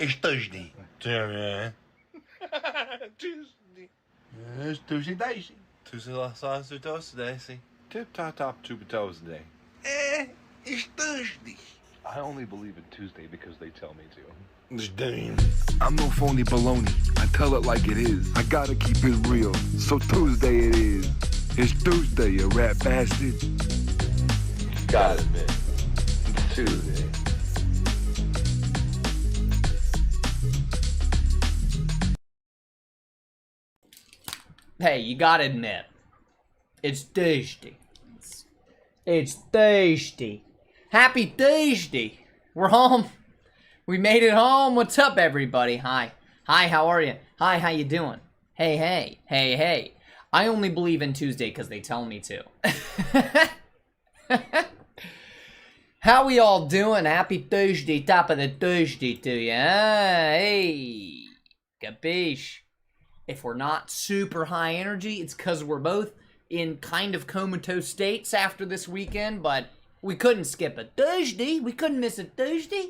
It's Thursday. Yeah. Tuesday. It's Tuesday Daisy. Tuesday last Tuesday Daisy. Tip-top Tuesday. It's Thursday. I only believe in Tuesday because they tell me to. It's damn. I'm no phony baloney. I tell it like it is. I gotta keep it real. So Tuesday it is. It's Tuesday, you rat bastard. Gotta admit, it's Tuesday. Hey, you gotta admit, it's Thursday. It's Thursday. Happy Thursday. We're home. We made it home. What's up, everybody? Hi. Hi, how are you? Hi, how you doing? Hey, hey. Hey, hey. I only believe in Tuesday because they tell me to. How we all doing? Happy Thursday. Top of the Thursday to you. Hey. Capiche. If we're not super high energy, it's because we're both in kind of comatose states after this weekend, but we couldn't skip a Thursday. We couldn't miss a Thursday.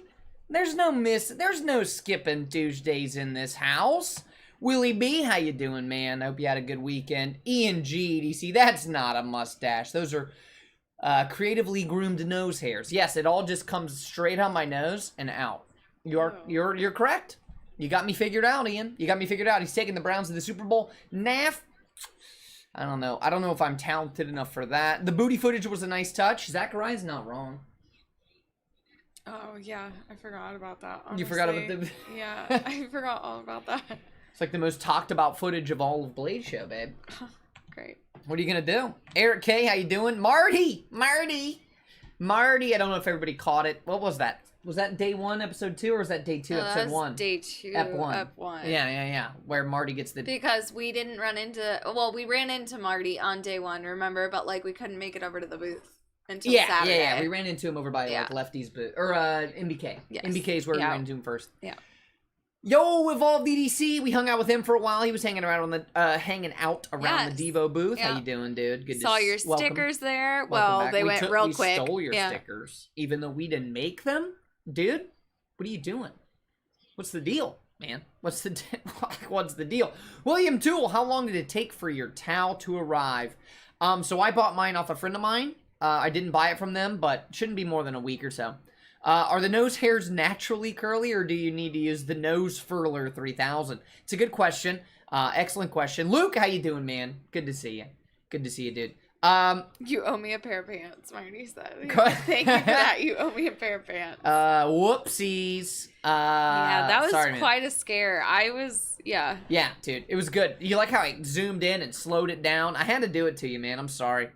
There's no skipping Tuesdays in this house. Willie B, how you doing, man? Hope you had a good weekend. Ian G, DC, that's not a mustache. Those are creatively groomed nose hairs. Yes, it all just comes straight on my nose and out. You're correct. You got me figured out, Ian. You got me figured out. He's taking the Browns to the Super Bowl. Naff. I don't know. I don't know if I'm talented enough for that. The booty footage was a nice touch. Zachariah's not wrong. Oh, yeah. I forgot about that, honestly. You forgot about the... Yeah, I forgot all about that. It's like the most talked about footage of all of Blade Show, babe. Great. What are you going to do? Eric K, how you doing? Marty! I don't know if everybody caught it. What was that? Was that day 1, episode 2, or was that day 2, episode 1? Day 2, Ep 1. Ep 1. Yeah. Where Marty gets the... Because we didn't run into... Well, we ran into Marty on day 1, remember? But, like, we couldn't make it over to the booth until Saturday. Yeah. We ran into him over by, like, Lefty's booth. Or, MBK. Yes. MBK is where we ran into him first. Yeah. Yo, Evolved EDC. We hung out with him for a while. He was hanging out around the Devo booth. Yeah. How you doing, dude? Good Saw to your stickers there. Welcome Well, back. they went real quick. We stole your stickers, even though we didn't make them. Dude, what are you doing? What's the deal, man? What's the deal? William Toole, how long did it take for your towel to arrive? So I bought mine off a friend of mine. I didn't buy it from them, but shouldn't be more than a week or so. Are the nose hairs naturally curly, or do you need to use the Nose Furler 3000? It's a good question. Excellent question. Luke, how you doing, man? Good to see you. Good to see you, dude. You owe me a pair of pants, Marty said. Thank you for that. You owe me a pair of pants. Whoopsies. Yeah, that was sorry, quite a scare. Yeah, dude. It was good. You like how I zoomed in and slowed it down? I had to do it to you, man. I'm sorry.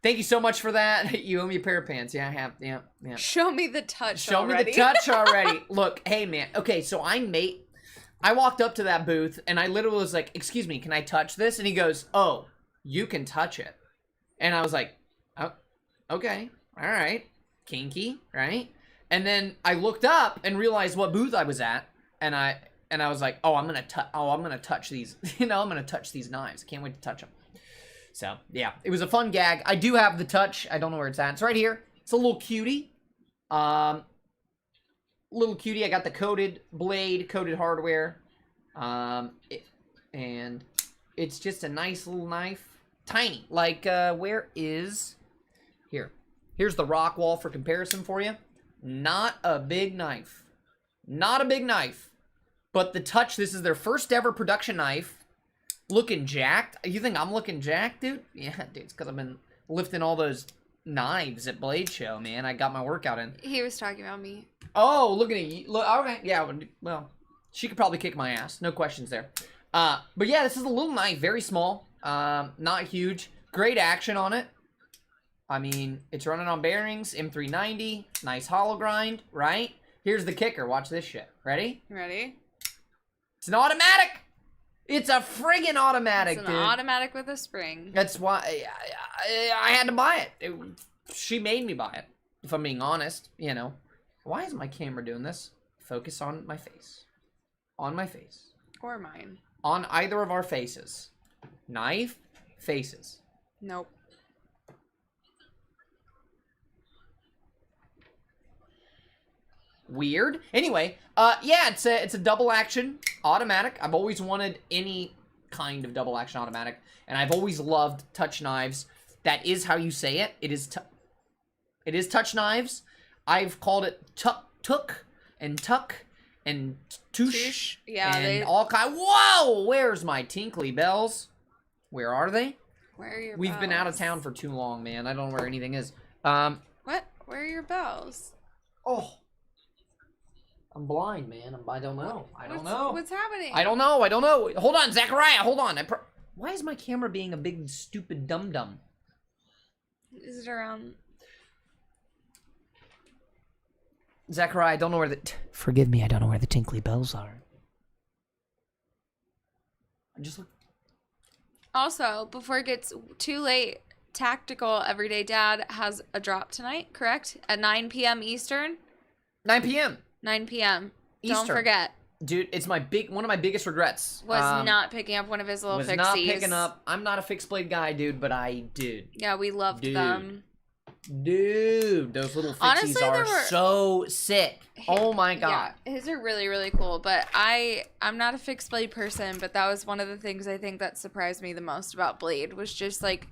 Thank you so much for that. You owe me a pair of pants. Yeah, I have. Yeah. Show me the touch already. Show me the touch already. Look, hey, man. Okay, so I walked up to that booth, and I literally was like, excuse me, can I touch this? And he goes, oh, you can touch it. And I was like, oh, okay. All right. Kinky, right? And then I looked up and realized what booth I was at, and I was like, oh, I'm gonna touch these. I'm gonna touch these knives. I can't wait to touch them. So, yeah, it was a fun gag. I do have the touch. I don't know where it's at. It's right here. It's a little cutie. Little cutie. I got the coated blade, coated hardware. And it's just a nice little knife. Tiny. Like, where is... Here. Here's the rock wall for comparison for you. Not a big knife. Not a big knife. But the touch, this is their first ever production knife. Looking jacked? You think I'm looking jacked, dude? Yeah, dude, it's because I've been lifting all those knives at Blade Show, man. I got my workout in. He was talking about me. Oh, looking at you. Look, okay, yeah, well, she could probably kick my ass. No questions there. But yeah, this is a little knife, very small. Not huge. Great action on it. I mean, it's running on bearings, M390, nice hollow grind, right? Here's the kicker. Watch this shit. Ready? Ready? It's an automatic! It's a friggin' automatic, dude. It's an automatic with a spring. That's why I had to buy it. She made me buy it, if I'm being honest, you know. Why is my camera doing this? Focus on my face. On my face. Or mine. On either of our faces. Knife, faces. Nope. Weird. Anyway, yeah, it's a double action automatic. I've always wanted any kind of double action automatic, and I've always loved touch knives. That is how you say it. It is touch knives. I've called it tuck and touche. Yeah, and all kind. Whoa! Where's my tinkly bells? Where are they? Where are your We've bells? been out of town for too long, man. I don't know where anything is. What? Where are your bells? Oh. I'm blind, man. I don't know. I don't know. What's happening? I don't know. Hold on, Zachariah. Hold on. Why is my camera being a big, stupid dum-dum? Is it around? Zachariah, I don't know where the... Forgive me, I don't know where the tinkly bells are. I just look... Also, before it gets too late, Tactical Everyday Dad has a drop tonight, correct? At 9 p.m. Eastern? 9 p.m. 9 p.m. Don't Eastern. forget. Dude, it's one of my biggest regrets. Was not picking up one of his little was fixies. not picking up. I'm not a fixed blade guy, dude, but dude. Yeah, we loved them. Dude, those little fixies Honestly, are so sick. Oh my god. Yeah, his are really, really cool. But I'm not a fixed blade person, but that was one of the things I think that surprised me the most about Blade was just like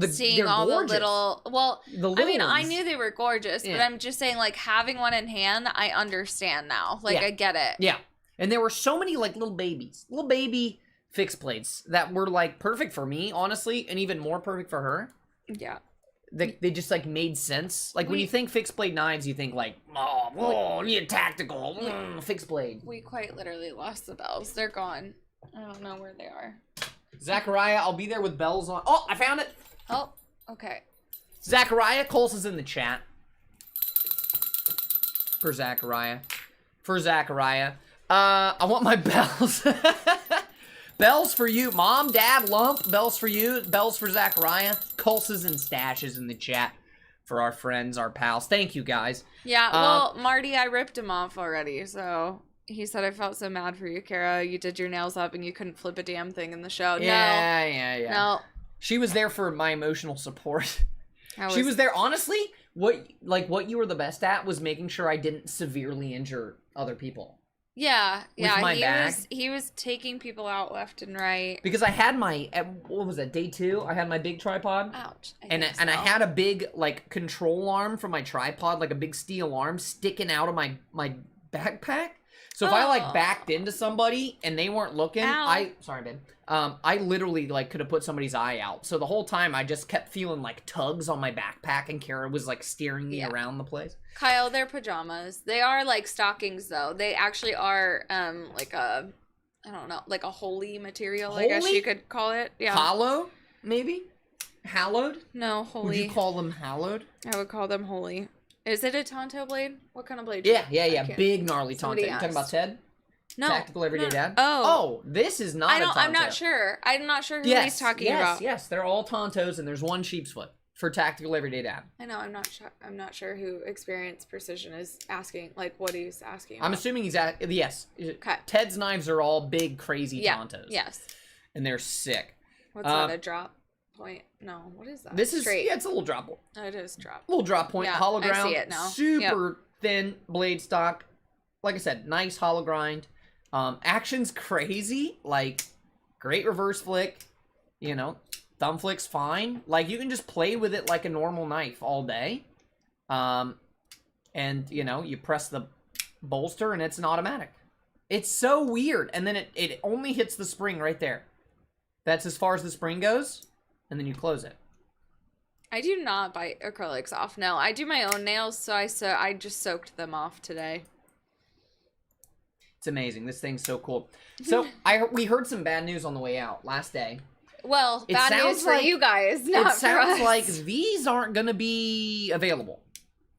seeing all gorgeous. the little. Well, the little I mean, I ones. knew they were gorgeous, Yeah. but I'm just saying, like having one in hand, I understand now. Like Yeah. I get it. Yeah. And there were so many like little baby fixed blades that were like perfect for me, honestly, and even more perfect for her. Yeah. They just like made sense. Like when you think fixed blade knives, you think like, oh, yeah, tactical, fixed blade. We quite literally lost the bells. They're gone. I don't know where they are. Zachariah, I'll be there with bells on. Oh, I found it. Oh, okay. Zachariah, Coles is in the chat. For Zachariah. I want my bells. Bells for you, Mom, Dad, Lump. Bells for you. Bells for Zachariah. Coles and stashes in the chat for our friends, our pals. Thank you, guys. Yeah, well, Marty, I ripped him off already, so he said, I felt so mad for you, Kara. You did your nails up and you couldn't flip a damn thing in the show. Yeah. No. She was there for my emotional support. She was there, honestly, what you were the best at was making sure I didn't severely injure other people. Yeah, With my bag. He was taking people out left and right. Because I had what was that, day 2? I had my big tripod. Ouch. I had a big, like, control arm from my tripod, like a big steel arm sticking out of my backpack. So if I, like, backed into somebody and they weren't looking, sorry, babe. I literally, like, could have put somebody's eye out. So the whole time I just kept feeling, like, tugs on my backpack and Kara was, like, steering me around the place. Kyle, they're pajamas. They are, like, stockings, though. They actually are, like a, I don't know, like a holy material, I guess you could call it. Yeah. Hollow, maybe? Hallowed? No, holy. Would you call them hallowed? I would call them holy. Is it a Tonto blade? What kind of blade? Yeah. Big gnarly Tonto. You Somebody talking about asked. Ted? No. Tactical Everyday Dad? Oh. This is not a Tonto. I'm not sure. I'm not sure who he's talking about. Yes, they're all Tontos and there's one sheep's foot for Tactical Everyday Dad. I know, I'm not sure who Experience Precision is asking, like what he's asking about. I'm assuming he's at, yes. Okay. Ted's knives are all big, crazy Tontos. Yes. And they're sick. What's that, a drop point? No, what is that? This is, straight. yeah, it's a little drop point. Oh, it is drop. Little drop point, hollow I ground. see it now. Super thin blade stock. Like I said, nice hollow grind. Action's crazy. Like, great reverse flick. You know, thumb flick's fine. Like, you can just play with it like a normal knife all day. And, you know, you press the bolster and it's an automatic. It's so weird. And then it only hits the spring right there. That's as far as the spring goes. And then you close it. I do not bite acrylics off. No, I do my own nails, so I just soaked them off today. It's amazing. This thing's so cool. So we heard some bad news on the way out last day. Well, bad news for you guys, not for us. It sounds like these aren't going to be available.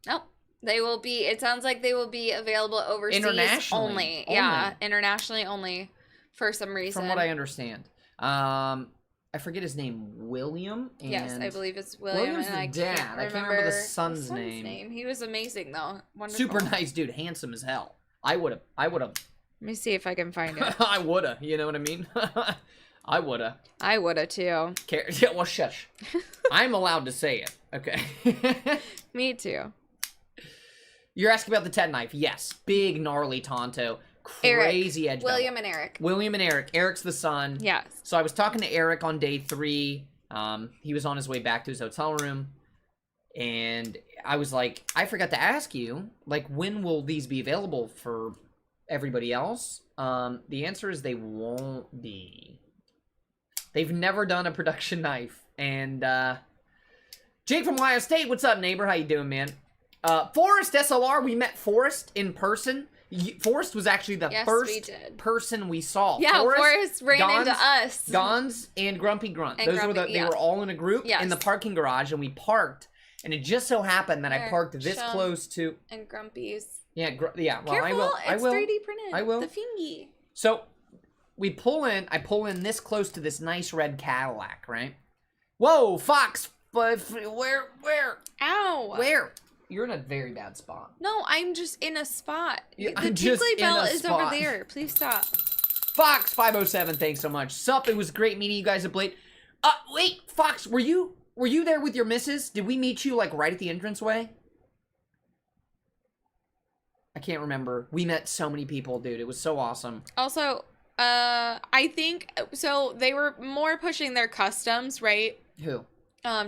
Nope. They will be, it sounds like they will be available overseas internationally only. Yeah, internationally only for some reason. From what I understand. I forget his name, William. And yes, I believe it's William. William's the dad. I can't remember the son's name. He was amazing though. Wonderful. Super nice dude, handsome as hell. I would have. Let me see if I can find it. I woulda. You know what I mean? I woulda. I woulda too. Yeah, well, shush. I'm allowed to say it. Okay. Me too. You're asking about the Ted knife. Yes. Big, gnarly Tonto. Crazy edge bevel. William and Eric. William and Eric. Eric's the son. Yes. So I was talking to Eric on day 3. He was on his way back to his hotel room. And I was like, I forgot to ask you, like, when will these be available for everybody else? The answer is they won't be. They've never done a production knife. And, Jake from Ohio State, what's up, neighbor? How you doing, man? Forrest SLR, we met Forrest in person. Forrest was actually the first person we saw. Yeah, Forrest ran into us. Gons and Grumpy Grunt. Those were they were all in a group in the parking garage, and we parked. And it just so happened that I parked this close to... And Grumpy's. Yeah, yeah. Well, Careful, I will. It's 3D printed. I will. The fingy. So, we pull in... I pull in this close to this nice red Cadillac, right? Whoa, Fox! Where? Ow! Where? You're in a very bad spot. No, I'm just in a spot. Yeah, the tickly belt is over there. Please stop. Fox507, thanks so much. Sup, it was great meeting you guys at Blade. Wait, Fox, were you there with your missus? Did we meet you, like, right at the entranceway? I can't remember. We met so many people, dude. It was so awesome. Also, I think, so they were more pushing their customs, right? Who?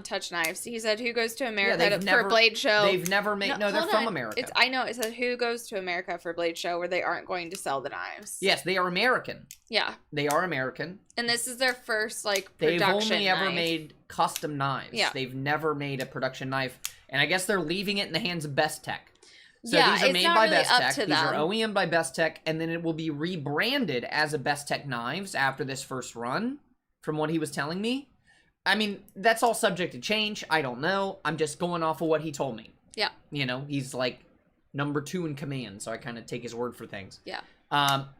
Touch Knives. He said, who goes to America for Blade Show? They've never made... No, they're from America. I know. It said, who goes to America for Blade Show where they aren't going to sell the knives? Yes, they are American. Yeah. They are American. And this is their first, like, production They've only knife. ever made custom knives. Yeah. They've never made a production knife. And I guess they're leaving it in the hands of Best Tech. So yeah, these are it's made not by really Best up Tech. to These them. are OEM by Best Tech, and then it will be rebranded as a Best Tech knives after this first run, from what he was telling me. I mean, that's all subject to change. I don't know. I'm just going off of what he told me. Yeah. You know, he's like number 2 in command, so I kind of take his word for things. Yeah.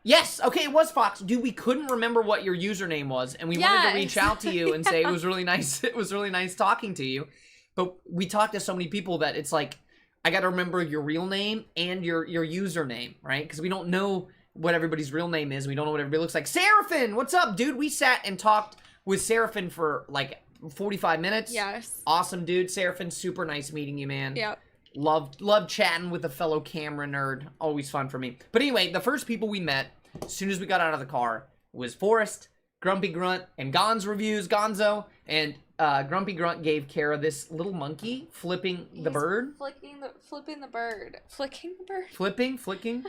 Yes, okay, it was Fox. Dude, we couldn't remember what your username was, and we wanted to reach out to you and say it was really nice. It was really nice talking to you. But we talked to so many people that it's like, I got to remember your real name and your username, right? Because we don't know what everybody's real name is. We don't know what everybody looks like. Seraphin, what's up, dude? We sat and talked with Seraphin for like 45 minutes. Yes. Awesome, dude. Seraphin, super nice meeting you, man. Yep. Loved chatting with a fellow camera nerd. Always fun for me. But anyway, the first people we met, as soon as we got out of the car, was Forrest, Grumpy Grunt, and Gonzo. And Grumpy Grunt gave Kara this little monkey flipping the bird. Flicking the bird. Flicking.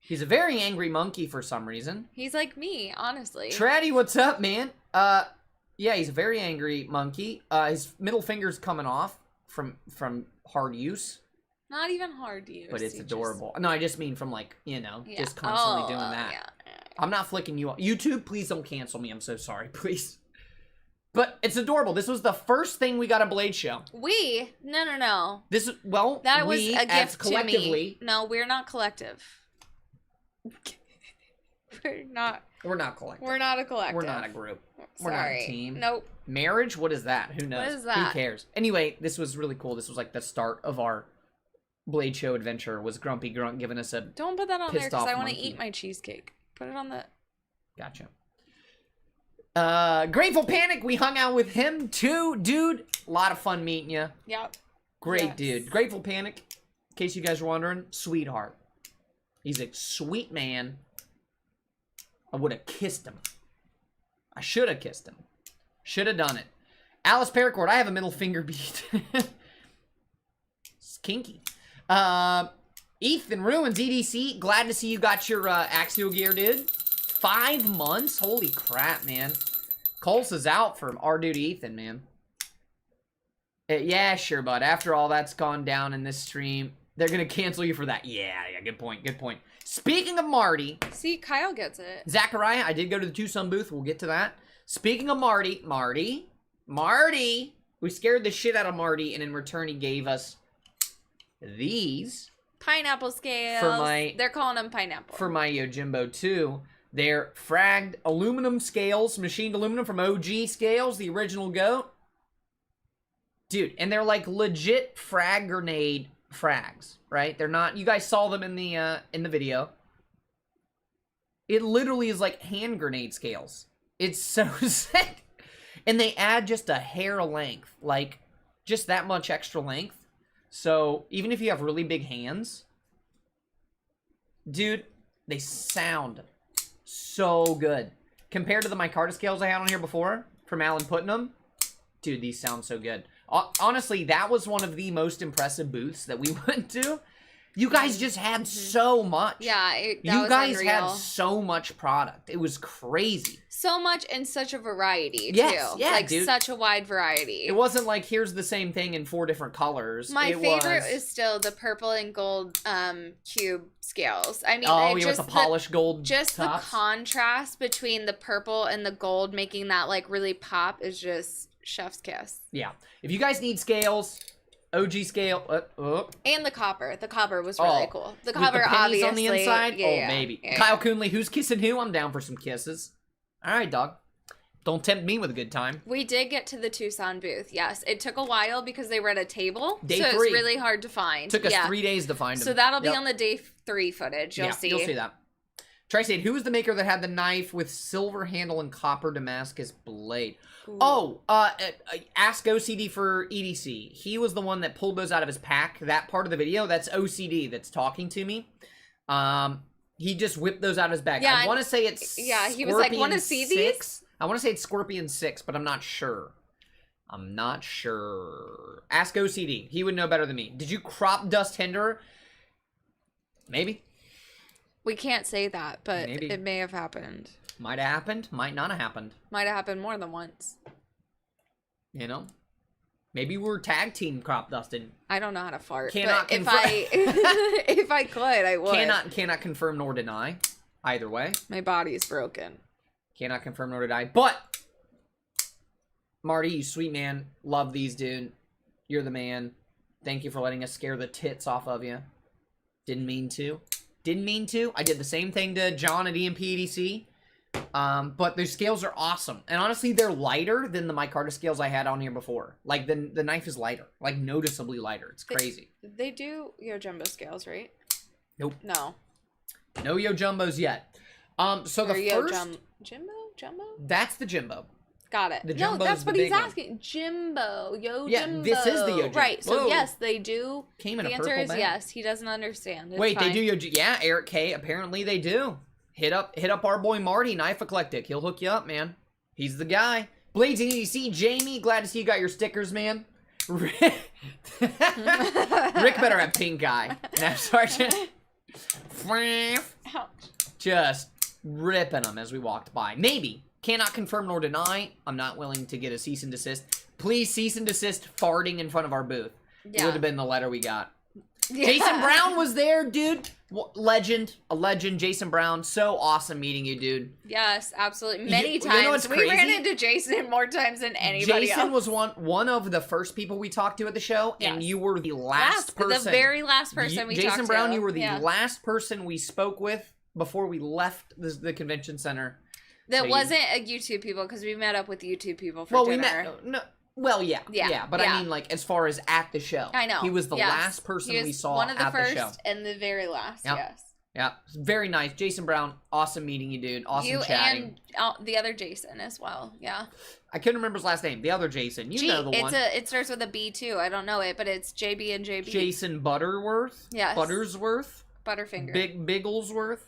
He's a very angry monkey for some reason. He's like me, honestly. Traddy, what's up, man? Yeah, he's a very angry monkey. His middle finger's coming off from hard use. Not even hard to use. But it's adorable. No, I just mean from, like, you know, just constantly doing that. Yeah. I'm not flicking you off. YouTube, please don't cancel me. I'm so sorry, please. But it's adorable. This was the first thing we got a Blade Show. No. This, well, that was a gift collectively. To me. No, we're not collective. We're not collective. We're not a collective. We're not a group. We're Sorry. not a team. Nope. Marriage? What is that? Who knows? What is that? Who cares? Anyway, this was really cool. This was like the start of our Blade Show adventure. Was Grumpy Grunt giving us a Don't put that on there because I want to monkey. eat my cheesecake. Put it on the... Gotcha. Grateful Panic, we hung out with him too, dude. A lot of fun meeting you. Yep. Great dude. Grateful Panic, in case you guys were wondering, sweetheart. He's a sweet man. I would have kissed him. I should have kissed him. Should have done it. Alice Paracord, I have a middle finger beat. It's kinky. Ethan Ruins, EDC, glad to see you got your axial gear, dude. 5 months? Holy crap, man. Khalsa's out for our dude Ethan, man. Yeah, sure, bud. After all that's gone down in this stream, they're going to cancel you for that. Yeah, good point. Speaking of Marty. See, Kyle gets it. Zachariah, I did go to the Tucson booth. We'll get to that. Speaking of Marty. We scared the shit out of Marty, and in return, he gave us these. Pineapple scales. They're calling them pineapple. For my Yojimbo 2. They're fragged aluminum scales, machined aluminum from OG Scales, the original GOAT. Dude, and they're like legit frag grenade frags, right? They're not, you guys saw them in the video. It literally is like hand grenade scales. It's so sick. And they add just a hair length, like just that much extra length. So even if you have really big hands, dude, they sound so good. Compared to the micarta scales I had on here before from Alan Putnam, dude, these sound so good. Honestly, that was one of the most impressive booths that we went to. You guys just had so much. Yeah, you guys had so much product. It was crazy. So much and such a variety, too. Yes, yeah, like, dude. such a wide variety. It wasn't like, here's the same thing in 4 different colors. My favorite is still the purple and gold cube scales. I mean, with the polished gold Just tops. the contrast between the purple and the gold making that, like, really pop is just chef's kiss. Yeah. If you guys need scales... OG scale. And the copper. The copper was really cool. The copper, with the pennies obviously. on the inside? Yeah, maybe. Yeah. Kyle Coonley, who's kissing who? I'm down for some kisses. All right, dog. Don't tempt me with a good time. We did get to the Tucson booth, yes. It took a while because they were at a table. Day so 3. it's really hard to find. Took us 3 days to find them. So that'll be on the day 3 footage. You'll see. You'll see that. Tristate, who was the maker that had the knife with silver handle and copper Damascus blade? Ooh. Oh, ask OCD for EDC. He was the one that pulled those out of his pack. That part of the video, that's OCD that's talking to me. He just whipped those out of his bag. Yeah, I want to say it's he was like, want to see these? I want to say it's Scorpion 6, but I'm not sure. Ask OCD. He would know better than me. Did you crop dust Hinder? Maybe. We can't say that, but Maybe. It may have happened. Might have happened. Might not have happened. Might have happened more than once. You know? Maybe we're tag team crop dusting. I don't know how to fart. Cannot but if I could, I would. Cannot confirm nor deny. Either way. My body's broken. Cannot confirm nor deny. But Marty, you sweet man. Love these, dude. You're the man. Thank you for letting us scare the tits off of you. Didn't mean to. I did the same thing to John at EMPEDC. But those scales are awesome. And honestly, they're lighter than the micarta scales I had on here before. Like, the knife is lighter. Like, noticeably lighter. It's crazy. They do Yo Jumbo scales, right? Nope. No. No Yo Jumbos yet. So or the first... Jumbo? That's the Jimbo. Got it. The No, Jumbo's that's the what he's big one. asking. Jimbo. Yo Yeah, Jimbo. this is the Yo Jimbo. Right, so Whoa. yes, they do. Came in the a answer purple is bag. yes. He doesn't understand. It's Wait, fine. they do yeah, Eric K. Apparently they do. Hit up our boy Marty, Knife Eclectic. He'll hook you up, man. He's the guy. Blades and EDC, Jamie, glad to see you got your stickers, man. Rick better have pink eye. Now, Sergeant. Ouch. Just ripping them as we walked by. Maybe. Cannot confirm nor deny. I'm not willing to get a cease and desist. Please cease and desist farting in front of our booth. Yeah. It would have been the letter we got. Yeah. Jason Brown was there, dude. Legend. A legend. Jason Brown. So awesome meeting you, dude. Yes, absolutely. Many You know times. what's We ran crazy? into Jason more times than anybody Jason else. was one of the first people we talked to at the show, and Yes. you were the last person. The very last person we talked to. Jason Brown, you were the Yeah. last person we spoke with before we left the convention center. That So wasn't a YouTube people, because we met up with YouTube people for Well, dinner. we met. No, well, yeah, but yeah. I mean, like, as far as at the show, I know. he was the Yes. last person He was we saw one of the at first the show. and the very last. Yep. Yes. Yeah, very nice, Jason Brown. Awesome meeting you, dude. Awesome You chatting. and the other Jason as well. Yeah. I couldn't remember his last name. The other Jason, you know the one. It starts with a B too. I don't know it, but it's JB and JB. Jason Butterworth. Yes. Buttersworth. Butterfinger. Bigglesworth.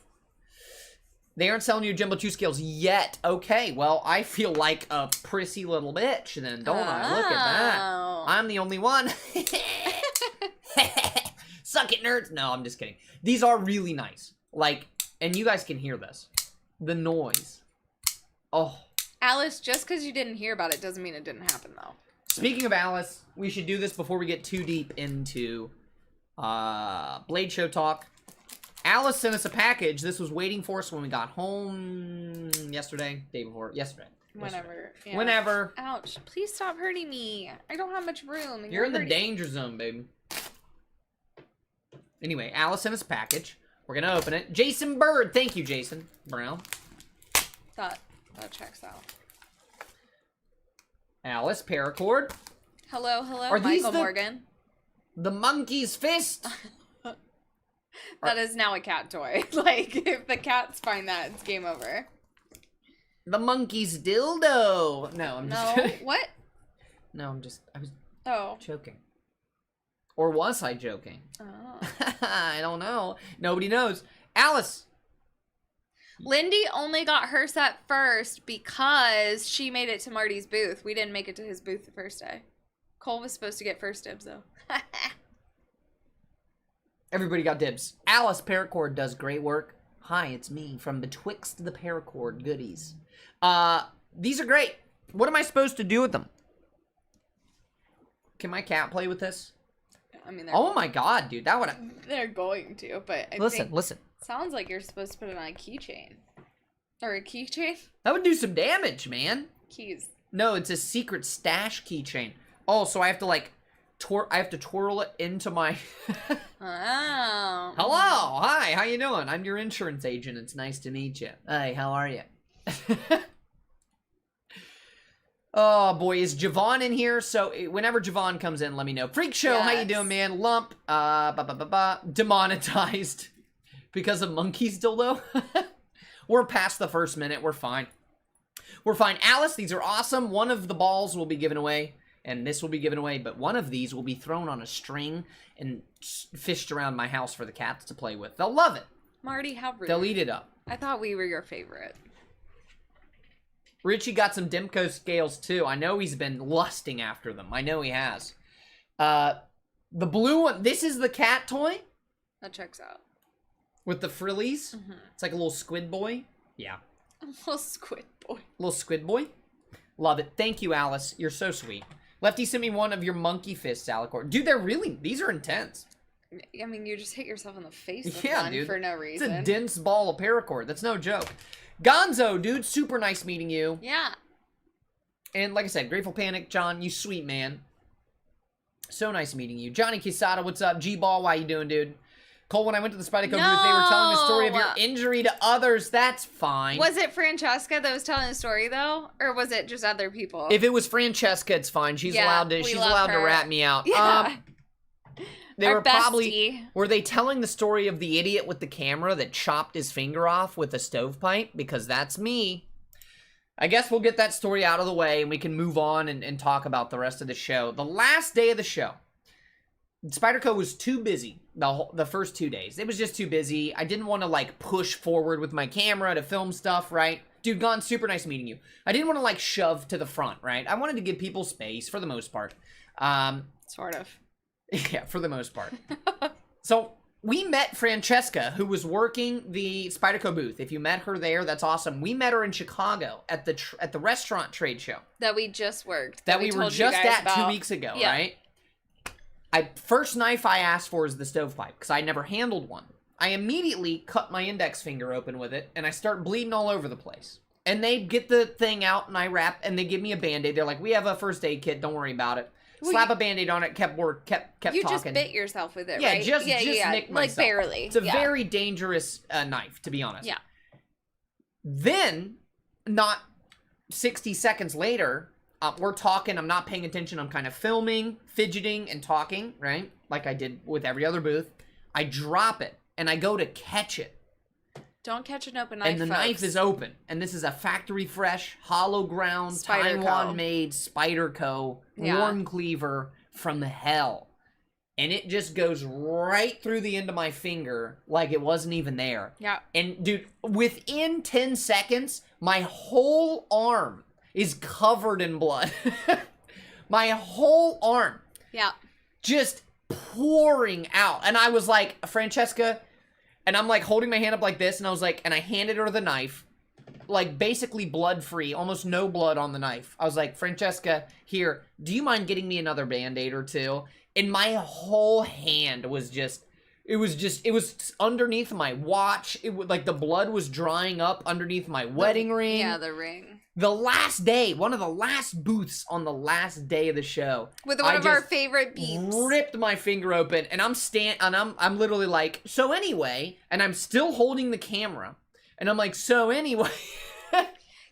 They aren't selling you Jumbo 2 scales yet. Okay, well, I feel like a prissy little bitch then, don't I? Look at that. Oh. I'm the only one. Suck it, nerds. No, I'm just kidding. These are really nice. Like, and you guys can hear this. The noise. Oh. Alice, just because you didn't hear about it doesn't mean it didn't happen, though. Speaking of Alice, we should do this before we get too deep into Blade Show talk. Alice sent us a package. This was waiting for us when we got home yesterday, day before, yesterday. Whenever. Yeah. Whenever. Ouch. Please stop hurting me. I don't have much room. And You're in the hurting. danger zone, baby. Anyway, Alice sent us a package. We're going to open it. Jason Bird. Thank you, Jason Brown. That checks out. Alice Paracord. Hello, Are these Michael Morgan. The monkey's fist. That is now a cat toy. Like, if the cats find that, it's game over. The monkey's dildo. No, I'm just No, kidding. what? No, I was Oh. choking. Or was I joking? Oh. I don't know. Nobody knows. Alice. Lindy only got her set first because she made it to Marty's booth. We didn't make it to his booth the first day. Cole was supposed to get first dibs, though. Everybody got dibs. Alice, Paracord does great work. Hi, it's me from Betwixt the Paracord goodies. These are great. What am I supposed to do with them? Can my cat play with this? I mean, Oh my god, dude, that would. they're going to, but Listen. sounds like you're supposed to put it on a keychain. Or a keychain? That would do some damage, man. Keys. No, it's a secret stash keychain. Oh, so I have to like, I have to twirl it into my. Oh. Hello, hi, how you doing? I'm your insurance agent. It's nice to meet you. Hey, how are you? Oh boy, is Javon in here? So whenever Javon comes in, let me know. Freak Show, how you doing, man? Lump, demonetized because of monkeys dildo. We're past the first minute. We're fine. We're fine. Alice, these are awesome. One of the balls will be given away, and this will be given away, but one of these will be thrown on a string and fished around my house for the cats to play with. They'll love it. Marty, how rude. They'll eat it up. I thought we were your favorite. Richie got some Dimco scales too. I know he's been lusting after them. I know he has. The blue one, this is the cat toy That checks out. with the frillies. Mm-hmm. It's like a little squid boy. Yeah. A little squid boy. Little squid boy. Love it. Thank you, Alice. You're so sweet. Lefty sent me one of your monkey fists, Alicorn. Dude, these are intense. I mean, you just hit yourself in the face with Yeah, one dude. for no It's reason. a dense ball of paracord. That's no joke. Gonzo, dude, super nice meeting you. Yeah. And like I said, Grateful Panic, John, you sweet man. So nice meeting you. Johnny Quesada, what's up? G-Ball, why you doing, dude? Cole, when I went to the Spyderco booth, they were telling the story of your injury to others. That's fine. Was it Francesca that was telling the story, though? Or was it just other people? If it was Francesca, it's fine. She's allowed to. She's allowed to rat me out. Yeah. They Our were probably. bestie. Were they telling the story of the idiot with the camera that chopped his finger off with a stovepipe? Because that's me. I guess we'll get that story out of the way and we can move on and talk about the rest of the show. The last day of the show, Spyderco was too busy the first 2 days. It was just too busy. I didn't want to like push forward with my camera to film stuff, right? Dude, Gon, super nice meeting you. I didn't want to like shove to the front, right? I wanted to give people space for the most part. Sort of. Yeah, for the most part. So we met Francesca, who was working the Spyderco booth. If you met her there, that's awesome. We met her in Chicago at the restaurant trade show That we just worked. that we were told you just guys at about. 2 weeks ago, Yeah. right? First knife I asked for is the stovepipe because I never handled one. I immediately cut my index finger open with it and I start bleeding all over the place. And they get the thing out and I wrap and they give me a Band-Aid. They're like, "We have a first aid kit. Don't worry about it." Well, Slap a Band-Aid on it. Kept You talking. just bit yourself with it, Yeah, right? just nicked myself. Like barely. It's a Yeah. very dangerous knife, to be honest. Yeah. Then, not 60 seconds later, we're talking. I'm not paying attention. I'm kind of filming, fidgeting, and talking, right? Like I did with every other booth. I drop it, and I go to catch it. Don't catch an open knife, And the knife is open. And this is a factory fresh, hollow ground, Spyderco. Taiwan made Spyderco Yeah. worm cleaver from hell. And it just goes right through the end of my finger like it wasn't even there. Yeah. And dude, within 10 seconds, my whole arm is covered in blood. My whole arm. Yeah. Just pouring out. And I was like, "Francesca," and I'm like holding my hand up like this, and I was like, and I handed her the knife, like basically blood free, almost no blood on the knife. I was like, "Francesca, here, do you mind getting me another Band-Aid or two?" And my whole hand was just, it was underneath my watch. It was like the blood was drying up underneath my wedding ring. Yeah, the ring. The last day, one of the last booths on the last day of the show. With one I of our just favorite beeps. ripped my finger open, and I'm literally like, "So anyway," and I'm still holding the camera, and I'm like, "So anyway."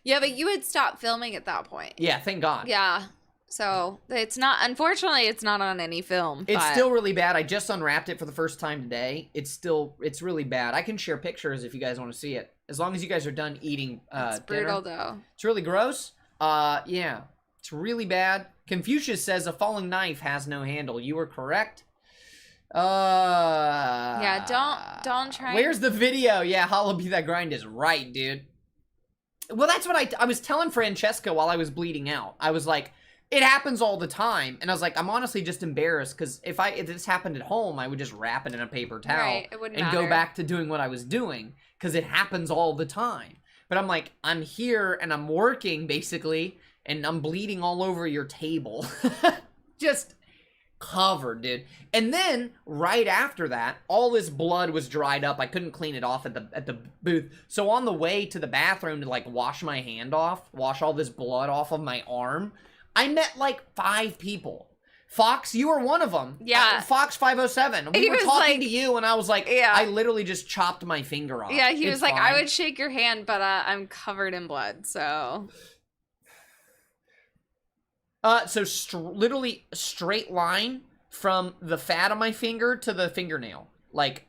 Yeah, but you had stopped filming at that point. Yeah, thank God. Yeah. So it's not, unfortunately, it's not on any film. It's but still really bad. I just unwrapped it for the first time today. It's really bad. I can share pictures if you guys want to see it. As long as you guys are done eating it's dinner. brutal, though. It's really gross. Yeah. It's really bad. Confucius says a falling knife has no handle. You are correct. Yeah, don't try. Where's the video? Yeah, Hollow Be That Grind is right, dude. Well, that's what I was telling Francesca while I was bleeding out. I was like, it happens all the time. And I was like, I'm honestly just embarrassed because if this happened at home, I would just wrap it in a paper towel Right, it wouldn't and matter. go back to doing what I was doing because it happens all the time. But I'm like, I'm here and I'm working basically and I'm bleeding all over your table. Just covered, dude. And then right after that, all this blood was dried up. I couldn't clean it off at the booth. So on the way to the bathroom to like wash my hand off, wash all this blood off of my arm, I met like 5 people. Fox, you were one of them. Yeah. Fox 507. We He were was talking like- to you and I was like, Yeah. I literally just chopped my finger off. Yeah, he It's was like, fine. I would shake your hand, but I'm covered in blood, so. So literally a straight line from the fat on my finger to the fingernail. Like,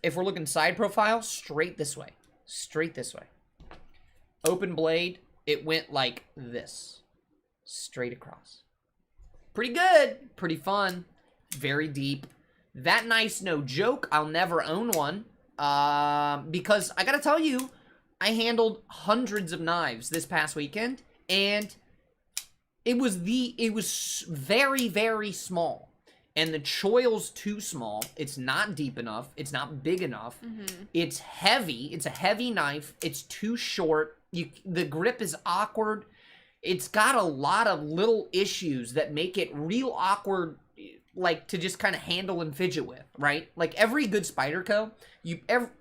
if we're looking side profile, straight this way. Straight this way. Open blade, it went like this. Straight across. Pretty good. Pretty fun. Very deep. That nice, no joke. I'll never own one. Because I gotta tell you, I handled hundreds of knives this past weekend, and it was very, very small. And the choil's too small. It's not deep enough. It's not big enough. It's heavy. It's a heavy knife. It's too short. The grip is awkward. It's got a lot of little issues that make it real awkward, like, to just kind of handle and fidget with, right? Like, every good Spyderco,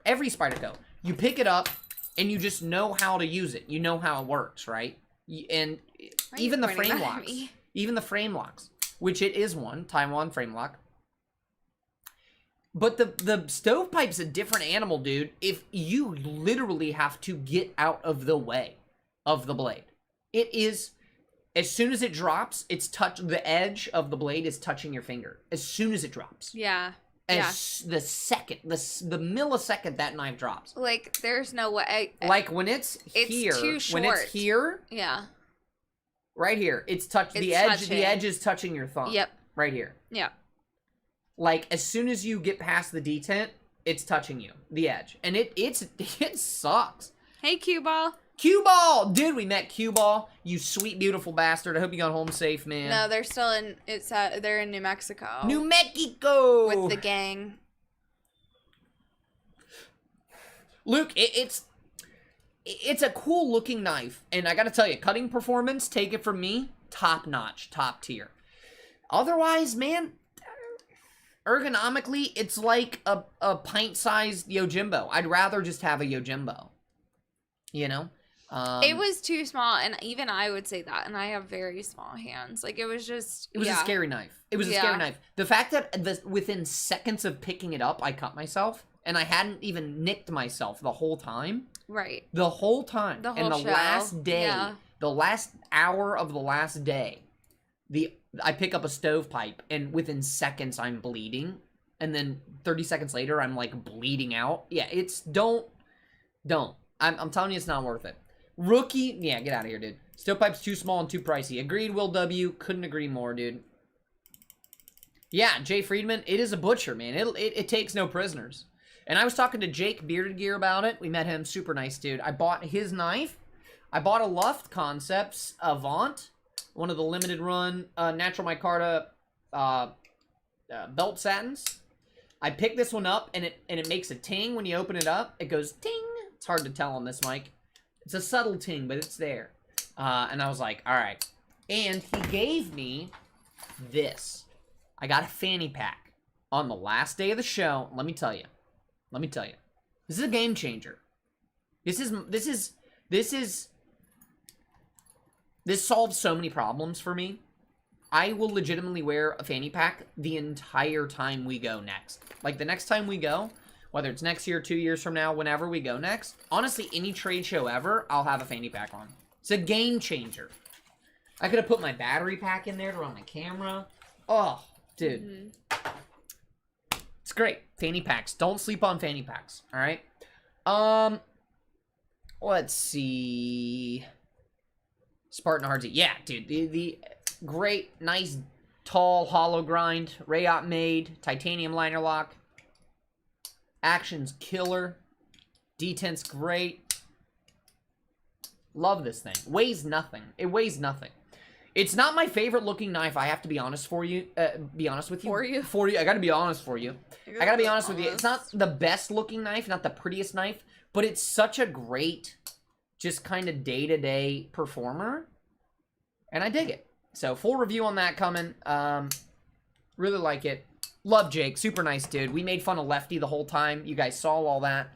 every Spyderco, you pick it up, and you just know how to use it. You know how it works, right? And Why are you even the pointing frame that at locks. me? Even the frame locks, which it is one, Taiwan frame lock. But the stovepipe's a different animal, dude. If you literally have to get out of the way of the blade. It is, as soon as it drops, the edge of the blade is touching your finger. As soon as it drops. Yeah. The second, the millisecond that knife drops. Like, there's no way. Like when it's It's here, too when it's short. here, Yeah. right here, it's the It's edge. touching. The edge is touching your thumb. Yep. Right here. Yeah. Like as soon as you get past the detent, it's touching you, the edge, and it sucks. Hey, Cue Ball. Cue Ball, dude, we met Cue Ball. You sweet beautiful bastard. I hope you got home safe, man. No, they're still in. They're in New Mexico. New Mexico with the gang. Luke, it's a cool looking knife, and I gotta tell you, cutting performance, take it from me, top notch, top tier. Otherwise, man, ergonomically, it's like a pint-sized Yojimbo. I'd rather just have a Yojimbo. You know? It was too small, and even I would say that, and I have very small hands. Like, it was just... It was a scary knife. It was a scary knife. The fact that within seconds of picking it up, I cut myself, and I hadn't even nicked myself the whole time. Right. The whole time. The whole and the show. last day, Yeah. the last hour of the last day, I pick up a stovepipe, and within seconds, I'm bleeding. And then 30 seconds later, I'm, like, bleeding out. Yeah, it's... Don't. I'm telling you, it's not worth it. Rookie, yeah, get out of here, dude. Stovepipe's too small and too pricey. Agreed, Will W. Couldn't agree more, dude. Yeah, Jay Friedman, it is a butcher, man. It takes no prisoners. And I was talking to Jake Bearded Gear about it. We met him. Super nice dude. I bought his knife. I bought a Luft Concepts Avant, one of the limited run natural micarta belt satins. I picked this one up, and it makes a ting when you open it up. It goes ting. It's hard to tell on this mic. It's a subtle ting, but it's there. And I was like, all right. And he gave me this. I got a fanny pack on the last day of the show. Let me tell you. This is a game changer. This solves so many problems for me. I will legitimately wear a fanny pack the entire time we go next. Like, the next time we go, whether it's next year, 2 years from now, whenever we go next, honestly, any trade show ever, I'll have a fanny pack on. It's a game changer. I could have put my battery pack in there to run my camera. Oh, dude. It's great. Fanny packs. Don't sleep on fanny packs, all right? Let's see. Spartan Hardsy. Yeah, dude. The great, nice, Tall, hollow grind, Rayot made, titanium liner lock. Action's killer. Detent's great. Love this thing. Weighs nothing. It weighs nothing. It's not my favorite looking knife, I have to be honest with you. For you? For you. I gotta be honest for you. I gotta be honest with you. It's not the best looking knife, not the prettiest knife, but it's such a great, just kind of day-to-day performer. And I dig it. So, full review on that coming. Really like it. Love Jake. Super nice dude. We made fun of Lefty the whole time. You guys saw all that.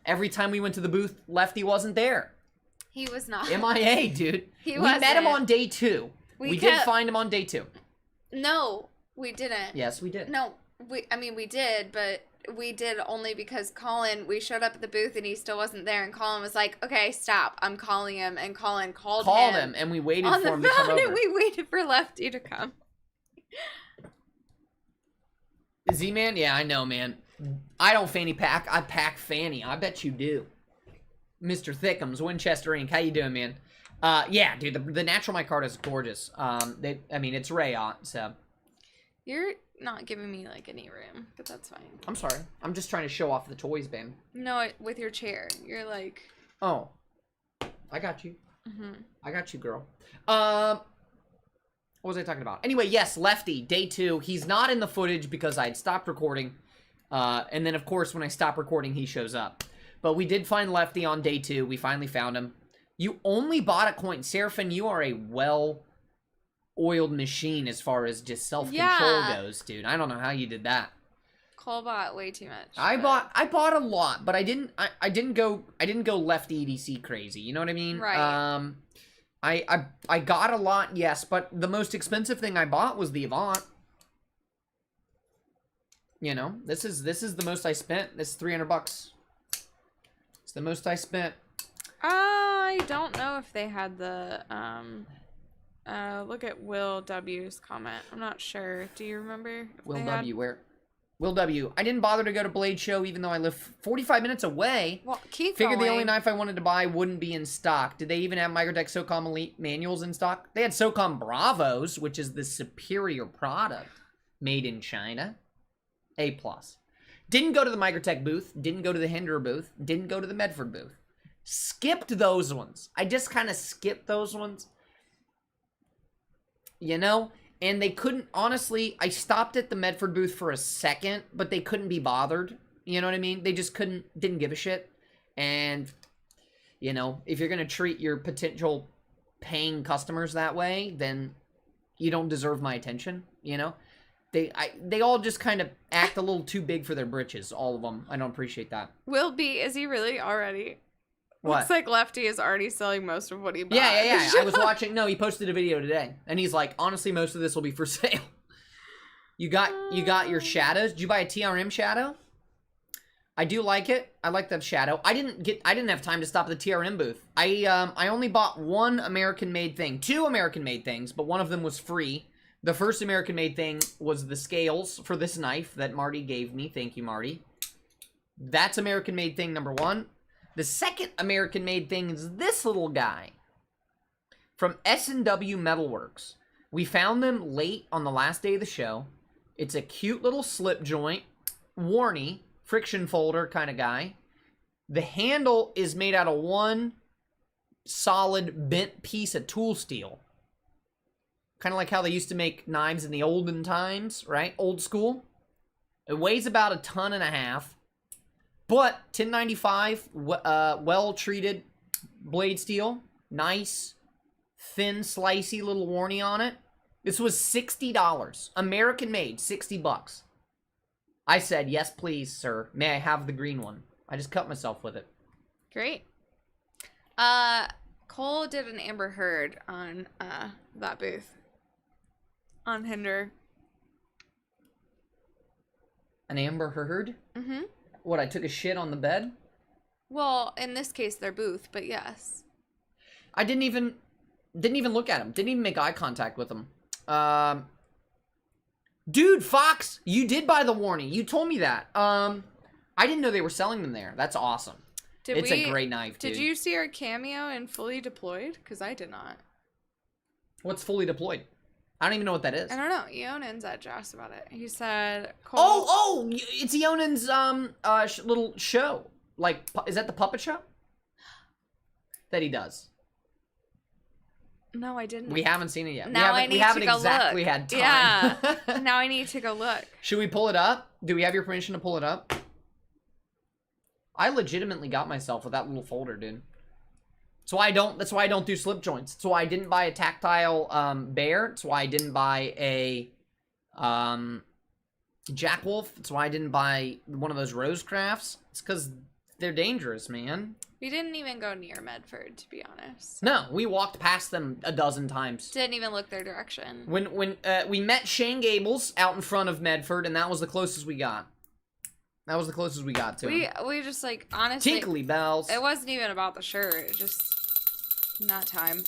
Every time we went to the booth, Lefty wasn't there. He was not. MIA, dude. He we met him wasn't. on day 2. We did find him on day 2. No, we didn't. Yes, we did. No, we did, but we did only because Colin, we showed up at the booth and he still wasn't there, and Colin was like, okay, stop, I'm calling him, and Colin called him. And we waited on for the him to come phone, over. and we waited for Lefty to come. Z-Man? Yeah, I know, man. I don't fanny pack. I pack fanny. I bet you do. Mr. Thickums, Winchester Inc. How you doing, man? Yeah, dude, the natural micarta is gorgeous. I mean, it's Rayot, so. You're not giving me, like, any room, but that's fine. I'm sorry. I'm just trying to show off the toys, babe. No, with your chair. You're like... Oh. I got you. Mm-hmm. I got you, girl. What was I talking about? Anyway, yes, Lefty, day 2. He's not in the footage because I had stopped recording. And then, of course, when I stop recording, he shows up. But we did find Lefty on day 2. We finally found him. You only bought a coin. Seraphin, you are a well-oiled machine as far as just self-control goes, dude. I don't know how you did that. Cole bought way too much. I bought a lot, but I didn't go Lefty EDC crazy. You know what I mean? Right. I got a lot, yes, but the most expensive thing I bought was the Avant. You know, this is the most I spent. This is $300. It's the most I spent. I don't know if they had the look at Will W's comment. I'm not sure. Do you remember? Will W, where? Will W. I didn't bother to go to Blade Show even though I live 45 minutes away. Well, keep Figured going. the only knife I wanted to buy wouldn't be in stock. Did they even have Microtech SOCOM Elite manuals in stock? They had SOCOM Bravos, which is the superior product made in China. A+. Didn't go to the Microtech booth. Didn't go to the Hinder booth. Didn't go to the Medford booth. Skipped those ones. I just kind of skipped those ones. You know? And they couldn't, honestly, I stopped at the Medford booth for a second, but they couldn't be bothered. You know what I mean? They just didn't give a shit. And, you know, if you're going to treat your potential paying customers that way, then you don't deserve my attention, you know? They all just kind of act a little too big for their britches, all of them. I don't appreciate that. Will B, is he really already? What? Looks like Lefty is already selling most of what he bought. Yeah. I was watching. No, he posted a video today, and he's like, honestly, most of this will be for sale. You got your shadows. Did you buy a TRM shadow? I do like it. I like that shadow. I didn't have time to stop at the TRM booth. I only bought one American-made thing, 2 American-made things, but one of them was free. The first American-made thing was the scales for this knife that Marty gave me. Thank you, Marty. That's American-made thing number 1. The second American-made thing is this little guy from S&W Metalworks. We found them late on the last day of the show. It's a cute little slip joint, Warney, friction folder kind of guy. The handle is made out of one solid bent piece of tool steel. Kind of like how they used to make knives in the olden times, right? Old school. It weighs about 1.5 tons. But 1095, well-treated blade steel. Nice, thin, slicey little Warney on it. This was $60. American-made, $60. I said, yes, please, sir. May I have the green one? I just cut myself with it. Great. Cole did an Amber Heard on that booth. On Hinder. An Amber Heard? Mm-hmm. What, I took a shit on the bed? Well, in this case, their booth, but yes. I didn't even look at him. Didn't even make eye contact with him. Dude, Fox, you did buy the Warney. You told me that. I didn't know they were selling them there. That's awesome. It's a great knife, dude. Did you see our cameo in Fully Deployed? Because I did not. What's Fully Deployed? I don't even know what that is. I don't know. Eonan's at Joss about it. He said, Cole. Oh, it's Eonan's little show. Like, is that the puppet show that he does? No, I didn't. We haven't seen it yet. Now we haven't exactly look. had time. Yeah. Now I need to go look. Should we pull it up? Do we have your permission to pull it up? I legitimately got myself with that little folder, dude. That's why I don't do slip joints. That's why I didn't buy a tactile bear. That's why I didn't buy a Jack Wolf. That's why I didn't buy one of those Rose Crafts. It's because they're dangerous, man. We didn't even go near Medford, to be honest. No, we walked past them a dozen times. Didn't even look their direction. When we met Shane Gables out in front of Medford, and that was the closest we got. That was the closest we got to him. We just, like, honestly... Tinkly bells. It wasn't even about the shirt. It just... Not time.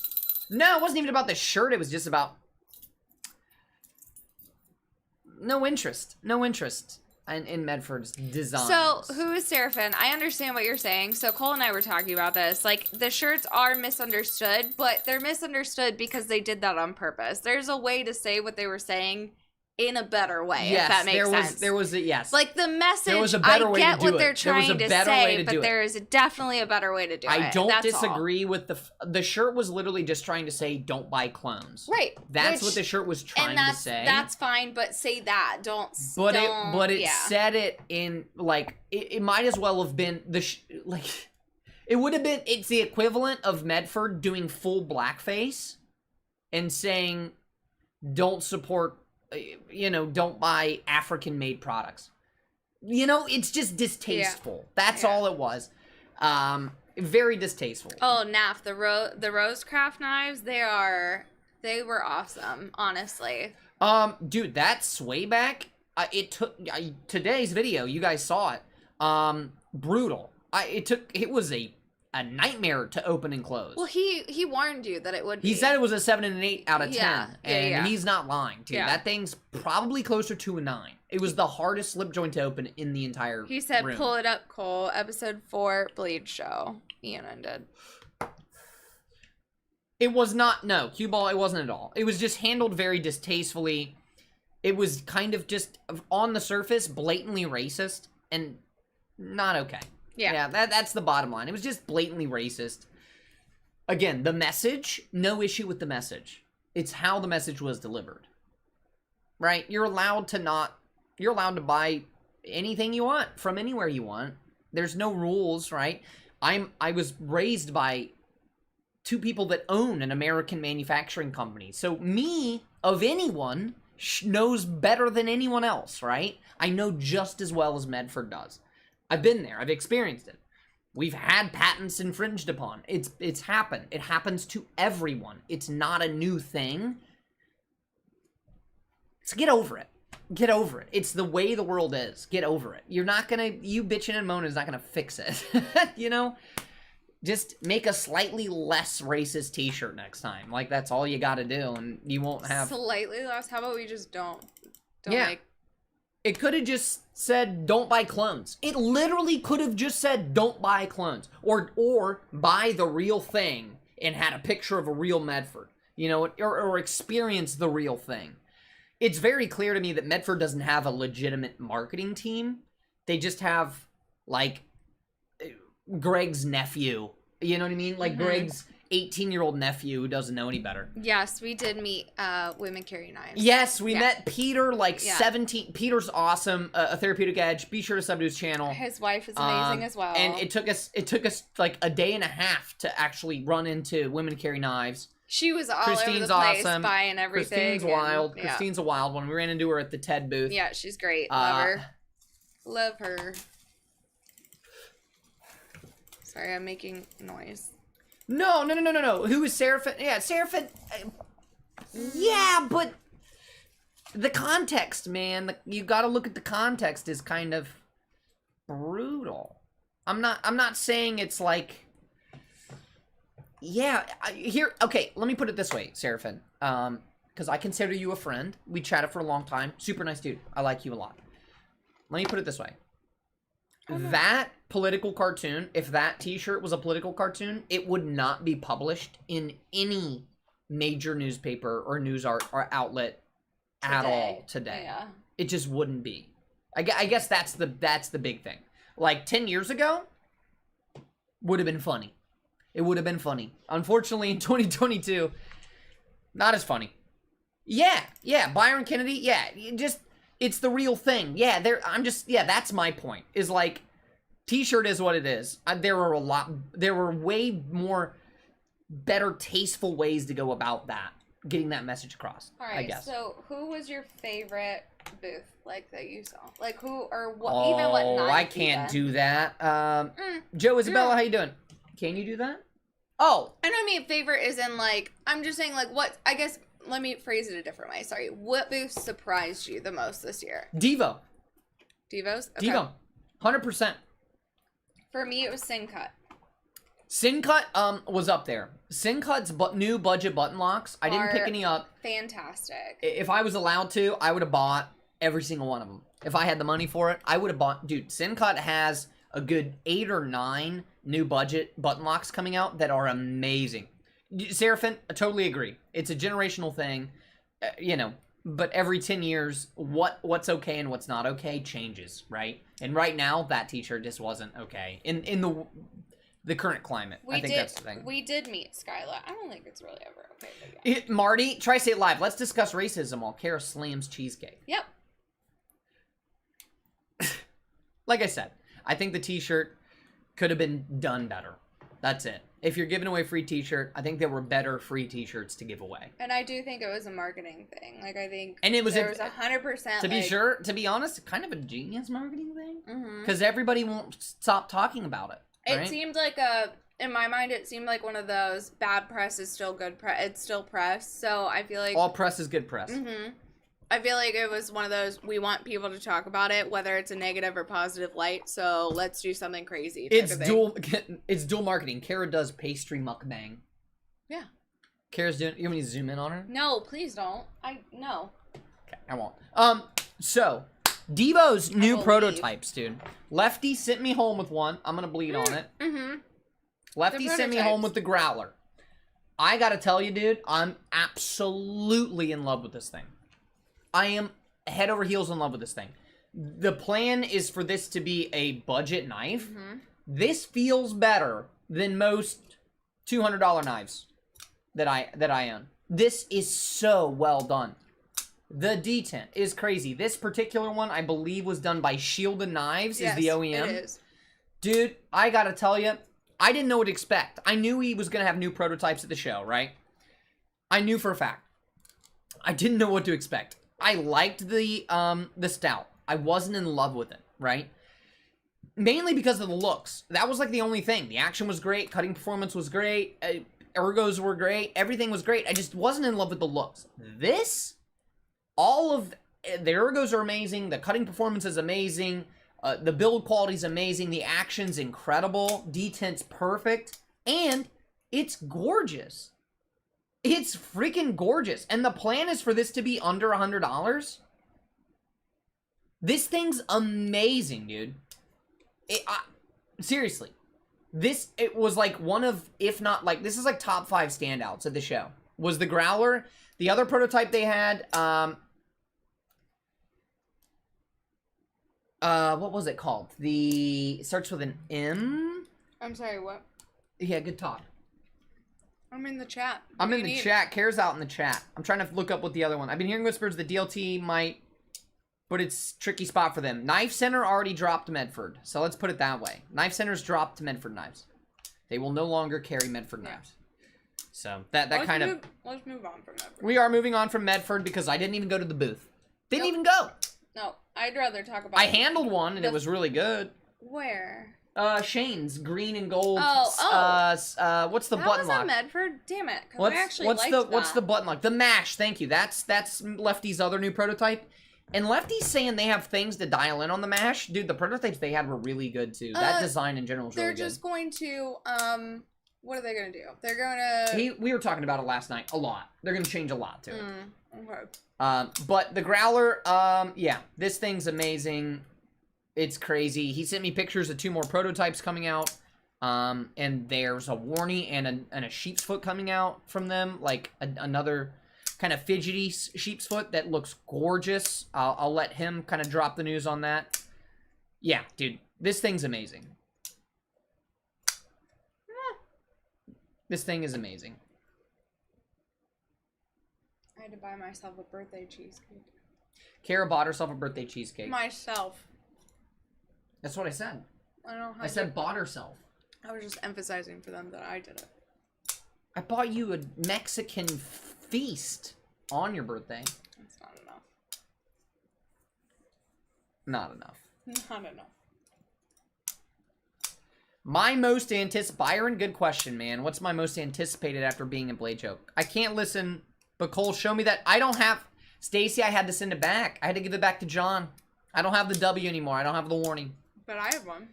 No, it wasn't even about the shirt. It was just about... No interest. No interest in Medford's design. So, who is Seraphin? I understand what you're saying. So, Cole and I were talking about this. Like, the shirts are misunderstood, but they're misunderstood because they did that on purpose. There's a way to say what they were saying in a better way, if that makes sense. There was a, yes. Like, the message, There was a better way to I get do what it. they're There was a trying to better way say, to do but it. there is definitely a better way to do it. I don't That's disagree with the shirt was literally just trying to say, don't buy clones. Right. That's what the shirt was trying to say. That's fine, but say that. Don't. But it yeah. said it in, like, it might as well have been, like, it would have been, it's the equivalent of Medford doing full blackface and saying, don't support, you know, don't buy African-made products. You know, it's just distasteful. Yeah. That's all it was. Very distasteful. Oh, Naf, the Rosecraft knives, they were awesome, honestly. Dude, that sway back, it took, today's video, you guys saw it, brutal. It was a nightmare to open and close. Well, he warned you that it would be. He said it was a 7 and an 8 out of 10. Yeah, And he's not lying, dude. Yeah. That thing's probably closer to a 9. It was the hardest slip joint to open in the entire He said, room. pull it up, Cole. Episode 4, Bleed Show. Ian did. It was not, no, cue ball, it wasn't at all. It was just handled very distastefully. It was kind of just, on the surface, blatantly racist and not okay. Yeah, that's the bottom line. It was just blatantly racist. Again, the message, no issue with the message. It's how the message was delivered. Right? You're allowed to buy anything you want from anywhere you want. There's no rules, right? I was raised by 2 people that own an American manufacturing company. So me, of anyone, knows better than anyone else, right? I know just as well as Medford does. I've been there. I've experienced it. We've had patents infringed upon. It's happened. It happens to everyone. It's not a new thing. So get over it. Get over it. It's the way the world is. Get over it. You bitching and moaning is not gonna fix it. You know? Just make a slightly less racist t-shirt next time. Like, that's all you gotta do, and you won't have... Slightly less? How about we just don't Yeah. make... It could have just said, don't buy clones. It literally could have just said, don't buy clones. Or buy the real thing and had a picture of a real Medford. You know, or experience the real thing. It's very clear to me that Medford doesn't have a legitimate marketing team. They just have, like, Greg's nephew. You know what I mean? Like, Greg's 18-year-old nephew who doesn't know any better. Yes, we did meet Women Carry Knives. Yes, we met Peter, like, 17. Peter's awesome. A Therapeutic Edge. Be sure to sub to his channel. His wife is amazing as well. And it took us like a day and a half to actually run into Women Carry Knives. She was all Christine's over the place, awesome. buying everything. Christine's wild. Yeah. Christine's a wild one. We ran into her at the TED booth. Yeah, she's great. Love her. Love her. Sorry, I'm making noise. No. Who is Seraphin? Yeah, Seraphin. Yeah, but the context, man. You got to look at the context. Is kind of brutal. I'm not saying it's like. Yeah, okay, let me put it this way, Seraphin. Because I consider you a friend. We chatted for a long time. Super nice dude. I like you a lot. Let me put it this way. That political cartoon, if that t-shirt was a political cartoon, it would not be published in any major newspaper or news or outlet at all today. Yeah. It just wouldn't be. I guess that's the big thing. Like 10 years ago, would have been funny. It would have been funny. Unfortunately, in 2022, not as funny. Yeah, Byron Kennedy, yeah, it's the real thing. Yeah, that's my point. Is like, t-shirt is what it is. There were way more better, tasteful ways to go about that, getting that message across. All right, I guess. So who was your favorite booth, like, that you saw? Like, who, or what, even what night? I can't do that. Joe Isabella, how you doing? Can you do that? Oh. I don't mean favorite is in, like, I'm just saying, like, what, I guess, let me phrase it a different way. Sorry. What booth surprised you the most this year? Devo. Devo's? Okay. Devo. 100%. For me, it was Sincut. Sincut was up there. Sincut's new budget button locks, I didn't pick any up. Fantastic. If I was allowed to, I would have bought every single one of them. If I had the money for it, I would have bought... Dude, Sincut has a good 8 or 9 new budget button locks coming out that are amazing. Seraphin, I totally agree. It's a generational thing, you know, but every 10 years, what's okay and what's not okay changes, right? And right now, that t-shirt just wasn't okay. In the current climate, I think that's the thing. We did meet Skyla. I don't think it's really ever okay. But yeah. Marty, Tristate Live, let's discuss racism while Kara slams cheesecake. Yep. Like I said, I think the t-shirt could have been done better. That's it. If you're giving away free t-shirt, I think there were better free t-shirts to give away. And I do think it was a marketing thing. Like, I think and it was there was 100%. To be honest, kind of a genius marketing thing. Mm-hmm. Because everybody won't stop talking about it. Right? It seemed like in my mind, it seemed like one of those bad press is still good press. It's still press. So I feel like all press is good press. Mm-hmm. I feel like it was one of those, we want people to talk about it, whether it's a negative or positive light, so let's do something crazy. It's dual marketing. Kara does pastry mukbang. Yeah. Kara's doing... You want me to zoom in on her? No, please don't. No. Okay, I won't. So, Devo's new prototypes, dude. Lefty sent me home with one. I'm gonna bleed on it. Mm-hmm. Lefty sent me home with the growler. I gotta tell you, dude, I'm absolutely in love with this thing. I am head over heels in love with this thing. The plan is for this to be a budget knife. Mm-hmm. This feels better than most $200 knives that I own. This is so well done. The detent is crazy. This particular one, I believe, was done by Shielded Knives, is the OEM. It is. Dude, I gotta tell you, I didn't know what to expect. I knew he was gonna have new prototypes at the show, right? I knew for a fact. I didn't know what to expect. I liked the stout. I wasn't in love with it, right? Mainly because of the looks. That was like the only thing. The action was great. Cutting performance was great. Ergos were great. Everything was great. I just wasn't in love with the looks. This, all of the ergos are amazing. The cutting performance is amazing. The build quality is amazing. The action's incredible. Detent's perfect. And it's gorgeous. It's freaking gorgeous. And the plan is for this to be under $100. This thing's amazing, dude. Seriously. It was like one of, if not like, this is like top 5 standouts of the show. Was the growler. The other prototype they had, what was it called? It starts with an M? I'm sorry, what? Yeah, good talk. I'm in the chat. I'm in the chat. Kara's out in the chat. I'm trying to look up what the other one. I've been hearing whispers the DLT might, but it's a tricky spot for them. Knife Center already dropped Medford, so let's put it that way. Knife Center's dropped Medford knives. They will no longer carry Medford knives. So let's move on from Medford. We are moving on from Medford because I didn't even go to the booth. Didn't even go. No, I'd rather talk about. I handled one and it was really good. Where? Shane's green and gold. What's the button lock? That was at Medford. Damn it! What's the button lock? The mash. Thank you. That's Lefty's other new prototype. And Lefty's saying they have things to dial in on the mash. Dude, the prototypes they had were really good too. That design in general is really good. They're just going to what are they going to do? They're going to. We were talking about it last night a lot. They're going to change a lot to it. Okay. But the growler, yeah, this thing's amazing. It's crazy. He sent me pictures of 2 more prototypes coming out. And there's a warning and a sheep's foot coming out from them, like another kind of fidgety sheep's foot that looks gorgeous. I'll let him kind of drop the news on that. Yeah, dude, this thing's amazing. This thing is amazing. I had to buy myself a birthday cheesecake. Kara bought herself a birthday cheesecake. Myself. That's what I said. I don't know how I said bought herself. I was just emphasizing for them that I did it. I bought you a Mexican feast on your birthday. That's not enough. Not enough. Not enough. My most Byron, good question, man. What's my most anticipated after being in Blade Choke? I can't listen, but Cole, show me that. I don't have... Stacy, I had to send it back. I had to give it back to John. I don't have the W anymore. I don't have the warning. But I have one.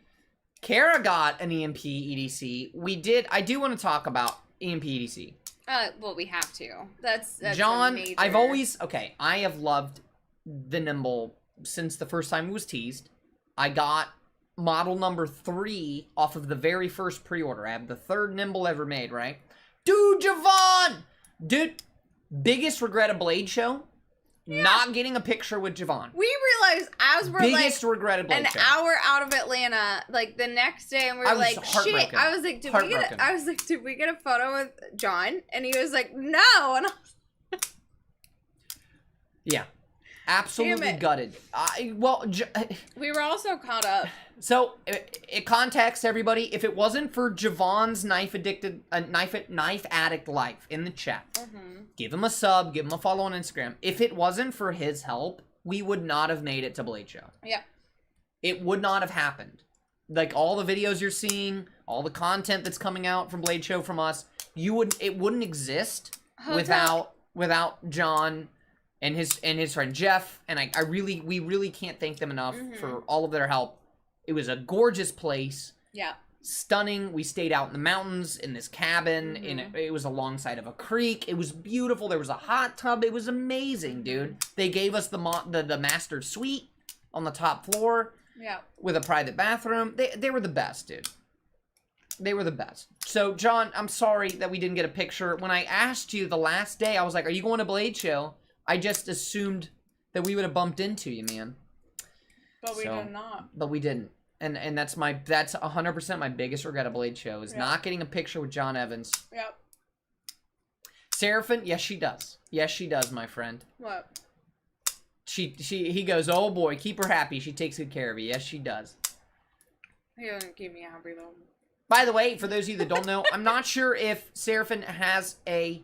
Kara got an EMP EDC. I do want to talk about EMP EDC. Well, we have to. That's John, major... I have loved the Nimble since the first time it was teased. I got model number 3 off of the very first pre-order. I have the 3rd Nimble ever made, right? Dude, Javon! Dude, biggest regret of Blade Show? Yeah. Not getting a picture with Javon. We realized as we're biggest regret of Blade an Show. Hour out of Atlanta, like the next day, and we were like, shit. I was like, did we get a photo with John? And he was like, no. And yeah. Absolutely gutted. We were also caught up. So, it context everybody. If it wasn't for Javon's knife addict life in the chat, give him a sub, give him a follow on Instagram. If it wasn't for his help, we would not have made it to Blade Show. Yeah. It would not have happened. Like all the videos you're seeing, all the content that's coming out from Blade Show from us, it wouldn't exist without John and his friend Jeff, and we really can't thank them enough for all of their help. It was a gorgeous place. Yeah. Stunning. We stayed out in the mountains in this cabin, and it was alongside of a creek. It was beautiful. There was a hot tub. It was amazing, dude. They gave us the master suite on the top floor. Yeah. With a private bathroom. They were the best, dude. They were the best. So, John, I'm sorry that we didn't get a picture. When I asked you the last day, I was like, are you going to Blade Show? I just assumed that we would have bumped into you, man. But we did not. But we didn't. And that's 100% my biggest regret of Blade Show is not getting a picture with John Evans. Yep. Seraphin, yes she does. Yes she does, my friend. What? He goes, oh boy, keep her happy. She takes good care of you. Yes, she does. He doesn't keep me happy though. By the way, for those of you that don't know, I'm not sure if Seraphin has an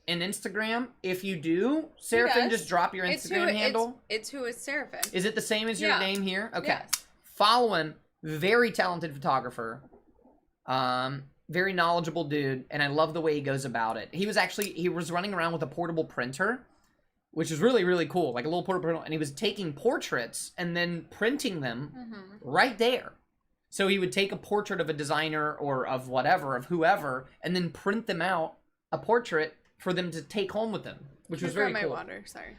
Instagram. If you do, Seraphin, just drop your Instagram handle. It's who is Seraphin. Is it the same as your name here? Okay. Yes. Follow him. Very talented photographer. Very knowledgeable dude, and I love the way he goes about it. He was running around with a portable printer, which is really, really cool. Like a little portable printer, and he was taking portraits and then printing them right there. So he would take a portrait of a designer or of whatever, of whoever, and then print them out, a portrait, for them to take home with them, which was very cool. Water, sorry.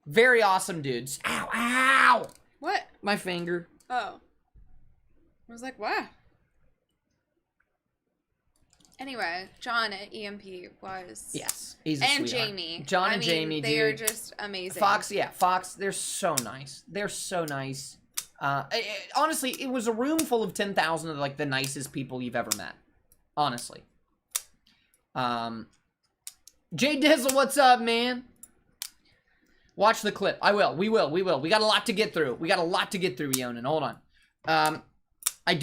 Very awesome dudes. Ow, ow! What? My finger. Oh. I was like, what? Anyway, John at EMP was... Yes, he's a and sweetheart. Jamie. John and Jamie, they are just amazing. Fox, they're so nice. They're so nice. Honestly, it was a room full of 10,000 of, like, the nicest people you've ever met. Honestly. Jay Dizzle, what's up, man? Watch the clip. I will. We will. We got a lot to get through. Yonan. Hold on.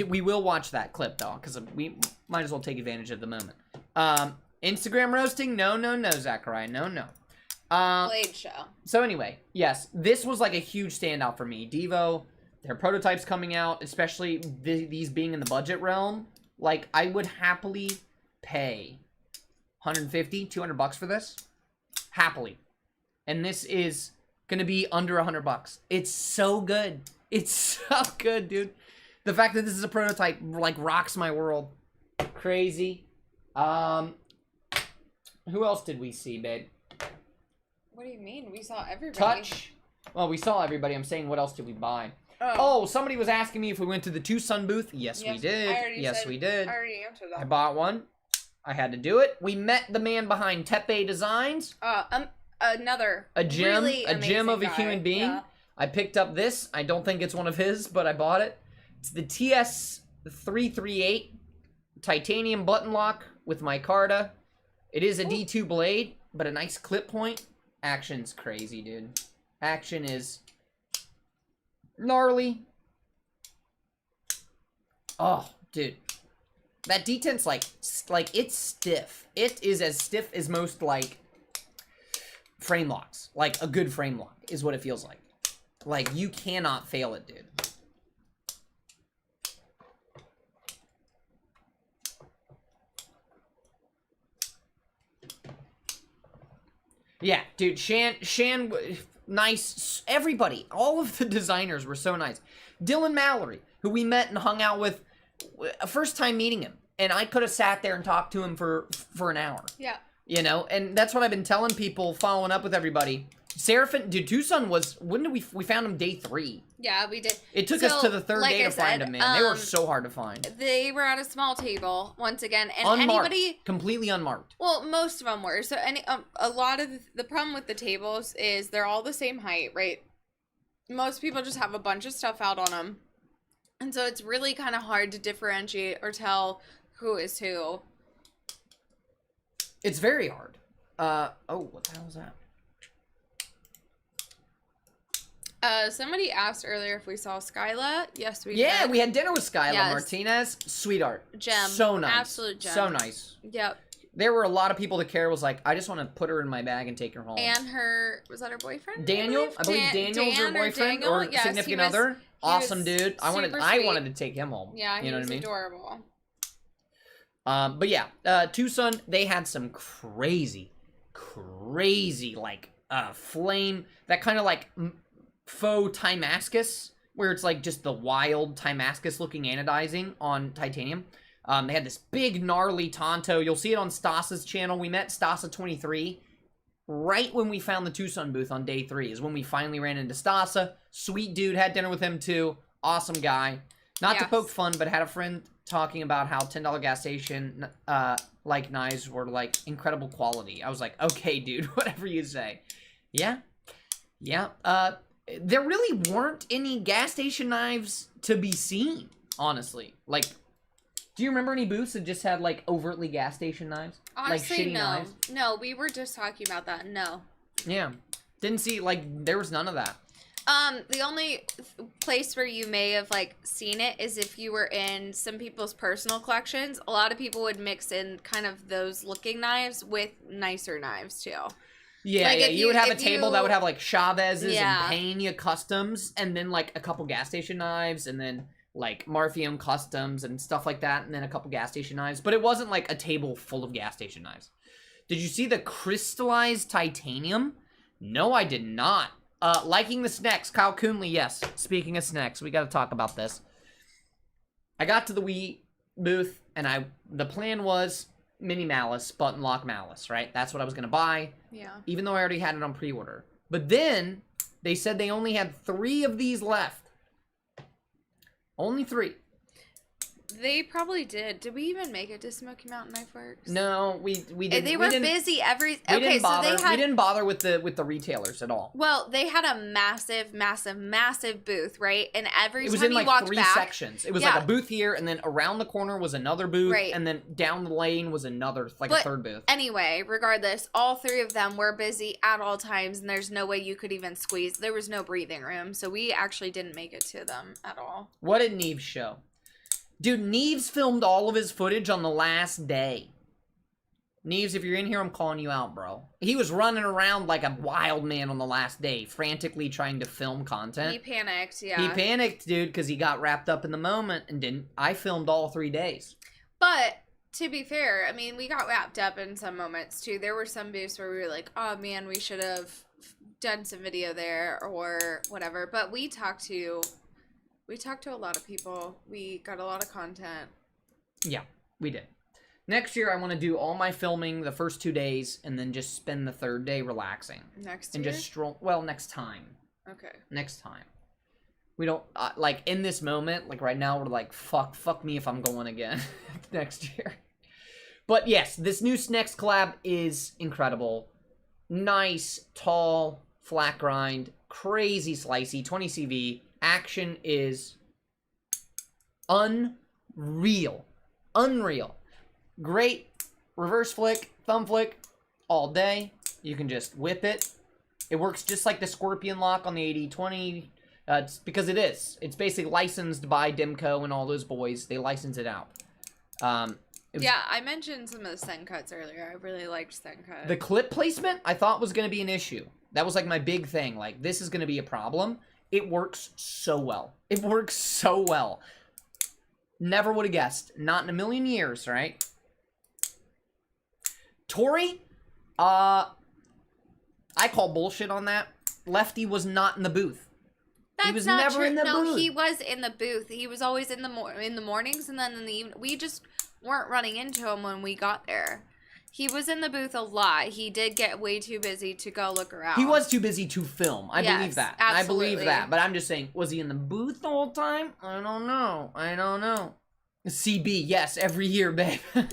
We will watch that clip, though, because we might as well take advantage of the moment. Instagram roasting? No, Zachariah. No. Blade Show. So anyway, yes, this was like a huge standout for me. Devo, their prototypes coming out, especially these being in the budget realm. Like, I would happily pay $150, $200 for this. Happily. And this is going to be under $100. It's so good. It's so good, dude. The fact that this is a prototype, like, rocks my world. Crazy. Who else did we see, babe? What do you mean? We saw everybody. Touch. Well, we saw everybody. I'm saying, what else did we buy? Oh, somebody was asking me if we went to the Tucson booth. Yes, we I did. already Yes, said- we did. I already answered that. I bought one. I had to do it. We met the man behind Tepe Designs. Another A gem, really a gem of a amazing human guy. being. Yeah. I picked up this. I don't think it's one of his, but I bought it. It's the TS338 titanium button lock with micarta. It is a D2 blade, but a nice clip point. Action's crazy, dude. Action is gnarly. Oh, dude. That detent's like it's stiff. It is as stiff as most like frame locks. Like a good frame lock is what it feels like. Like you cannot fail it, dude. Yeah, dude, Shan, nice. Everybody, all of the designers were so nice. Dylan Mallory, who we met and hung out with, first time meeting him, and I could have sat there and talked to him for an hour. Yeah. You know, and that's what I've been telling people, following up with everybody. Seraphin, dude, Tucson was, when did we found him day 3. Yeah, we did. It took us to the third day to find him, man. They were so hard to find. They were at a small table once again, and Unmarked, anybody. completely unmarked. Well, most of them were. So a lot of the problem with the tables is they're all the same height, right? Most people just have a bunch of stuff out on them, and so it's really kind of hard to differentiate or tell who is who. It's very hard. Oh, what the hell is that? Somebody asked earlier if we saw Skyla. Yes, we Yeah, did. we had dinner with Skyla Yes. Martinez. Sweetheart. Gem. So nice. Absolute gem. So nice. Yep. There were a lot of people that care was like, I just want to put her in my bag and take her home. And her, was that her boyfriend? Daniel, I believe Daniel's her boyfriend Daniel? or Yes, significant he was- other. he Awesome was dude. I super wanted sweet. to take him home. Yeah, he you know was what I mean? adorable. But yeah, Tucson, they had some crazy like flame, that kind of like faux Timascus, where it's like just the wild Timascus looking anodizing on titanium. They had this big gnarly Tonto. You'll see it on Stasa's channel. We met Stasa 23 right when we found the Tucson booth on day 3 is when we finally ran into Stasa. Sweet dude, had dinner with him too. Awesome guy. Not to Yes. poke fun, but had a friend talking about how $10 gas station like knives were like incredible quality. I was like, okay, dude, whatever you say. Yeah. There really weren't any gas station knives to be seen, honestly. Like, do you remember any booths that just had like overtly gas station knives? Honestly, like shitty no. knives? No, we were just talking about that. No. Yeah. Didn't see, like, there was none of that. The only place where you may have like seen it is if you were in some people's personal collections. A lot of people would mix in kind of those looking knives with nicer knives too. Yeah, Like, yeah. if You would have a if table that would have like Chavez's Yeah. and Pena customs, and then like a couple gas station knives, and then like Marfium customs and stuff like that, and then a couple gas station knives. But it wasn't like a table full of gas station knives. Did you see the crystallized titanium? No, I did not. Liking the snacks. Kyle Coonley, yes. Speaking of snacks, we got to talk about this. I got to the Wii booth, and the plan was mini malice, button lock malice, right? That's what I was going to buy, Yeah. even though I already had it on pre-order. But then they said they only had 3 of these left. Only 3. They probably did. Did we even make it to Smoky Mountain Knife Works? No, we didn't. They we were didn't, busy We didn't bother. so they had. We didn't bother with the retailers at all. Well, they had a massive booth, right? And every It was time in you like walked 3 back, sections. It was Yeah. like a booth here, and then around the corner was another booth, Right. and then down the lane was another, like a But 3rd booth. Anyway, regardless, all 3 of them were busy at all times, and there's no way you could even squeeze. There was no breathing room, so we actually didn't make it to them at all. What did Neves show? Dude, Neves filmed all of his footage on the last day. Neves, if you're in here, I'm calling you out, bro. He was running around like a wild man on the last day, frantically trying to film content. He panicked, yeah. He panicked, dude, because he got wrapped up in the moment and didn't. I filmed all 3 days. But to be fair, I mean, we got wrapped up in some moments too. There were some booths where we were like, oh man, we should have done some video there or whatever. But we talked to a lot of people. We got a lot of content. Yeah, we did. Next year, I want to do all my filming the first 2 days and then just spend the 3rd day relaxing. Next And year? just stroll. Well, next time. Okay. Next time. We don't, like, in this moment, like, right now, we're like, fuck me if I'm going again next year. But, yes, this new Snex collab is incredible. Nice, tall, flat grind, crazy slicey, 20 CV. Action is unreal. Unreal. Great reverse flick, thumb flick, all day. You can just whip it. It works just like the Scorpion lock on the 8020. It's because it is. It's basically licensed by Dimco and all those boys. They license it out. Yeah, I mentioned some of the Sen cuts earlier. I really liked Sen cut. The clip placement I thought was going to be an issue. That was like my big thing. Like, this is going to be a problem. It works so well. It works so well. Never would have guessed. Not in a million years, right? Tori, I call bullshit on that. Lefty was not in the booth. That's he was not never true. in the no, booth. he was in the booth. He was always in the mornings, and then in the evening. We just weren't running into him when we got there. He was in the booth a lot. He did get way too busy to go look around. He was too busy to film. I believe that. Absolutely. I believe that. But I'm just saying, was he in the booth the whole time? I don't know. I don't know. CB, yes, every year, babe. Why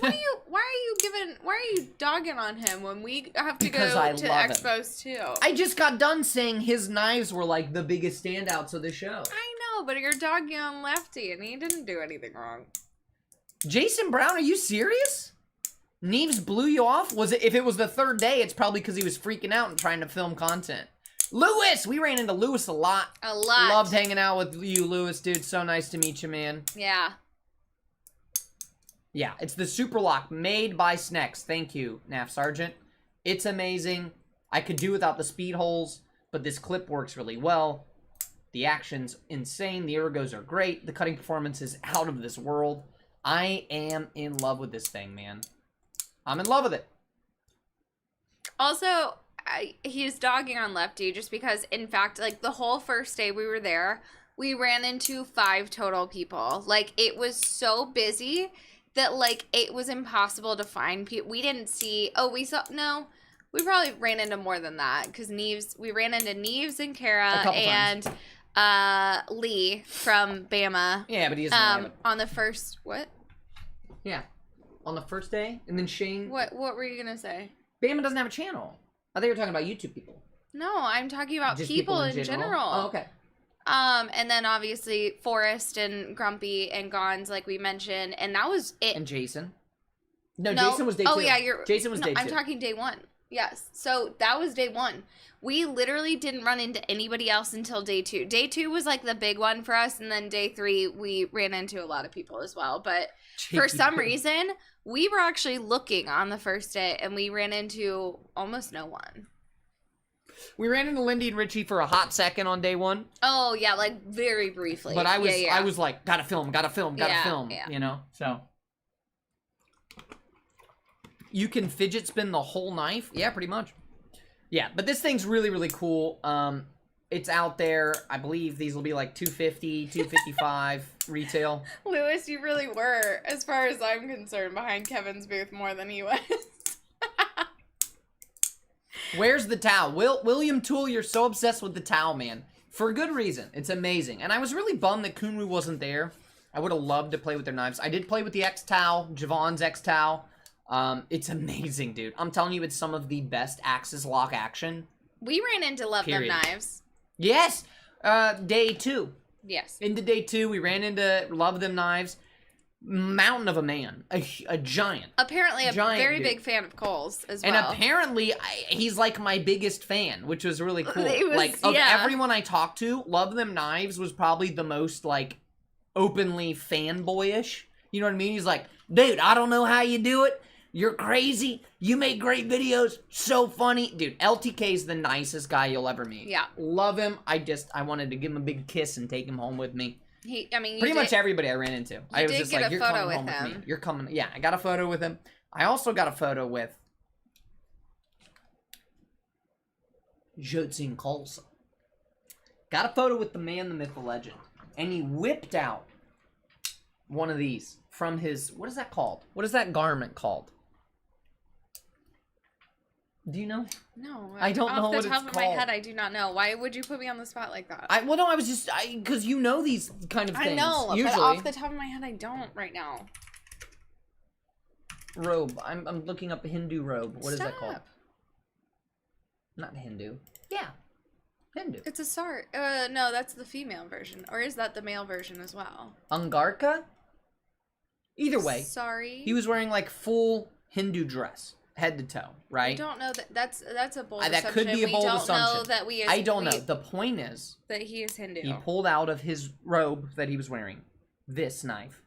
are you dogging on him when we have to Because go I to love him. expos too? I just got done saying his knives were like the biggest standouts of the show. I know, but you're dogging on Lefty, and he didn't do anything wrong. Jason Brown, are you serious? Neves blew you off? Was it? If it was the third day, it's probably because he was freaking out and trying to film content. Lewis! We ran into Lewis a lot. A lot. Loved hanging out with you, Lewis, dude. So nice to meet you, man. Yeah. Yeah, it's the Super Lock made by Snex. Thank you, NAF Sergeant. It's amazing. I could do without the speed holes, but this clip works really well. The action's insane. The ergos are great. The cutting performance is out of this world. I am in love with this thing, man. I'm in love with it. Also, he's dogging on Lefty just because, in fact, like, the whole first day we were there, we ran into 5 total people. Like, it was so busy that, like, it was impossible to find people. We didn't see... Oh, we saw... No. We probably ran into more than that. Because Neves... We ran into Neves and Kara and Lee from Bama. Yeah, but he doesn't on the first... What? Yeah. On the first day. And then Shane... What were you going to say? Bama doesn't have a channel. I thought you were talking about YouTube people. No, I'm talking about Just people in general. Oh, okay. And then obviously Forrest and Grumpy and Gons, like we mentioned, and that was it. And Jason. No, Jason was day 2. Oh yeah, Jason was day 2. I'm talking day 1. Yes. So that was day 1. We literally didn't run into anybody else until day 2. Day 2 was like the big one for us, and then day 3 we ran into a lot of people as well. But for some reason, we were actually looking on the first day, and we ran into almost no one. We ran into Lindy and Richie for a hot second on day 1. Oh yeah, like very briefly. But I was yeah. I was like, gotta film, Yeah. you know? So you can fidget spin the whole knife? Yeah, pretty much. Yeah, but this thing's really, really cool. It's out there. I believe these will be like $250, $255 retail. Lewis, you really were, as far as I'm concerned, behind Kevin's booth more than he was. Where's the towel? William Toole, you're so obsessed with the towel, man. For a good reason. It's amazing. And I was really bummed that Kunru wasn't there. I would have loved to play with their knives. I did play with the X-Towel, Javon's X-Towel. It's amazing, dude. I'm telling you, it's some of the best Axis lock action. We ran into Love Them Period. Knives. Yes! Day 2. Yes. Into day 2, we ran into Love Them Knives. Mountain of a man. A giant. Apparently a Giant very dude. big fan of Cole's as well. And apparently, he's like my biggest fan, which was really cool. It was- like, of yeah. everyone I talked to, Love Them Knives was probably the most, like, openly fanboyish. You know what I mean? He's like, dude, I don't know how you do it. You're crazy. You make great videos. So funny. Dude, LTK's the nicest guy you'll ever meet. Yeah. Love him. I wanted to give him a big kiss and take him home with me. Pretty Much everybody I ran into. I was did just get like, a you're photo coming home with with him. me. You're coming. Yeah, I got a photo with him. I also got a photo with Jotzin Khalsa. Got a photo with the man, the myth, the legend. And he whipped out one of these from his, what is that called? What is that garment called? Do you know? No, I don't know what Off the it's top of my called. head, I do not know. Why would you put me on the spot like that? Well, no, I was just because you know these kind of things. I know, usually. but off the top of my head, I don't right now. Robe. I'm looking up a Hindu robe. What is that called? Stop. Not Hindu. Yeah, Hindu. It's a sari. No, that's the female version, or is that the male version as well? Angarka. Either way, Sorry. he was wearing like full Hindu dress, head to toe, right? I don't know that. That's a bold That assumption. could be a bold we don't assumption. know that we. I don't know. The point is, that he is Hindu. he pulled out of his robe that he was wearing this knife,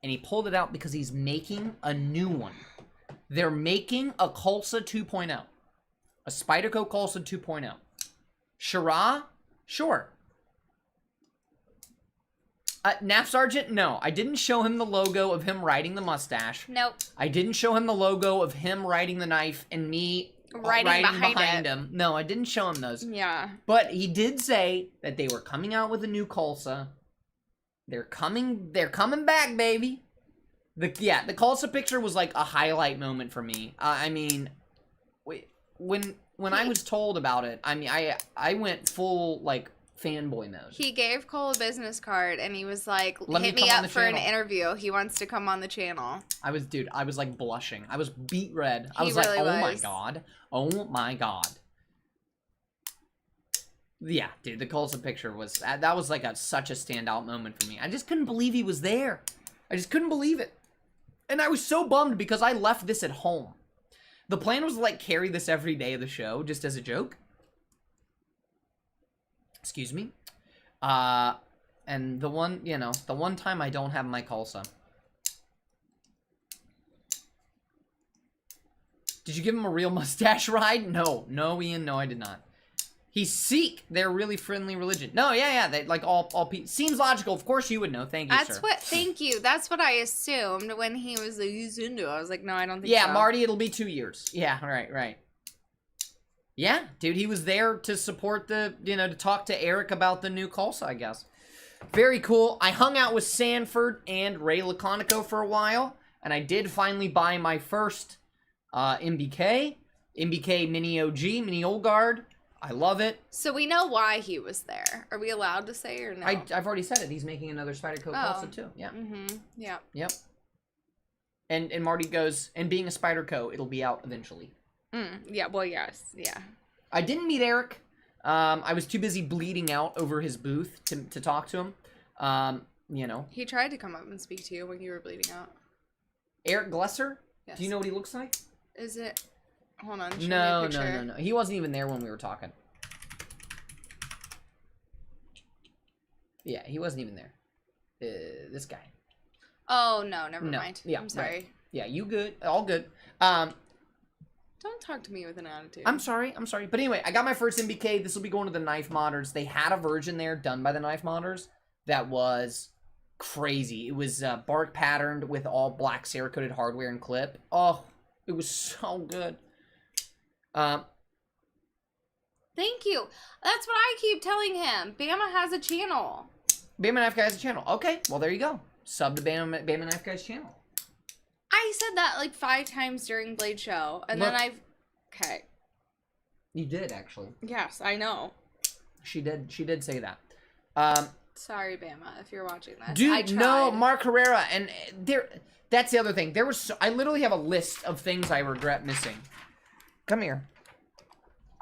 and he pulled it out because he's making a new one. They're making a Khalsa 2.0, a Spyderco Khalsa 2.0. Shira, sure. Naf Sergeant, no. I didn't show him the logo of him riding the mustache. Nope. I didn't show him the logo of him riding the knife and me riding behind him. No, I didn't show him those. Yeah. But he did say that they were coming out with a new Khalsa. They're coming back, baby. The Khalsa picture was like a highlight moment for me. I mean, when I was told about it, I mean, I went full like fanboy mode. He gave Cole a business card and he was like, Let hit me me come on up the for an channel. interview. He wants to come on the channel. I was like blushing. I was beet red. I He was like, really oh my was. god. Oh my god. Yeah, dude, the Khalsa picture was, that was like such a standout moment for me. I just couldn't believe he was there. I just couldn't believe it. And I was so bummed because I left this at home. The plan was to like carry this every day of the show, just as a joke. Excuse me. And the one time I don't have my Khalsa. Did you give him a real mustache ride? No, Ian, no, I did not. He's Sikh. They're really friendly religion. No, yeah, they like all people. Seems logical. Of course you would know. Thank you, sir. Thank you. That's what I assumed when he was like, he's Hindu. I was like, no, I don't think so. Yeah, Marty, it'll be 2 years. Yeah, right. Yeah, dude, he was there to support to talk to Eric about the new Khalsa, I guess. Very cool. I hung out with Sanford and Ray Laconico for a while, and I did finally buy my first MBK Mini OG, Mini Old Guard. I love it. So we know why he was there. Are we allowed to say or no? I've already said it. He's making another Spyderco Khalsa too. Yeah. Mm-hmm. Yeah. Yep. And Marty goes, and being a Spyderco, it'll be out eventually. Yeah, well, yes. Yeah. I didn't meet Eric. I was too busy bleeding out over his booth to talk to him. He tried to come up and speak to you when you were bleeding out. Eric Glesser? Yes. Do you know what he looks like? Is it? Hold on. Show me a No. picture. He wasn't even there when we were talking. Yeah, he wasn't even there. This guy. Oh, no. Never mind. Yeah, I'm sorry. Right. Yeah, you good. All good. Don't talk to me with an attitude. I'm sorry. But anyway, I got my first MBK. This will be going to the Knife Modders. They had a version there done by the Knife Modders that was crazy. It was bark patterned with all black Cerakoted hardware and clip. Oh, it was so good. Thank you. That's what I keep telling him. Bama has a channel. Bama Knife Guy has a channel. Okay, well, there you go. Sub to Bama Knife Guy's channel. I said that like 5 times during Blade Show, and then I've... Okay. You did, actually. Yes, I know. She did say that. Sorry, Bama, if you're watching this. Dude, no, Mark Herrera, and that's the other thing. I literally have a list of things I regret missing. Come here.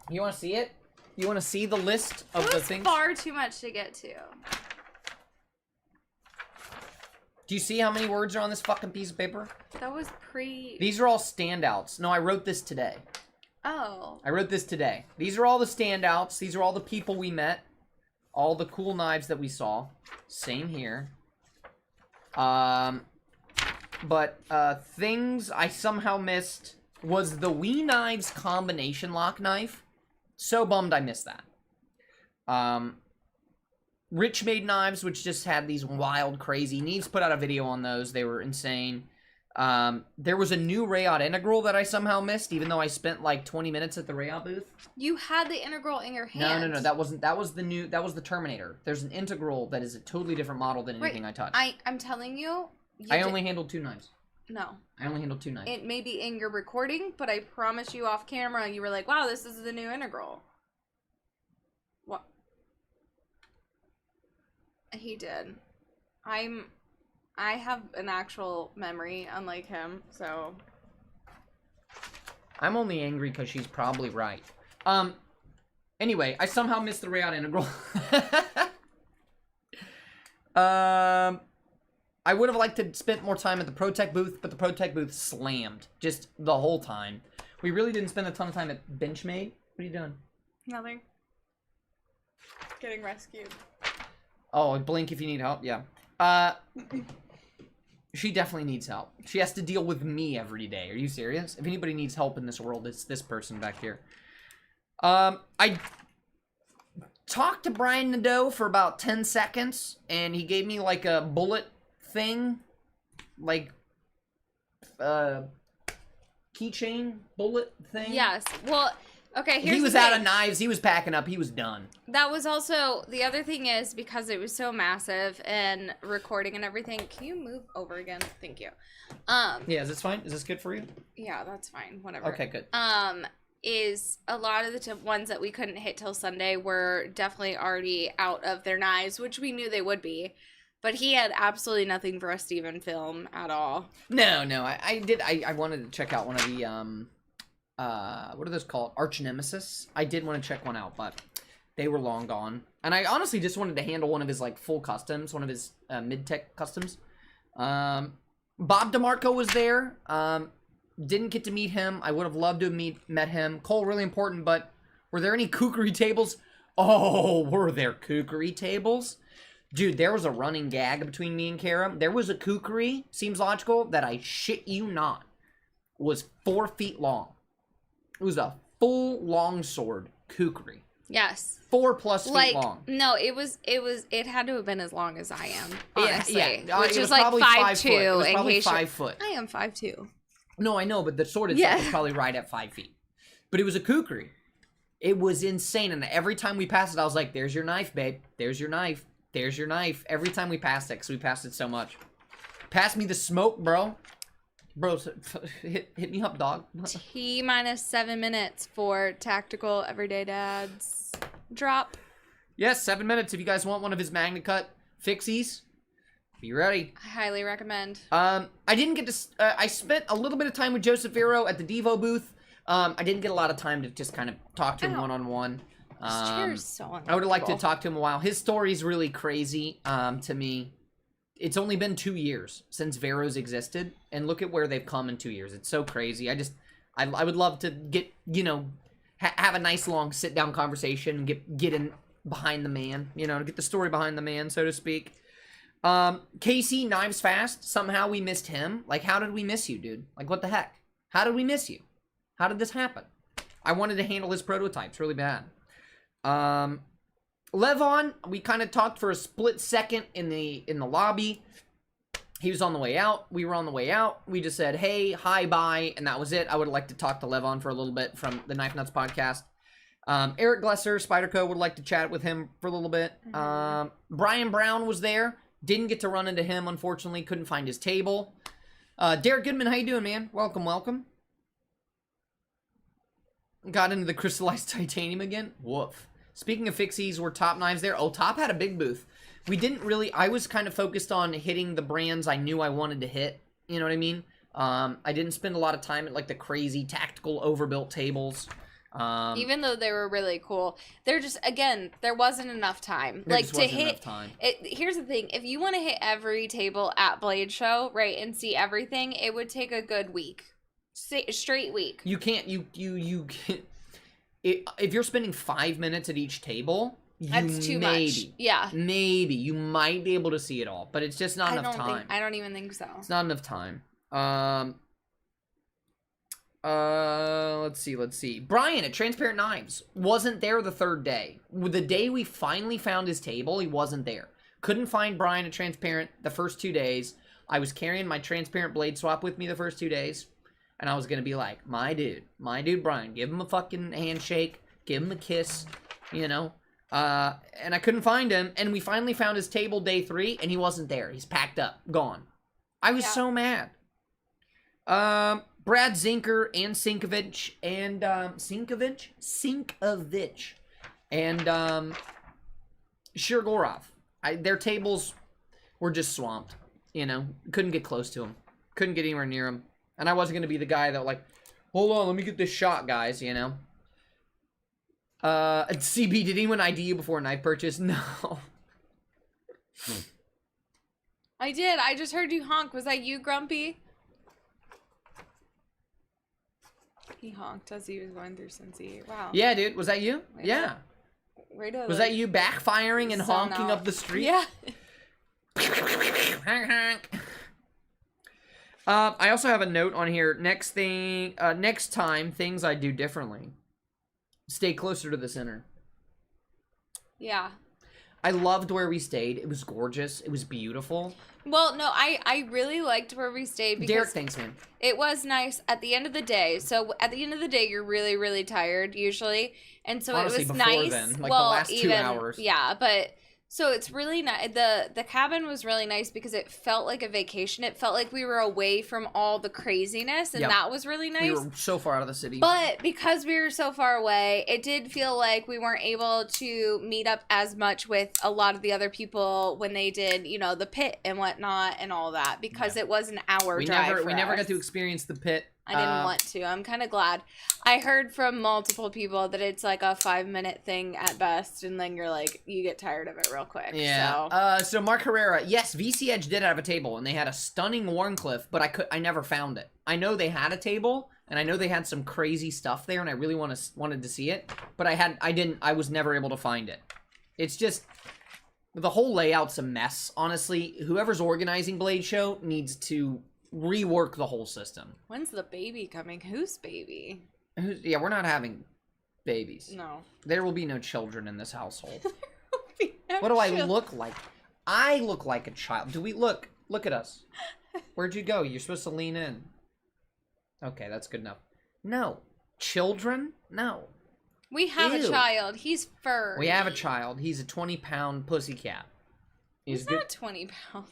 You want to see it? You want to see the list of the things? Far too much to get to. Do you see how many words are on this fucking piece of paper? That was pre... These are all standouts. No, I wrote this today. Oh. I wrote this today. These are all the standouts. These are all the people we met. All the cool knives that we saw. Same here. But things I somehow missed was the Wee Knives combination lock knife. So bummed I missed that. Rich Made Knives, which just had these wild, crazy... Needs put out a video on those. They were insane. There was a new Rayot integral that I somehow missed, even though I spent like 20 minutes at the Rayot booth. You had the integral in your hand. No. That was the Terminator. There's an integral that is a totally different model than anything I touched. I'm telling you. I only handled 2 knives. No. I only handled 2 knives. It may be in your recording, but I promise you off camera, you were like, wow, this is the new integral. What? He did. I have an actual memory, unlike him, so... I'm only angry because she's probably right. Anyway, I somehow missed the Rayout integral. I would have liked to spend more time at the Protech booth, but the Protech booth slammed just the whole time. We really didn't spend a ton of time at Benchmade. What are you doing? Nothing. Getting rescued. Oh, blink if you need help. Yeah. She definitely needs help. She has to deal with me every day. Are you serious? If anybody needs help in this world, it's this person back here. I talked to Brian Nadeau for about 10 seconds, and he gave me like a bullet thing, like keychain bullet thing. Yes. Well, okay, here's he was the out thing. of knives. He was packing up. He was done. That was also, the other thing is, because it was so massive and recording and everything, can you move over again? Thank you. Yeah, is this fine? Is this good for you? Yeah, that's fine. Whatever. Okay, good. Is a lot of the ones that we couldn't hit till Sunday were definitely already out of their knives, which we knew they would be. But he had absolutely nothing for us to even film at all. No, I wanted to check out one of the, what are those called? Arch Nemesis. I did want to check one out, but they were long gone. And I honestly just wanted to handle one of his, like, full customs, one of his mid-tech customs. Bob DeMarco was there. Didn't get to meet him. I would have loved to have met him. Cole, really important, but were there any kookery tables? Oh, were there kookery tables? Dude, there was a running gag between me and Kara. There was a kookery, seems logical, that I shit you not, was 4 feet long. It was a full longsword kookery. Yes. 4+ feet Like, long. no, it had to have been as long as I am, honestly. Yeah. Which It is was like probably 5'2". 5 foot. It was in probably case 5 foot. I am 5'2". No, I know, but the sword itself Yeah. was probably right at 5 feet. But it was a kookery. It was insane, and every time we passed it, I was like, there's your knife, babe. There's your knife. There's your knife. Every time we passed it, because we passed it so much. Pass me the smoke, bro. Bro, hit me up, dog. T-minus 7 minutes for Tactical Everyday Dads drop. Yes, 7 minutes. If you guys want one of his Magna Cut fixies, be ready. I highly recommend. I didn't get to... I spent a little bit of time with Joseph Vero at the Devo booth. I didn't get a lot of time to just kind of talk to him one-on-one. This chair is so uncomfortable. I would have liked to talk to him a while. His story's really crazy to me. It's only been 2 years since Vero's existed, and look at where they've come in 2 years. It's so crazy. I would love to get, you know, have a nice long sit-down conversation and get in behind the man, you know, to get the story behind the man, so to speak. Casey, Knives Fast, somehow we missed him. Like, how did we miss you, dude? Like, what the heck? How did we miss you? How did this happen? I wanted to handle his prototypes really bad. Levon, we kind of talked for a split second in the lobby. He was on the way out. We were on the way out. We just said, hey, hi, bye, and that was it. I would like to talk to Levon for a little bit from the Knife Nuts podcast. Eric Glesser, Spyderco, would like to chat with him for a little bit. Brian Brown was there. Didn't get to run into him, unfortunately. Couldn't find his table. Derek Goodman, how you doing, man? Welcome, welcome. Got into the crystallized titanium again. Woof. Speaking of fixies, were Top Knives there? Oh, Top had a big booth. We didn't really... I was kind of focused on hitting the brands I knew I wanted to hit. You know what I mean? I didn't spend a lot of time at, like, the crazy tactical overbuilt tables. Even though they were really cool, they're just, again, there wasn't enough time. Like, to hit... Here's the thing. If you want to hit every table at Blade Show, right, and see everything, it would take a good week. Straight week. You can't... You can't... If you're spending 5 minutes at each table, that's too much. Yeah. Maybe. You might be able to see it all, but it's just not enough time. I don't even think so. It's not enough time. Let's see. Brian at Transparent Knives wasn't there the third day. The day we finally found his table, he wasn't there. Couldn't find Brian at Transparent the first 2 days. I was carrying my Transparent blade swap with me the first 2 days. And I was going to be like, my dude Brian, give him a fucking handshake, give him a kiss, you know. And I couldn't find him. And we finally found his table day 3, and he wasn't there. He's packed up, gone. I was so mad. Brad Zinker and Sinkovich and Sinkovich and Shirgorov. Their tables were just swamped. You know, couldn't get close to them, couldn't get anywhere near them, and I wasn't gonna be the guy that like, hold on, let me get this shot, guys. You know. CB, did anyone ID you before a knife purchase? No. I did. I just heard you honk. Was that you, Grumpy? He honked as he was going through Cincy. Wow. Yeah, dude. Was that you? Yeah. Was that you backfiring and honking up the street? Yeah. I also have a note on here. Next time, things I do differently. Stay closer to the center. Yeah. I loved where we stayed. It was gorgeous. It was beautiful. Well, no, I really liked where we stayed because Derek, thanks, man. It was nice at the end of the day. So at the end of the day, you're really, really tired usually, and so Honestly, it was before nice. then, like well, the last 2 hours. Yeah, but so it's really nice. The cabin was really nice because it felt like a vacation. It felt like we were away from all the craziness, and that was really nice. We were so far out of the city. But because we were so far away, it did feel like we weren't able to meet up as much with a lot of the other people when they did, you know, the pit and whatnot and all that because it was an hour drive. We never got to experience the pit. I didn't want to. I'm kind of glad. I heard from multiple people that it's like a 5-minute thing at best, and then you're like, you get tired of it real quick. Yeah. So Mark Herrera, yes, VC Edge did have a table, and they had a stunning Warncliffe, but I never found it. I know they had a table, and I know they had some crazy stuff there, and I really wanted to see it, but I was never able to find it. It's just, the whole layout's a mess, honestly. Whoever's organizing Blade Show needs to rework the whole system. When's the baby coming? Whose baby? Yeah, we're not having babies. No. There will be no children in this household. No What do I children. look like? I look like a child. Do we look at us? Where'd you go? You're supposed to lean in. Okay, that's good enough. No. Children? No. We have a child. He's furry. We have a child. He's a 20-pound pussycat. He's not 20 pounds.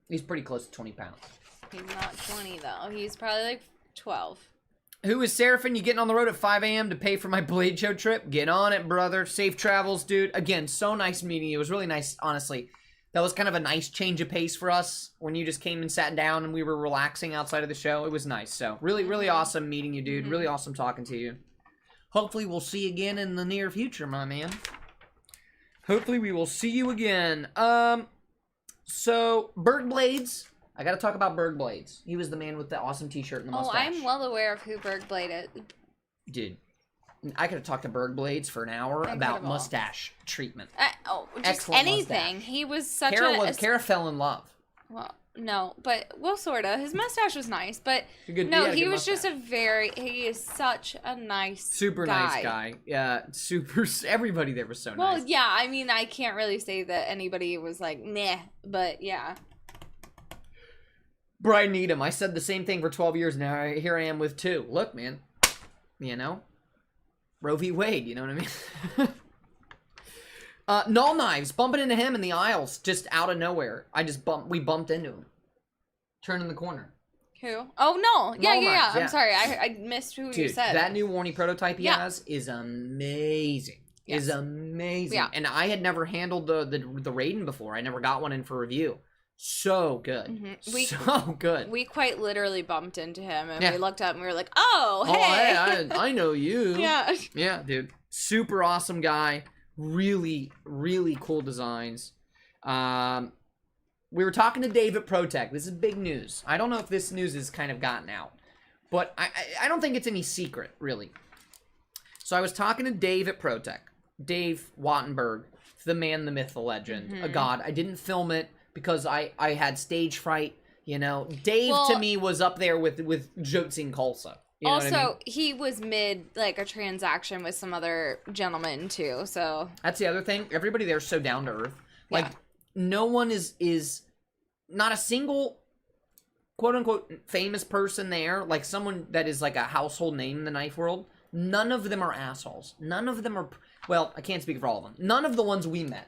He's pretty close to 20 pounds. He's not 20 though. He's probably like 12. Who is Seraphin? You getting on the road at 5 a.m. to pay for my Blade Show trip? Get on it, brother. Safe travels, dude. Again, so nice meeting you. It was really nice, honestly. That was kind of a nice change of pace for us when you just came and sat down and we were relaxing outside of the show. It was nice. So really, really awesome meeting you, dude. Really awesome talking to you. Hopefully we'll see you again in the near future, my man. Hopefully we will see you again. So, Berg Blades. I gotta talk about Berg Blades. He was the man with the awesome t-shirt and the mustache. Oh, I'm well aware of who Bergblade is. Dude, I could have talked to Berg Blades for an hour about mustache treatment. Just Excellent anything. mustache. He was such Kara fell in love. Well, no, but, well, sorta. His mustache was nice, but no, he was just he is such a nice Super guy. nice guy. Yeah, everybody there was so nice. Well, yeah, I mean, I can't really say that anybody was like, meh, but yeah. Brian Needham, I said the same thing for 12 years now. Here I am with 2. Look, man. You know? Roe v. Wade, you know what I mean? Null Knives, bumping into him in the aisles, just out of nowhere. We bumped into him. Turning the corner. Who? Oh, no. Yeah. Yeah. I'm sorry. I missed who Dude, you said. That new Warney prototype he has is amazing. Yes. Is amazing. Yeah. And I had never handled the Raiden before. I never got one in for review. So good. So good. We quite literally bumped into him and we looked up and we were like, oh, hey. I know you. Yeah. Yeah, dude. Super awesome guy. Really, really cool designs. We were talking to Dave at Protech. This is big news. I don't know if this news has kind of gotten out, but I don't think it's any secret, really. So I was talking to Dave at Protech. Dave Wattenberg, the man, the myth, the legend, a god. I didn't film it because I had stage fright, you know. Dave, to me, was up there with Jotsing Khalsa. You know also, what I mean? He was mid, like, a transaction with some other gentleman, too, so. That's the other thing. Everybody there's so down to earth. Like, no one is not a single quote-unquote famous person there, like someone that is like a household name in the knife world. None of them are assholes. None of them are, well, I can't speak for all of them. None of the ones we met.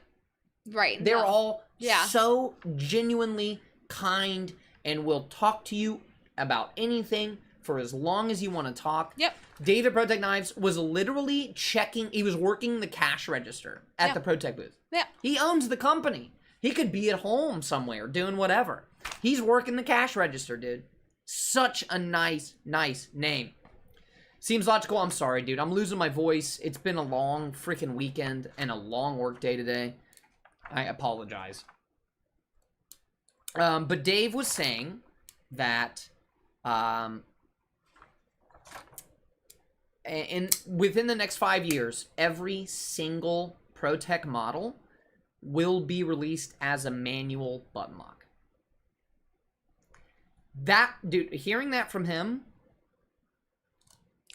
Right. They're all so genuinely kind and will talk to you about anything for as long as you want to talk. Yep. Dave at Protech Knives was literally he was working the cash register at the Protech booth. Yeah. He owns the company. He could be at home somewhere doing whatever. He's working the cash register, dude. Such a nice name. Seems logical. I'm sorry, dude. I'm losing my voice. It's been a long freaking weekend and a long work day today. I apologize. But Dave was saying that within the next 5 years, every single Protech model will be released as a manual button lock. That, dude, hearing that from him,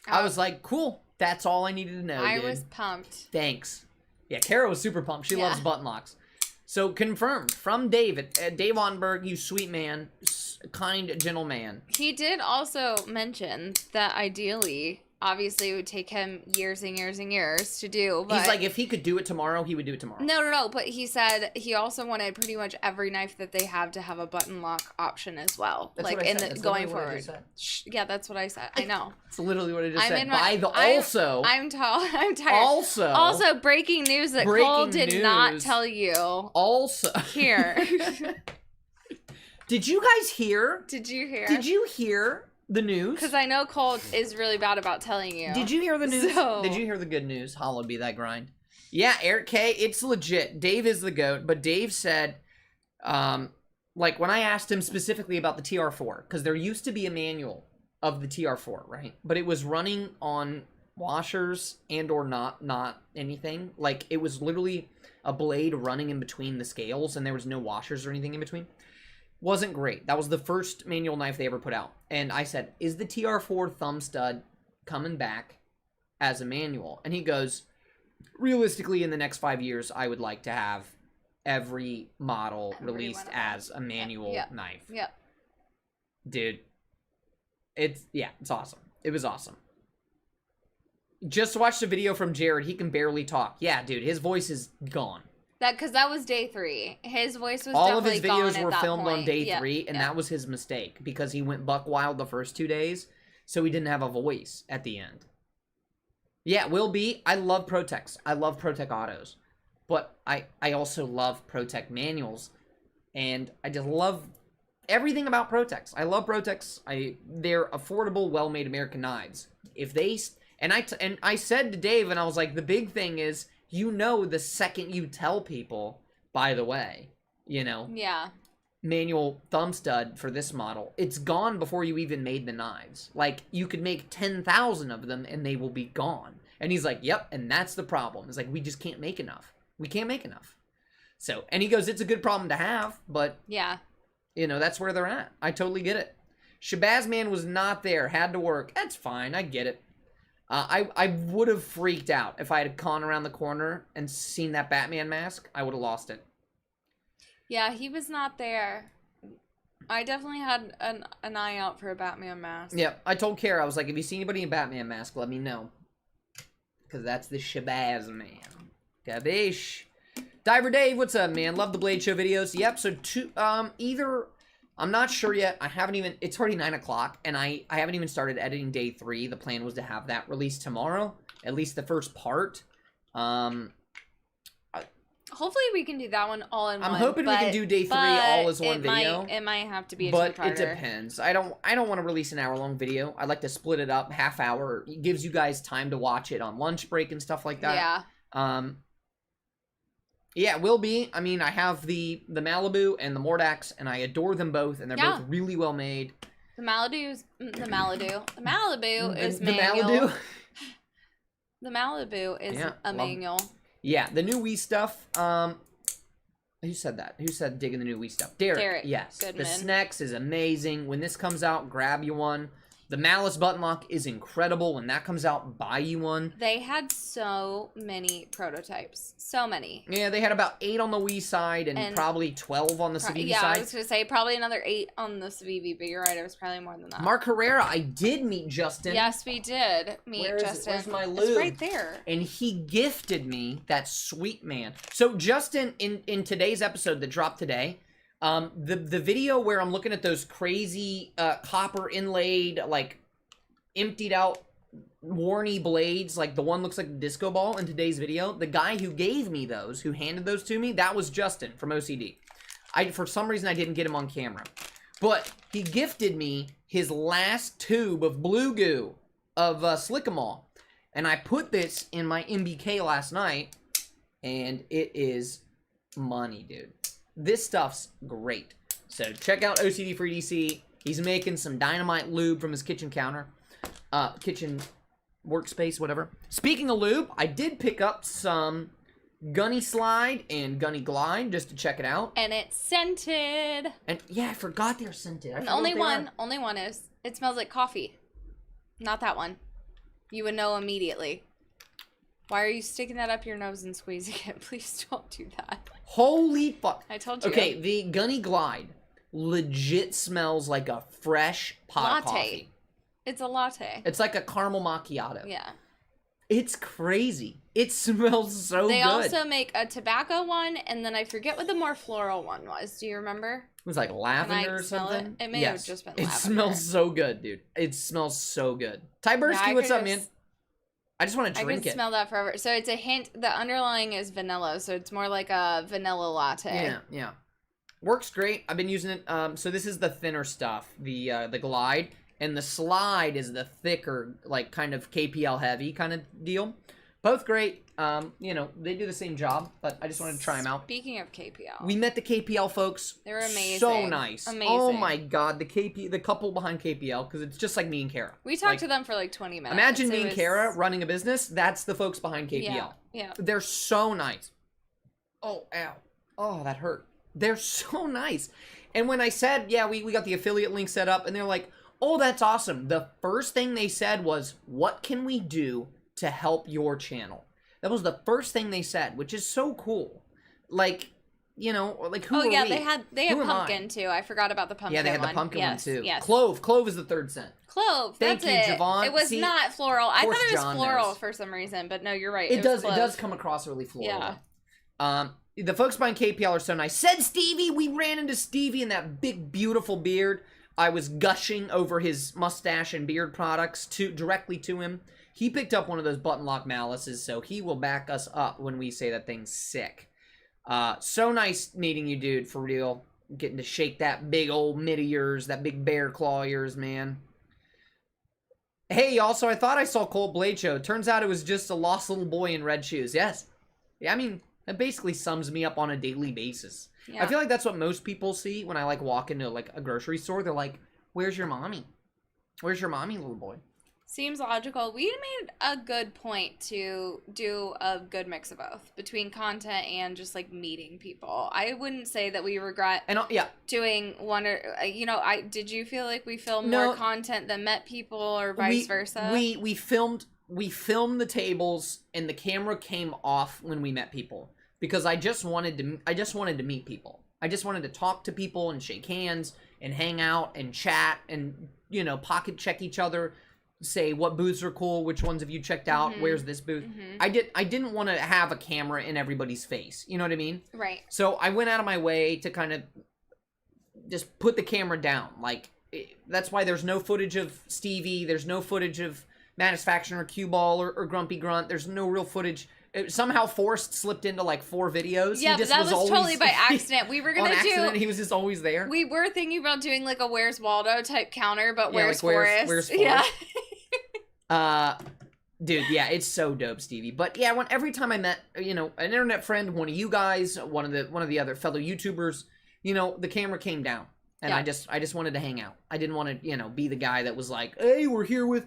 I was like, cool. That's all I needed to know, I dude. was pumped. Thanks. Yeah, Kara was super pumped. She loves button locks. So, confirmed from David. Dave Onberg, you sweet man. Kind, gentle man. He did also mention that ideally, obviously, it would take him years and years and years to do. But He's like, if he could do it tomorrow, he would do it tomorrow. No. But he said he also wanted pretty much every knife that they have to have a button lock option as well. That's like what I in said. the That's going literally what I forward. just said. Yeah, that's what I said. I know. That's literally what I just said. in my- By the I'm- also. I'm tired. Also breaking news that breaking Cole did not news. tell you. Also. Here. Did you guys hear? Did you hear? Did you hear the news? Because I know Cole is really bad about telling you. Did you hear the news? So- Did you hear the good news? Hollowed be that grind. Yeah, Eric K, it's legit. Dave is the GOAT, but Dave said, like when I asked him specifically about the TR4, because there used to be a manual of the TR4, right? But it was running on washers and or not anything. Like it was literally a blade running in between the scales and there was no washers or anything in between. Wasn't great. That was the first manual knife they ever put out. And I said, is the TR4 thumb stud coming back as a manual? And he goes, realistically, in the next 5 years, I would like to have every model released as a manual knife. Yep. Dude, it's awesome. It was awesome. Just watched a video from Jared. He can barely talk. Yeah, dude, his voice is gone. Because that was day 3. His voice was All of definitely his gone videos at were that filmed point. on day Yeah, 3, and yeah. that was his mistake because he went buck wild the first 2 days, so he didn't have a voice at the end. Yeah, will be. I love Protechs. I love Protech autos, but I also love Protech manuals, and I just love everything about Protechs. I love Protechs. They're affordable, well-made American knives. If they and I said to Dave, and I was like, the big thing is, you know, the second you tell people, by the way, you know, Yeah. manual thumb stud for this model, it's gone before you even made the knives. Like, you could make 10,000 of them and they will be gone. And he's like, yep, and that's the problem. It's like, we just can't make enough. We can't make enough. So, and he goes, it's a good problem to have, but, Yeah. you know, that's where they're at. I totally get it. Shabazz Man was not there, had to work. That's fine, I get it. I would have freaked out if I had gone around the corner and seen that Batman mask. I would have lost it. Yeah, he was not there. I definitely had an eye out for a Batman mask. Yeah, I told Kara, I was like, if you see anybody in Batman mask, let me know. Because that's the Shabazz Man. Gabish. Diver Dave, what's up, man? Love the Blade Show videos. Yep, so either... I'm not sure yet. I haven't even... It's already 9 o'clock, and I haven't even started editing day 3. The plan was to have that released tomorrow. At least the first part. Hopefully we can do that one all in one. I'm hoping we can do day 3 all as one video. It might have to be a But two-parter. it depends. I don't want to release an hour-long video. I like to split it up, half hour. It gives you guys time to watch it on lunch break and stuff like that. Yeah. Yeah, it will be. I mean, I have the Malibu and the Mordax, and I adore them both, and they're both really well made. The Malibu is manual. The Malibu? The Malibu is a manual. Yeah, the new Wii stuff. Who said that? Who said digging the new Wii stuff? Derek. Yes. Goodman. The Snex is amazing. When this comes out, grab you one. The Malice button lock is incredible. When that comes out, buy you one. They had so many prototypes. So many. Yeah, they had about 8 on the Wii side and probably 12 on the Civivi yeah, side. I was going to say probably another 8 on the Civivi, but you're right, it was probably more than that. Mark Herrera, I did meet Justin. Yes, we did meet Justin. Where's my lube? It's right there. And he gifted me that sweet man. So Justin, in today's episode that dropped today, The video where I'm looking at those crazy copper inlaid, like emptied out Warney blades, like the one looks like a disco ball in today's video. The guy who gave me those, who handed those to me, that was Justin from OCD. For some reason I didn't get him on camera, but he gifted me his last tube of blue goo of Slick'em-All, and I put this in my MBK last night, and it is money, dude. This stuff's great. So check out OCD for EDC. He's making some dynamite lube from his kitchen counter, kitchen workspace, whatever. Speaking of lube, I did pick up some Gunny Slide and Gunny Glide just to check it out. And it's scented. And yeah, I forgot they're scented. Only one is. It smells like coffee. Not that one. You would know immediately. Why are you sticking that up your nose and squeezing it? Please don't do that. Holy fuck. I told you. Okay, the Gunny Glide legit smells like a fresh pot of coffee. It's a latte. It's like a caramel macchiato. Yeah. It's crazy. It smells so good. They also make a tobacco one, and then I forget what the more floral one was. Do you remember? It was like lavender or something. It may have just been lavender. It smells so good, dude. It smells so good. Tybursky, what's up, man? I just want to drink it. I can smell that forever. So it's a hint. The underlying is vanilla, so it's more like a vanilla latte. Yeah, yeah. Works great. I've been using it. So this is the thinner stuff, the Glide, and the Slide is the thicker, like kind of KPL heavy kind of deal. Both great. You know, they do the same job, but I just wanted to try them out. Speaking of KPL, we met the KPL folks. They're amazing. So nice. Amazing. Oh my god, the couple behind KPL, because it's just like me and Kara. We talked to them for like 20 minutes. Imagine me and Kara running a business. That's the folks behind KPL. Yeah, yeah. They're so nice. Oh, ow. Oh, that hurt. They're so nice. And when I said, yeah, we got the affiliate link set up, and they're like, oh, that's awesome. The first thing they said was, what can we do to help your channel? That was the first thing they said, which is so cool. Like, you know, like who are we? they had pumpkin too. I forgot about the pumpkin one. Yeah, they had the pumpkin one too. Yes. Clove is the third scent. Clove. Thank That's you, it. Javon. It was not floral. I thought it was John floral knows. for some reason, but no, you're right. It does. was It clove. does come across really floral. Yeah. The folks behind KPL are so nice. Said Stevie, we ran into Stevie in that big, beautiful beard. I was gushing over his mustache and beard products directly to him. He picked up one of those button lock malices, so he will back us up when we say that thing's sick. So nice meeting you, dude, for real. Getting to shake that big old mid of yours, that big bear claw of yours, man. Hey, also, I thought I saw Colt Blade Show. Turns out it was just a lost little boy in red shoes. Yes. Yeah, I mean, that basically sums me up on a daily basis. Yeah. I feel like that's what most people see when I, like, walk into, like, a grocery store. They're like, where's your mommy? Where's your mommy, little boy? Seems logical. We made a good point to do a good mix of both between content and just like meeting people. I wouldn't say that we regret doing one or did you feel like we filmed more content than met people or vice versa? We filmed the tables and the camera came off when we met people because I just wanted to meet people. I just wanted to talk to people and shake hands and hang out and chat and pocket check each other. Say what booths are cool, which ones have you checked out, where's this booth. I didn't want to have a camera in everybody's face, you know what I mean? Right. So I went out of my way to kind of just put the camera down. Like, that's why there's no footage of Stevie, there's no footage of Mattis Faction or Cue Ball or Grumpy Grunt, there's no real footage. Somehow Forrest slipped into like 4 videos. Yeah, but that was totally by accident. We were gonna he was just always there. We were thinking about doing like a Where's Waldo type counter, but where's like Forrest? Where's Forrest? Yeah. Dude, yeah, it's so dope, Stevie. But yeah, every time I met, an internet friend, one of you guys, one of the other fellow YouTubers, the camera came down, and I just wanted to hang out. I didn't want to, be the guy that was like, hey, we're here with,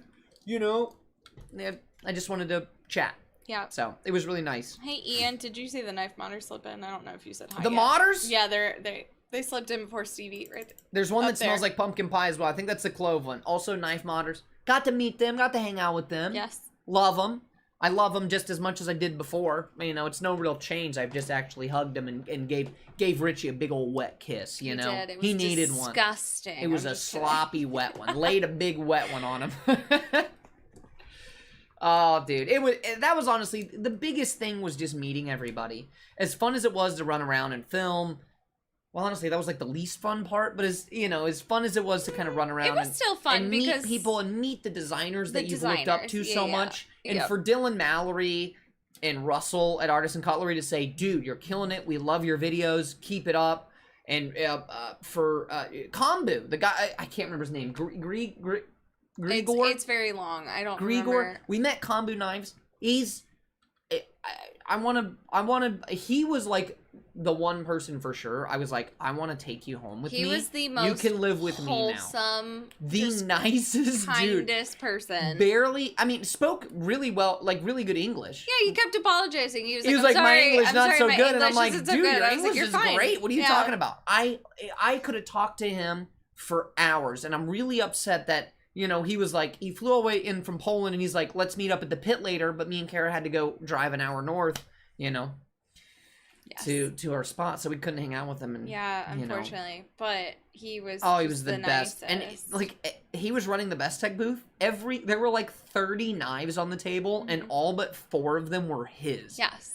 I just wanted to chat. Yeah. So it was really nice. Hey Ian, did you see the knife modders slip in? I don't know if you said hi. The modders? Yeah, they slipped in before Stevie right there. There's one that smells like pumpkin pie as well. I think that's the clove one. Also knife modders. Got to meet them, got to hang out with them. Yes. Love them. I love them just as much as I did before. It's no real change. I've just actually hugged him and gave Richie a big old wet kiss, He did. It was he needed one. Disgusting. It was a sloppy wet one. Laid a big wet one on him. Oh, dude. That was honestly, the biggest thing was just meeting everybody. As fun as it was to run around and film, Well, honestly, that was like the least fun part, but as fun as it was to kind of run around, It was still fun and because meet people and meet the designers that the you've looked up to designers, so yeah, much. yeah. And Yep. for Dylan Mallory and Russell at Artisan Cutlery to say, "Dude, you're killing it. We love your videos. Keep it up." And for Kombu, the guy I can't remember his name, Grigor. It's very long. I don't remember. We met Kombu Knives. He's I want to. He was like the one person for sure. I was like, I want to take you home with me. He was the most you can live with wholesome, me now. The nicest dude. kindest person. Barely. I mean, spoke really well, like really good English. Yeah, he kept apologizing. He was He was like, like, my English not so my good, and I'm English like, isn't dude, so good. your I was English like, you're is fine. great. What are you Yeah. talking about? I could have talked to him for hours, and I'm really upset that. He was like, he flew away in from Poland, and he's like, let's meet up at the pit later. But me and Kara had to go drive an hour north, Yes. to our spot, so we couldn't hang out with him. And Yeah, unfortunately, but he was. he just was the best, and he was running the Best Tech booth. There were like 30 knives on the table, and all but 4 of them were his. Yes.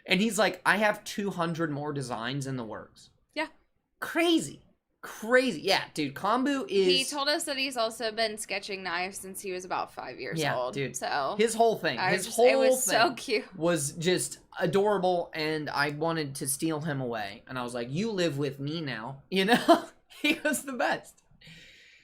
And he's like, I have 200 more designs in the works. Yeah. Crazy. Yeah, dude, Kombu is... He told us that he's also been sketching knives since he was about 5 years old. Dude. So his whole thing, it was so cute. Was just adorable, and I wanted to steal him away. And I was like, you live with me now. He was the best.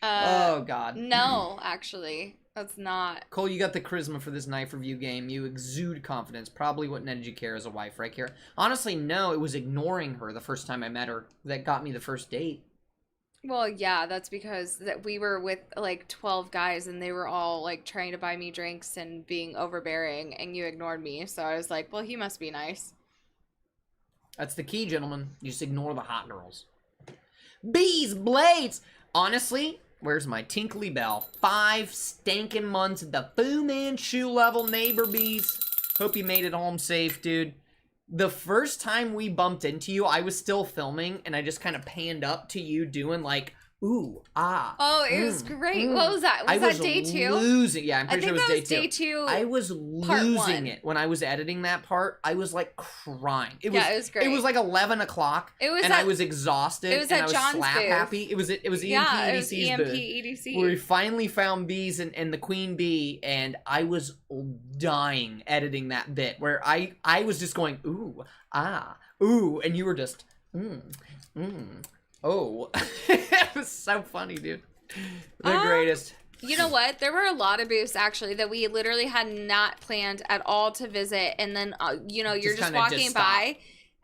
Oh, God. No, actually. That's not. Cole, you got the charisma for this knife review game. You exude confidence. Probably what netted you care as a wife, right, Kara? Honestly, no. It was ignoring her the first time I met her that got me the first date. Well, yeah, that's because we were with like 12 guys and they were all like trying to buy me drinks and being overbearing, and you ignored me. So I was like, well, he must be nice. That's the key, gentlemen. You just ignore the hot girls. Bees, blades. Honestly, where's my tinkly bell? 5 stankin' months at the Fu Manchu level, neighbor bees. Hope you made it home safe, dude. The first time we bumped into you, I was still filming, and I just kind of panned up to you doing like, ooh, ah. Oh, it was great. What was that? Was that day 2? Losing. Yeah, I'm pretty sure it was that was day day 2. I was losing it when I was editing that part. I was like crying. It was great. It was like 11 o'clock, and I was exhausted. It was and at I was John's slap booth. happy. It was EMP EDC's EMP booth. EDC. Where we finally found bees and the queen bee, and I was dying editing that bit where I was just going, ooh, ah, ooh, and you were just, oh. It was so funny, dude. The greatest. You know what? There were a lot of booths actually that we literally had not planned at all to visit, and then you're just walking by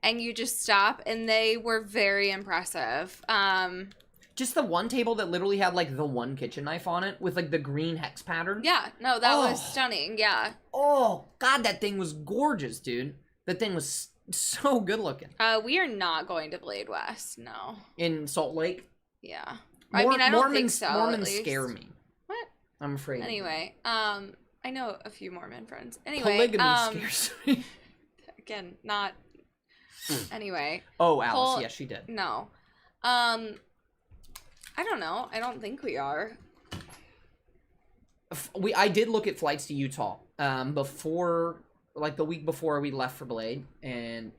and you just stop, and they were very impressive. Just the one table that literally had like the one kitchen knife on it with like the green hex pattern. Yeah, no, that was stunning. Yeah. Oh God, that thing was gorgeous, dude. That thing was so good looking. We are not going to Blade West. No. In Salt Lake. Yeah. I don't think so. Mormons scare me. What? I'm afraid. Anyway, I know a few Mormon friends. Anyway, polygamy scares me. Again, not. Anyway. Oh, Alice. Yeah, she did. No. I don't know. I don't think we are. I did look at flights to Utah before, like the week before we left for Blade, and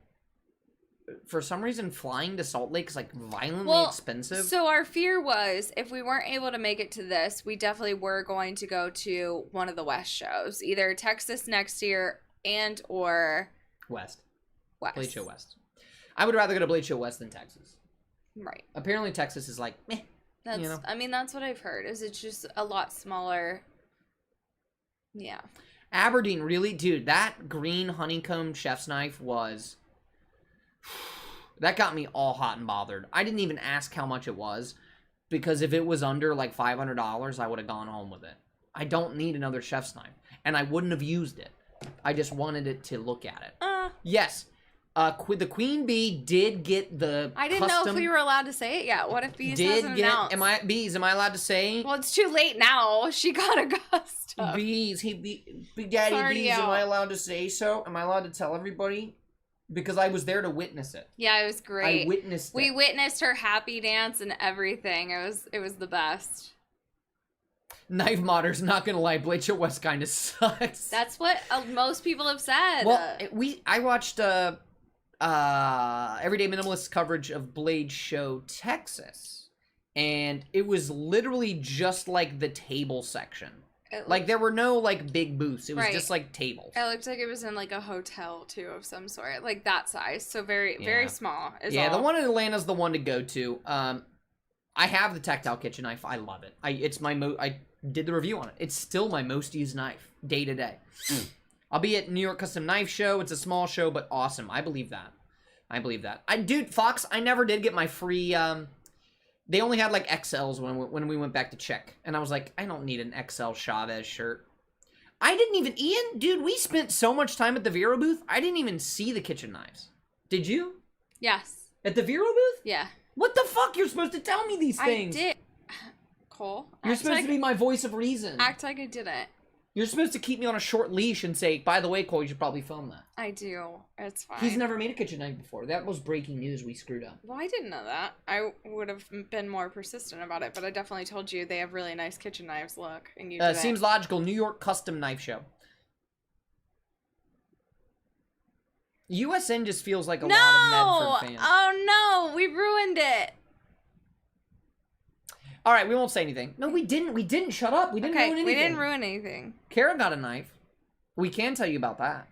for some reason flying to Salt Lake is like violently expensive. So our fear was if we weren't able to make it to this, we definitely were going to go to one of the West shows, either Texas next year and or West. West. Blade Show West. I would rather go to Blade Show West than Texas. Right. Apparently Texas is like, meh. That's, I mean, that's what I've heard, is it's just a lot smaller. Yeah. Aberdeen, really? Dude, that green honeycomb chef's knife was... That got me all hot and bothered. I didn't even ask how much it was, because if it was under like $500, I would have gone home with it. I don't need another chef's knife, and I wouldn't have used it. I just wanted it to look at it. Yes. The queen bee did get the I didn't know if we were allowed to say it yet. What if Bees hasn't announced? Am I allowed to say? Well, it's too late now. She got Augusta. Bees, Daddy Bees, am I allowed to say so? Am I allowed to tell everybody? Because I was there to witness it. Yeah, it was great. I witnessed it. We witnessed her happy dance and everything. It was the best. Knife modders, not gonna lie, Blade Show West kind of sucks. That's what most people have said. Well, I watched Everyday Minimalist coverage of Blade Show Texas. And it was literally just like the table section. Like, there were no, like, big booths. It was just, like, tables. It looked like it was in, like, a hotel, too, of some sort. Like, that size. So very small. The one in Atlanta's the one to go to. I have the tactile kitchen knife. I love it. I did the review on it. It's still my most used knife, day to day. I'll be at New York Custom Knife Show. It's a small show, but awesome. I believe that. Dude, Fox, I never did get my free, they only had, like, XLs when we went back to check. And I was like, I don't need an XL Chavez shirt. I didn't even... Ian, dude, we spent so much time at the Vero booth, I didn't even see the kitchen knives. Did you? Yes. At the Vero booth? Yeah. What the fuck? You're supposed to tell me these things. I did. Cole. You're supposed to be my voice of reason. Act like I didn't. You're supposed to keep me on a short leash and say, by the way, Cole, you should probably film that. I do. It's fine. He's never made a kitchen knife before. That was breaking news. We screwed up. Well, I didn't know that. I would have been more persistent about it, but I definitely told you they have really nice kitchen knives. Look, and you did seems logical. New York Custom Knife Show. USN just feels like a lot of Medford fans. Oh no, we ruined it. All right, we won't say anything. No, we didn't. We didn't. Shut up. We didn't ruin anything. We didn't ruin anything. Kara got a knife. We can tell you about that.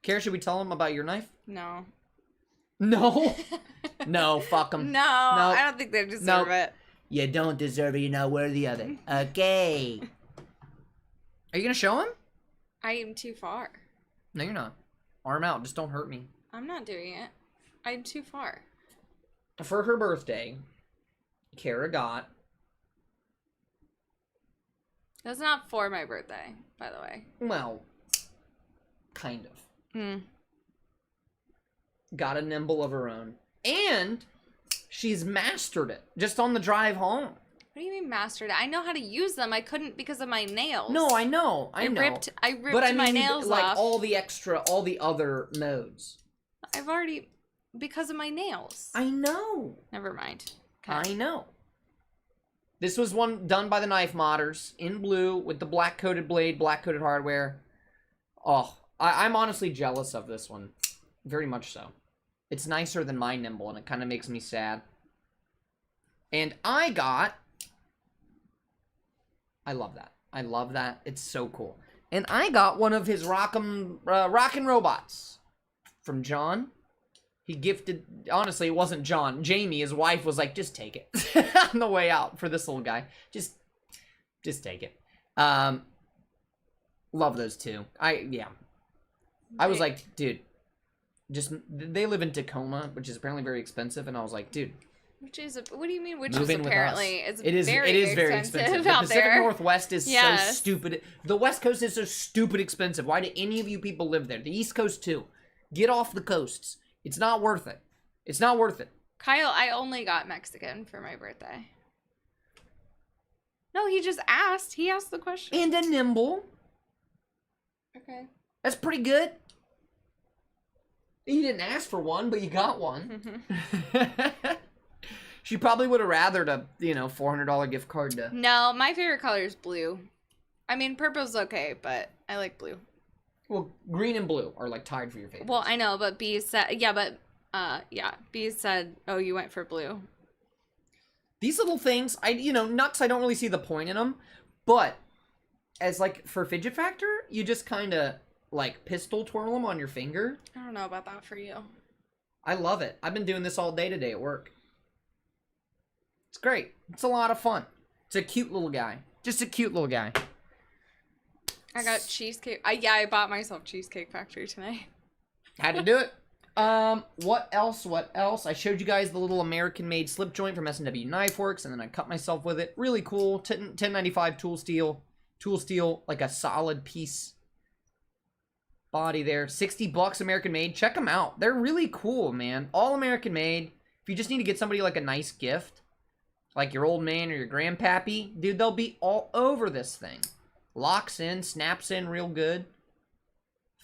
Kara, should we tell them about your knife? No. No? No, fuck them. No, I don't think they deserve it. You don't deserve it. You're not worthy of it. Okay. Are you going to show him? I am too far. No, you're not. Arm out. Just don't hurt me. I'm not doing it. I'm too far. For her birthday, Kara got... That's not for my birthday, by the way. Well, kind of. Got a nimble of her own. And she's mastered it just on the drive home. What do you mean mastered it? I know how to use them. I couldn't because of my nails. No, I know. I ripped but I my mean, nails like, off. all the other modes. I've already... Because of my nails. I know. Never mind. Okay. I know. This was one done by the Knife Modders in blue with the black-coated blade, black-coated hardware. Oh, I'm honestly jealous of this one. Very much so. It's nicer than my nimble, and it kind of makes me sad. And I love that. I love that. It's so cool. And I got one of his Rockin' Robots from John. He gifted, honestly, it wasn't John. Jamie, his wife, was like, just take it on the way out for this little guy. Just take it. Love those two. I was like, dude, they live in Tacoma, which is apparently very expensive. And I was like, dude. What do you mean, which is apparently? It's it is very expensive. The Pacific Northwest is so stupid. The West Coast is so stupid expensive. Why do any of you people live there? The East Coast, too. Get off the coasts. It's not worth it. It's not worth it. Kyle, I only got Mexican for my birthday. No, he just asked. He asked the question. And a nimble. Okay. That's pretty good. You didn't ask for one, but you got one. She probably would have rathered a, $400 gift card to... No, my favorite color is blue. I mean, purple's okay, but I like blue. Well, green and blue are, like, tied for your favorite. Well, I know, but B said... B said, oh, you went for blue. These little things, nuts, I don't really see the point in them, but as, like, for fidget factor, you just kind of, like, pistol twirl them on your finger. I don't know about that for you. I love it. I've been doing this all day today at work. It's great. It's a lot of fun. It's a cute little guy. Just a cute little guy. I got cheesecake. I bought myself Cheesecake Factory tonight. Had to do it. What else? I showed you guys the little American-made slip joint from S&W Knife Works, and then I cut myself with it. Really cool. 1095 tool steel, like a solid piece body there. $60 American-made. Check them out. They're really cool, man. All American-made. If you just need to get somebody like a nice gift, like your old man or your grandpappy, dude, they'll be all over this thing. Locks in, snaps in real good.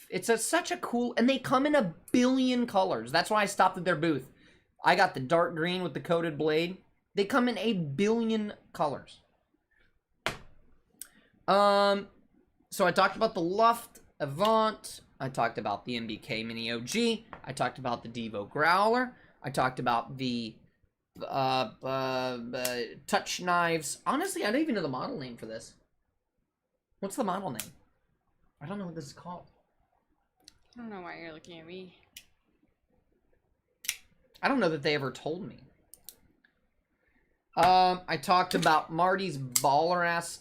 It's such a cool... And they come in a billion colors. That's why I stopped at their booth. I got the dark green with the coated blade. They come in a billion colors. So I talked about the Luft, Avant. I talked about the MBK Mini OG. I talked about the Devo growler. I talked about the touch knives. Honestly, I don't even know the model name for this. What's the model name? I don't know what this is called. I don't know why you're looking at me. I don't know that they ever told me. I talked about Marty's baller-ass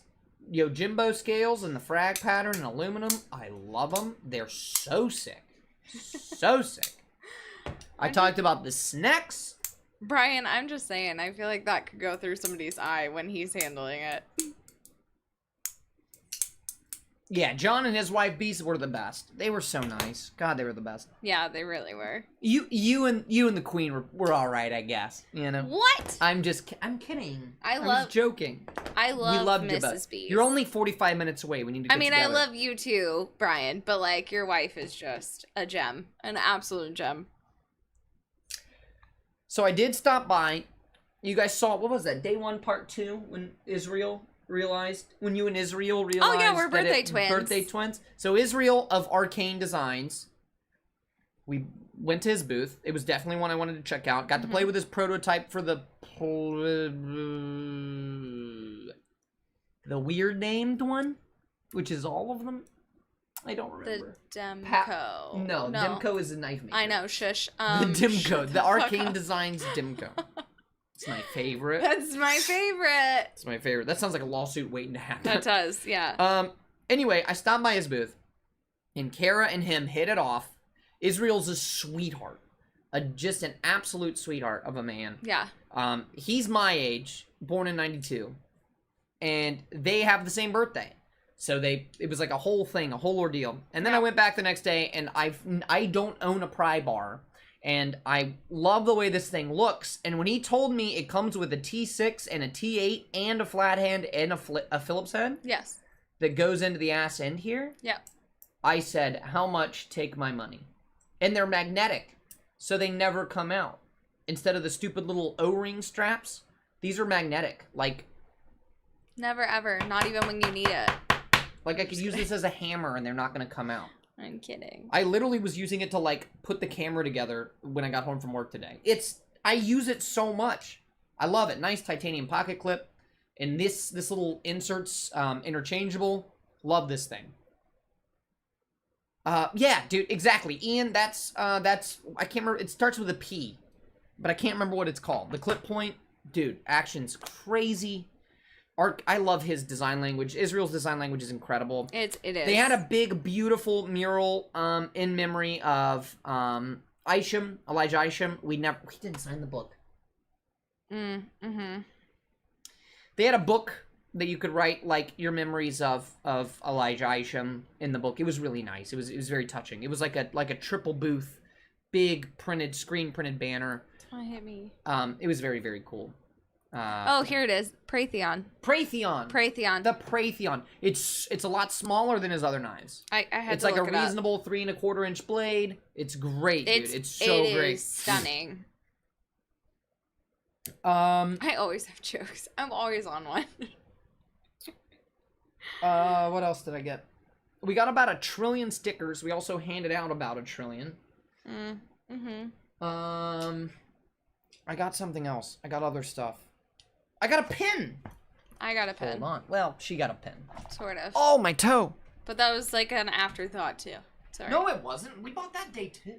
Yojimbo scales and the frag pattern in aluminum. I love them. They're so sick. So sick. I talked about the snacks. Brian, I'm just saying, I feel like that could go through somebody's eye when he's handling it. Yeah, John and his wife Beast were the best. They were so nice. God, they were the best. Yeah, they really were. You and the Queen were all right, I guess. You know. What? I'm kidding. I was joking. I love Mrs. Beast. You're only 45 minutes away. We need to get together. I love you too, Brian, but like your wife is just a gem, an absolute gem. So I did stop by. You guys saw, what was that? Day 1, part 2 when you and Israel realized. Oh yeah, we're birthday twins. So Israel of Arcane Designs. We went to his booth. It was definitely one I wanted to check out. Got to play with his prototype for the weird named one, which is all of them. I don't remember. The Demco. No, Demco is a knife maker. I know, shush. The Demco, the Arcane Designs Demco. It's my favorite. That's my favorite. It's my favorite. That sounds like a lawsuit waiting to happen. That does, yeah. Anyway, I stopped by his booth, and Kara and him hit it off. Israel's a sweetheart. Just an absolute sweetheart of a man. Yeah. He's my age, born in 92, and they have the same birthday. So it was like a whole thing, a whole ordeal. And then I went back the next day, and I don't own a pry bar. And I love the way this thing looks. And when he told me it comes with a T6 and a T8 and a flat hand and a Phillips head. Yes. That goes into the ass end here. Yeah. I said, how much? Take my money. And they're magnetic. So they never come out. Instead of the stupid little O-ring straps, these are magnetic. Like. Never ever. Not even when you need it. Like I could use this as a hammer and they're not going to come out. I'm kidding. I literally was using it to, like, put the camera together when I got home from work today. I use it so much. I love it. Nice titanium pocket clip. And this little insert's interchangeable. Love this thing. Yeah, dude, exactly. Ian, that's, I can't remember, it starts with a P. But I can't remember what it's called. The clip point, dude, action's crazy. I love his design language. Israel's design language is incredible. It is. They had a big, beautiful mural in memory of Elijah Isham. We didn't sign the book. Mm-hmm. They had a book that you could write like your memories of Elijah Isham in the book. It was really nice. It was very touching. It was like a triple booth, big screen printed banner. Don't hit me. It was very, very cool. Here it is. Praytheon. The Praytheon. It's a lot smaller than his other knives. I had it's to like look a it up. reasonable 3 1/4 inch blade. It's great, dude. It's so great. It is stunning. I always have jokes. I'm always on one. What else did I get? We got about 1 trillion stickers. We also handed out about 1 trillion. I got something else. I got other stuff. I got a pin. I got a pen. Hold on. Well, she got a pin. Sort of. Oh, my toe. But that was like an afterthought too. Sorry. No, it wasn't. We bought that day too.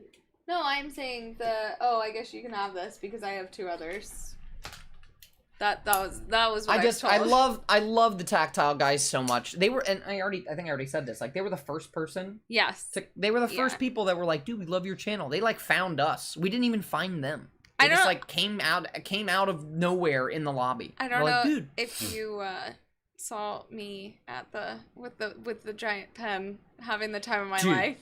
No, I'm saying I guess you can have this because I have 2 others. That was what I was told. I love the Tactile guys so much. They were, and I think I already said this. Like they were the first person. Yes. They were the first people that were like, dude, we love your channel. They like found us. We didn't even find them. They just like came out of nowhere in the lobby. I don't know dude. If you saw me at with the giant pen having the time of my life.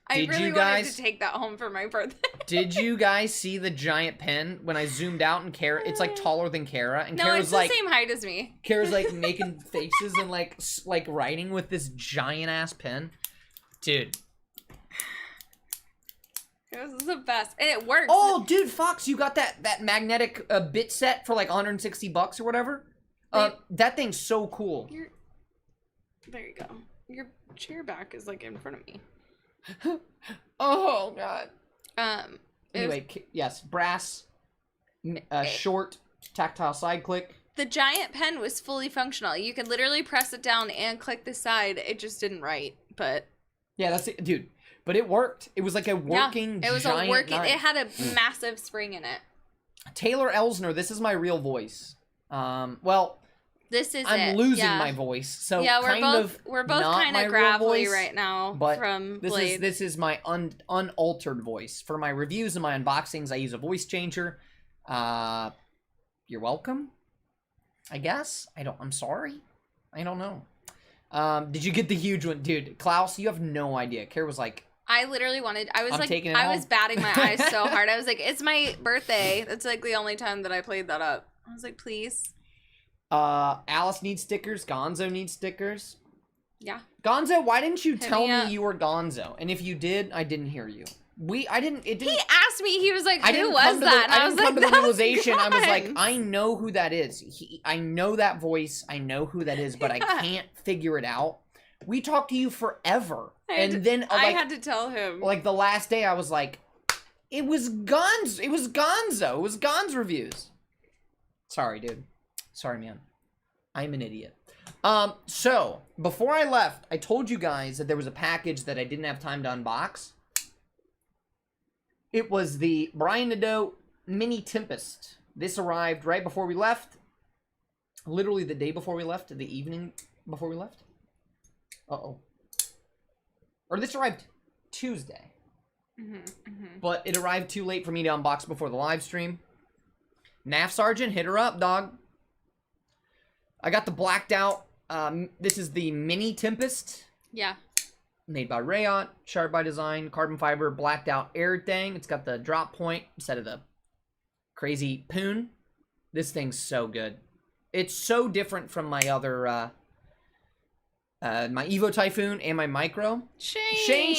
I really wanted to take that home for my birthday. Did you guys see the giant pen when I zoomed out and Kara? It's like taller than Kara, and no, Kara's it's like the same height as me. Kara's like making faces and like writing with this giant ass pen, dude. This is the best, and it works. Oh, dude, Fox, you got that magnetic bit set for like $160 or whatever. That thing's so cool. There you go. Your chair back is like in front of me. Oh god. Anyway, Yes, brass, short, tactile side click. the giant pen was fully functional. You could literally press it down and click the side. It just didn't write, but Yeah, that's it, dude. But it worked. It was like a working. it was giant a working. knife. It had a massive spring in it. Taylor Elsner, this is my real voice. Well, This is I'm losing my voice, so yeah, we're both not kind my of real gravelly voice, right now but from this Blade. this is my unaltered voice for my reviews and my unboxings. I use a voice changer. You're welcome. I guess I'm sorry. I don't know. Did you get the huge one, dude? Klaus, you have no idea. Kara was like, I literally wanted. I was I'm like, taking it I home. was batting my eyes so hard. I was like, it's my birthday. That's like the only time that I played that up. I was like, please. Alice needs stickers. Gonzo needs stickers. Yeah. Gonzo, why didn't you Hit tell me up. me you were Gonzo? And if you did, I didn't hear you. It didn't. He asked me. He was like, I "Who didn't was come to that?" the, I was didn't come like, to the "That's realization. I was like, Guns." I know who that is. I know that voice. I know who that is, but I can't figure it out. We talked to you forever, and then I like, had to tell him. like the last day, I was like, it was Gonzo. It was Gonzo. It was Gonz reviews. Sorry, dude. Sorry, man. I'm an idiot. So before I left, I told you guys that there was a package that I didn't have time to unbox. It was the Brian Nadeau Mini Tempest. This arrived right before we left. Literally the day before we left, the evening before we left. Uh-oh. Or this arrived Tuesday. But it arrived too late for me to unbox before the live stream. NAF Sergeant, hit her up, dog. I got the blacked out. This is the Mini Tempest. Yeah. Made by Rayot, Sharp by Design, carbon fiber, blacked out air thing. It's got the drop point instead of the crazy poon. This thing's so good. It's so different from my other, my Evo Typhoon and my Micro. Shane.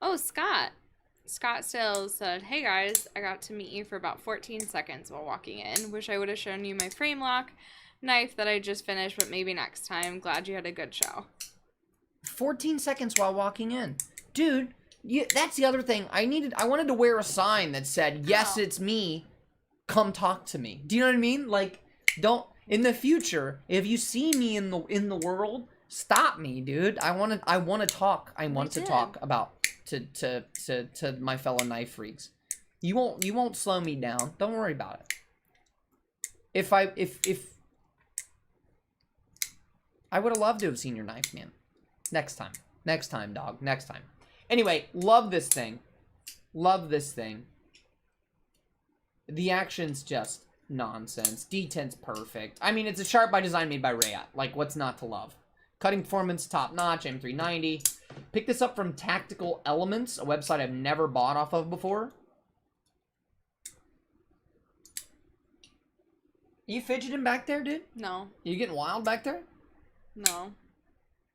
Oh, Scott. Scott Stills said, "Hey guys, I got to meet you for about 14 seconds while walking in. Wish I would have shown you my frame lock knife that I just finished, but maybe next time. Glad you had a good show." 14 seconds while walking in. Dude, that's the other thing. I wanted to wear a sign that said, "Yes, it's me. Come talk to me." Do you know what I mean? Like, don't, in the future, if you see me in the world, stop me, dude. I want to talk. I want to talk about to my fellow knife freaks. You won't slow me down. Don't worry about it. If I would have loved to have seen your knife, man. Next time, dog. Next time. Anyway, love this thing. Love this thing. The action's just nonsense. D10's perfect. I mean, it's a Sharp by Design made by Rayot. Like, what's not to love? Cutting performance, top notch, M390. Picked this up from Tactical Elements, a website I've never bought off of before. You fidgeting back there, dude? No. You getting wild back there? No.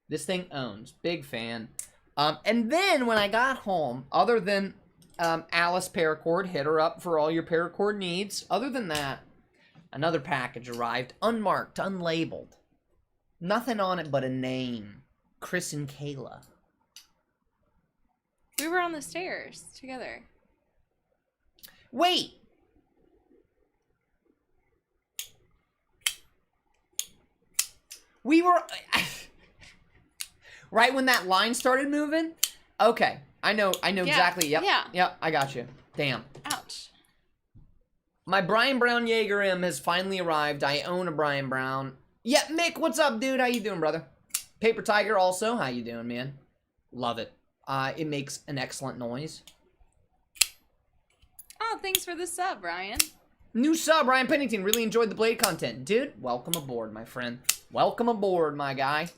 This thing owns. Big fan. And then when I got home, other than Alice Paracord, hit her up for all your Paracord needs. Other than that, another package arrived, unmarked, unlabeled. Nothing on it but a name. Chris and Kayla. We were on the stairs together. Wait! We were... right when that line started moving? Okay. I know exactly. Yep. Yeah. Yep, I got you. Damn. Ouch. My Brian Brown Jaeger M has finally arrived. I own a Brian Brown. Yeah, Mick, what's up, dude? How you doing, brother? Paper Tiger also. How you doing, man? Love it. It makes an excellent noise. Oh, thanks for the sub, Ryan. New sub, Ryan Pennington. Really enjoyed the Blade content. Dude, welcome aboard, my friend. Welcome aboard, my guy.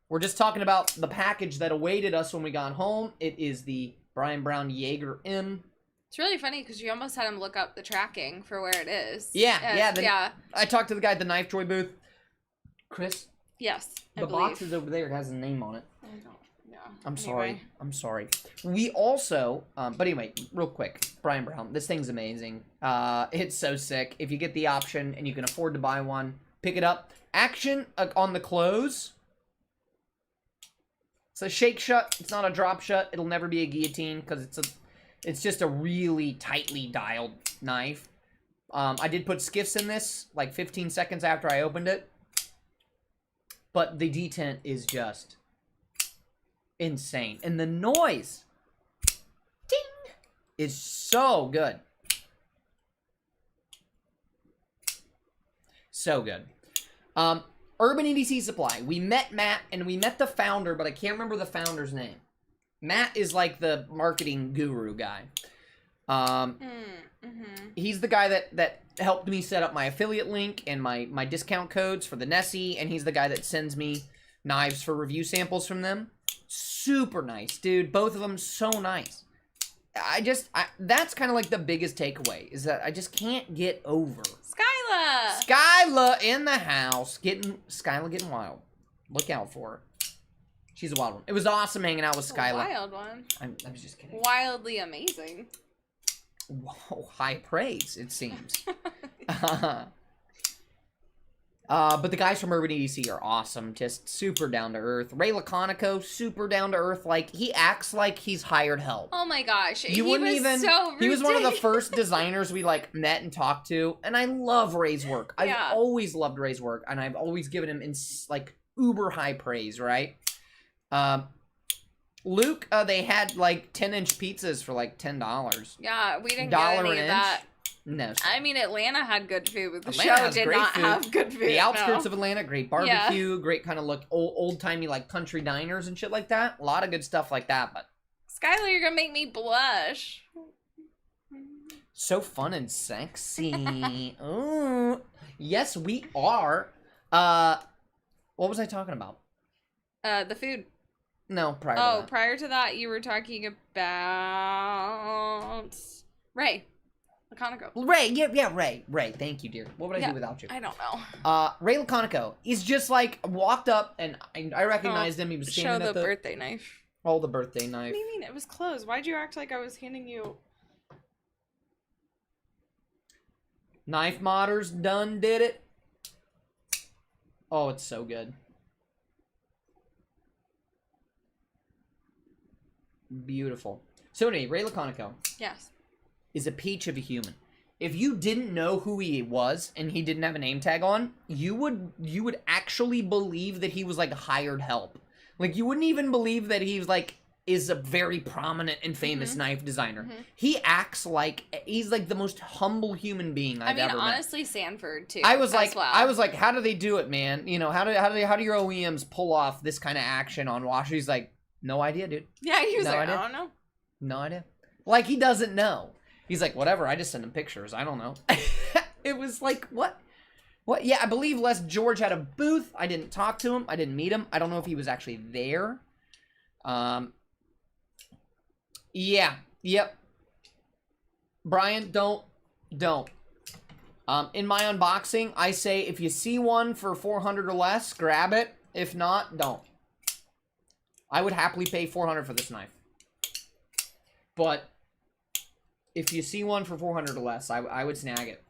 We're just talking about the package that awaited us when we got home. It is the Brian Brown Jaeger M. It's really funny because you almost had him look up the tracking for where it is. Yeah, yeah. I talked to the guy at the Knife Joy booth. Chris? Yes, The box is over there. It has a name on it. I don't, yeah. I'm sorry. I'm sorry. We also, but anyway, real quick, Brian Brown, this thing's amazing. It's so sick. If you get the option and you can afford to buy one, pick it up. Action on the close. It's a shake shut. It's not a drop shut. It'll never be a guillotine because it's just a really tightly dialed knife. I did put skiffs in this like 15 seconds after I opened it. But the detent is just insane. And the noise, ding, is so good. So good. Urban EDC Supply. We met Matt and we met the founder, but I can't remember the founder's name. Matt is like the marketing guru guy. He's the guy that helped me set up my affiliate link and my discount codes for the Nessie, and he's the guy that sends me knives for review samples from them. Super nice, dude. Both of them so nice. That's kind of like the biggest takeaway, is that I just can't get over Skyla in the house. Skyla getting wild. Look out for her. She's a wild one. It was awesome hanging out with Skyla. Wild one. I was just kidding. Wildly amazing. Whoa, high praise, it seems. But the guys from Urban EDC are awesome. Just super down to earth. Ray Laconico, super down to earth. Like, he acts like he's hired help. Oh my gosh. He was one of the first designers we, like, met and talked to. And I love Ray's work. I've always loved Ray's work. And I've always given him, like, uber high praise, right? Luke, they had, like, 10-inch pizzas for, like, $10. Yeah, we didn't get any of that. No. I mean, Atlanta had good food, but the Atlanta show did not have good food. The outskirts of Atlanta, great barbecue, great kind of look, old-timey, like, country diners and shit like that. A lot of good stuff like that, but... Skylar, you're gonna make me blush. So fun and sexy. Ooh. Yes, we are. What was I talking about? The food. No, prior to that. Prior to that, you were talking about... Ray. Laconico. Ray, yeah, Ray. Thank you, dear. What would I do without you? I don't know. Ray Laconico. He's just like walked up and I recognized him. He was standing show at the birthday knife. Oh, the birthday knife. What do you mean? It was closed. Why'd you act like I was handing you? Knife modders done did it. Oh, it's so good. Beautiful. So anyway, Ray Laconico. Yes. Is a peach of a human. If you didn't know who he was and he didn't have a name tag on, you would actually believe that he was like hired help. Like, you wouldn't even believe that he's like is a very prominent and famous knife designer. He acts like he's like the most humble human being I've ever met. Honestly, Sanford too. I was like, how do they do it, man? You know, how do your OEMs pull off this kind of action on wash? He's like, no idea, dude. Yeah, he was no like, idea. I don't know. No idea. Like, he doesn't know. He's like, whatever, I just sent him pictures. I don't know. It was like, what? What? Yeah, I believe Les George had a booth. I didn't talk to him. I didn't meet him. I don't know if he was actually there. Yeah. Yep. Brian, don't. In my unboxing, I say if you see one for 400 or less, grab it. If not, don't. I would happily pay 400 for this knife. But if you see one for 400 or less, I would snag it.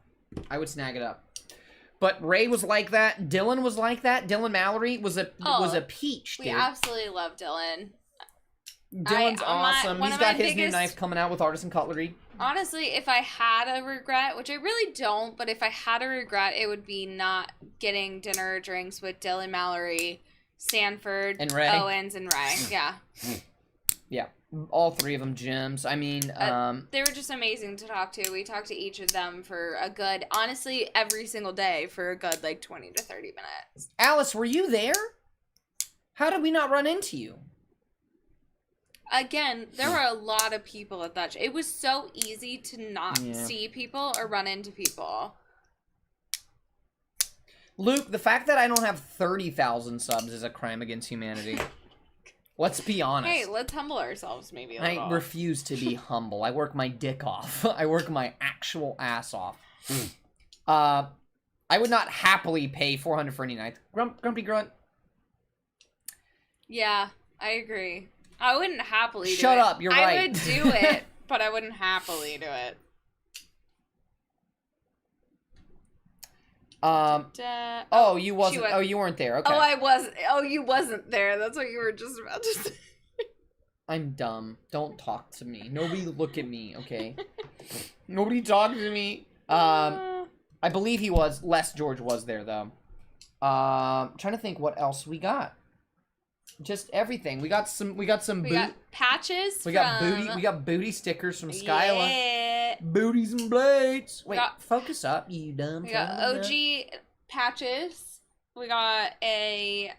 I would snag it up. But Ray was like that. Dylan was like that. Dylan Mallory was a peach, dude. We absolutely love Dylan. Dylan's awesome. He's got his new knife coming out with Artisan Cutlery. Honestly, if I had a regret, which I really don't, but if I had a regret, it would be not getting dinner or drinks with Dylan Mallory, Sanford, and Ray. Owens, and Ray. Yeah. Yeah. All three of them gems. I mean, they were just amazing to talk to. We talked to each of them for a good, honestly, every single day for a good, like, 20 to 30 minutes. Alice, were you there? How did we not run into you? Again, there were a lot of people at that. It was so easy to not see people or run into people. Luke, the fact that I don't have 30,000 subs is a crime against humanity. Let's be honest. Hey, let's humble ourselves maybe a little. I refuse to be humble. I work my dick off. I work my actual ass off. I would not happily pay 400 for any knife. Grumpy Grunt. Yeah, I agree. I wouldn't happily do it. Shut up, you're right. I would do it, but I wouldn't happily do it. Oh, you wasn't. went- Oh, you weren't there. Okay. Oh, I was. Oh, you wasn't there. That's what you were just about to say. I'm dumb. Don't talk to me. Nobody look at me. Okay. Nobody talk to me. I believe he was. Les George was there though. Trying to think what else we got. Just everything. We got some. We got patches. We got booty. We got booty stickers from Skyla. Yeah. Booties and blades. Wait, got- focus up, you dumb. We got OG patches. We got a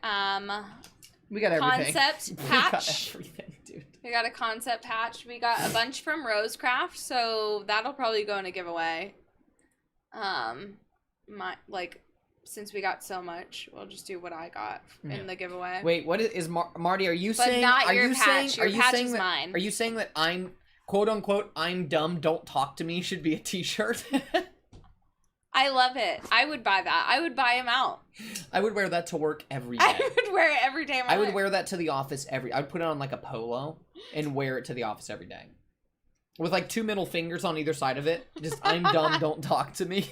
We got everything. concept We got patch. everything, dude. We got a concept patch. We got a bunch from Rosecraft, so that'll probably go in a giveaway. Since we got so much, we'll just do what I got in the giveaway. Wait, what is Marty? Are you But saying? not Are your you patch. saying? Your Are you patch saying is that? mine. Are you saying that I'm quote unquote I'm dumb? Don't talk to me should be a T-shirt. I love it. I would buy that. I would buy him out. I would wear that to work every day. I would wear it every day of my I would life. wear that to the office I would put it on like a polo and wear it to the office every day. With like 2 middle fingers on either side of it. Just I'm dumb, don't talk to me.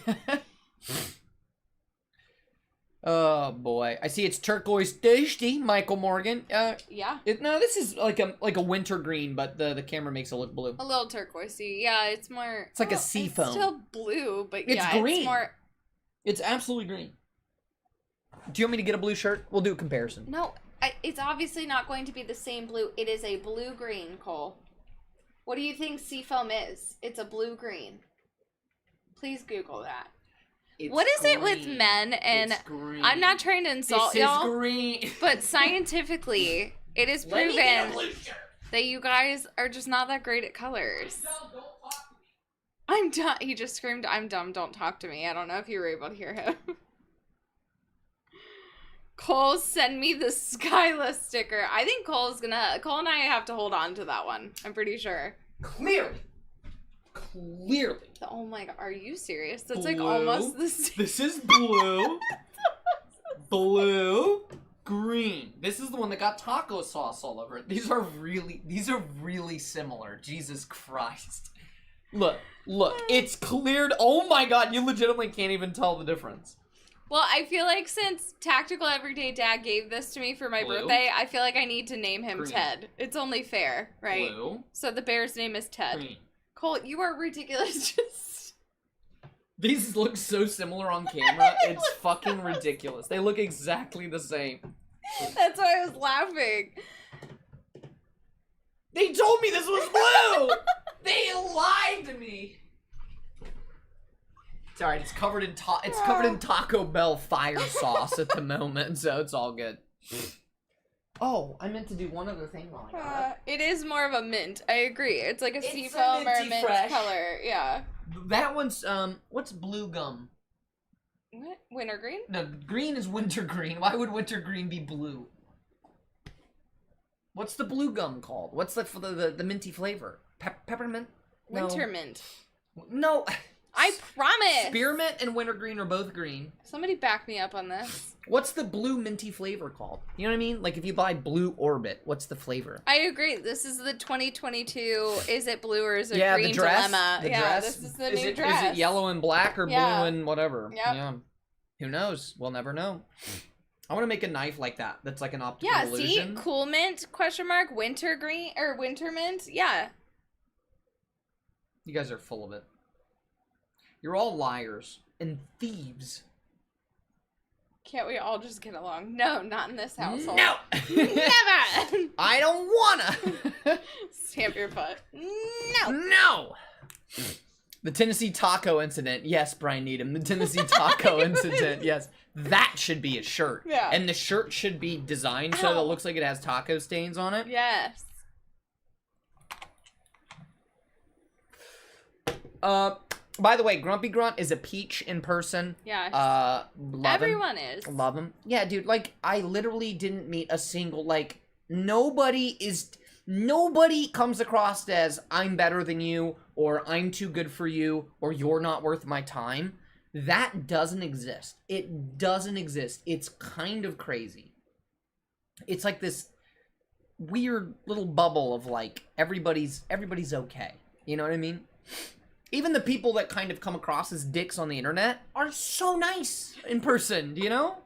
Oh boy. I see it's turquoise thirsty, Michael Morgan. Yeah. No, this is like a winter green, but the camera makes it look blue. A little turquoisey. Yeah, it's more... It's like a sea foam. It's still blue, but It's yeah, green. it's more... It's absolutely green. Do you want me to get a blue shirt? We'll do a comparison. No, it's obviously not going to be the same blue. It is a blue-green, Cole. What do you think seafoam is? It's a blue-green. Please Google that. What is it with men and... It's green. I'm not trying to insult y'all, green. but scientifically, it is Let me get a proven blue shirt. that you guys are just not that great at colors. I'm dumb. He just screamed, "I'm dumb, don't talk to me." I don't know if you were able to hear him. Cole, send me the Skyla sticker. I think Cole and I have to hold on to that one. I'm pretty sure. Clearly. Oh my god, are you serious? That's Blue. like almost the same. This is blue. Blue. Green. This is the one that got taco sauce all over it. These are really similar. Jesus Christ. Look, it's cleared. Oh my god, you legitimately can't even tell the difference. Well, I feel like since Tactical Everyday Dad gave this to me for my Blue. birthday, I feel like I need to name him Green. Ted. It's only fair, right? Blue. So the bear's name is Ted. Green. Cole, you are ridiculous. Just These look so similar on camera. It's fucking ridiculous. They look exactly the same. that's why I was laughing. They told me this was blue! They lied to me! It's alright, it's covered in Taco Bell fire sauce at the moment, so it's all good. Oh, I meant to do one other thing while I got It is more of a mint. I agree. It's like a It's a seafoam or a minty mint fresh. color. Yeah. it. That one's, what's blue gum? What? Wintergreen? No, green is wintergreen. Why would wintergreen be blue? What's the blue gum called? What's the minty flavor? Peppermint? No. Wintermint. No. I promise. Spearmint and wintergreen are both green. Somebody back me up on this. What's the blue minty flavor called? You know what I mean? Like if you buy Blue Orbit, what's the flavor? I agree. This is the 2022. Is it blue or is it Yeah, green the dress. dilemma? The yeah, dress. this is the new Is dress. it yellow and black or Yeah. blue and whatever? Yep. Yeah. Who knows? We'll never know. I want to make a knife like that. That's like an optical Yeah, illusion. see? Cool mint, question mark, wintergreen, or winter mint. Yeah. You guys are full of it. You're all liars and thieves. Can't we all just get along? No, not in this household. No! Never! I don't wanna! Stamp your foot. No! No! The Tennessee taco incident. Yes, Brian Needham. The Tennessee taco incident. Yes. That should be a shirt. Yeah. And the shirt should be designed so that it looks like it has taco stains on it. Yes. By the way, Grumpy Grunt is a peach in person. Yeah. Love Everyone him. is. Love him. Yeah, dude, like, I literally didn't meet a single, like, nobody comes across as I'm better than you, or I'm too good for you, or you're not worth my time. That doesn't exist. It doesn't exist. It's kind of crazy. It's like this weird little bubble of, like, everybody's okay. You know what I mean? Even the people that kind of come across as dicks on the internet are so nice in person, you know?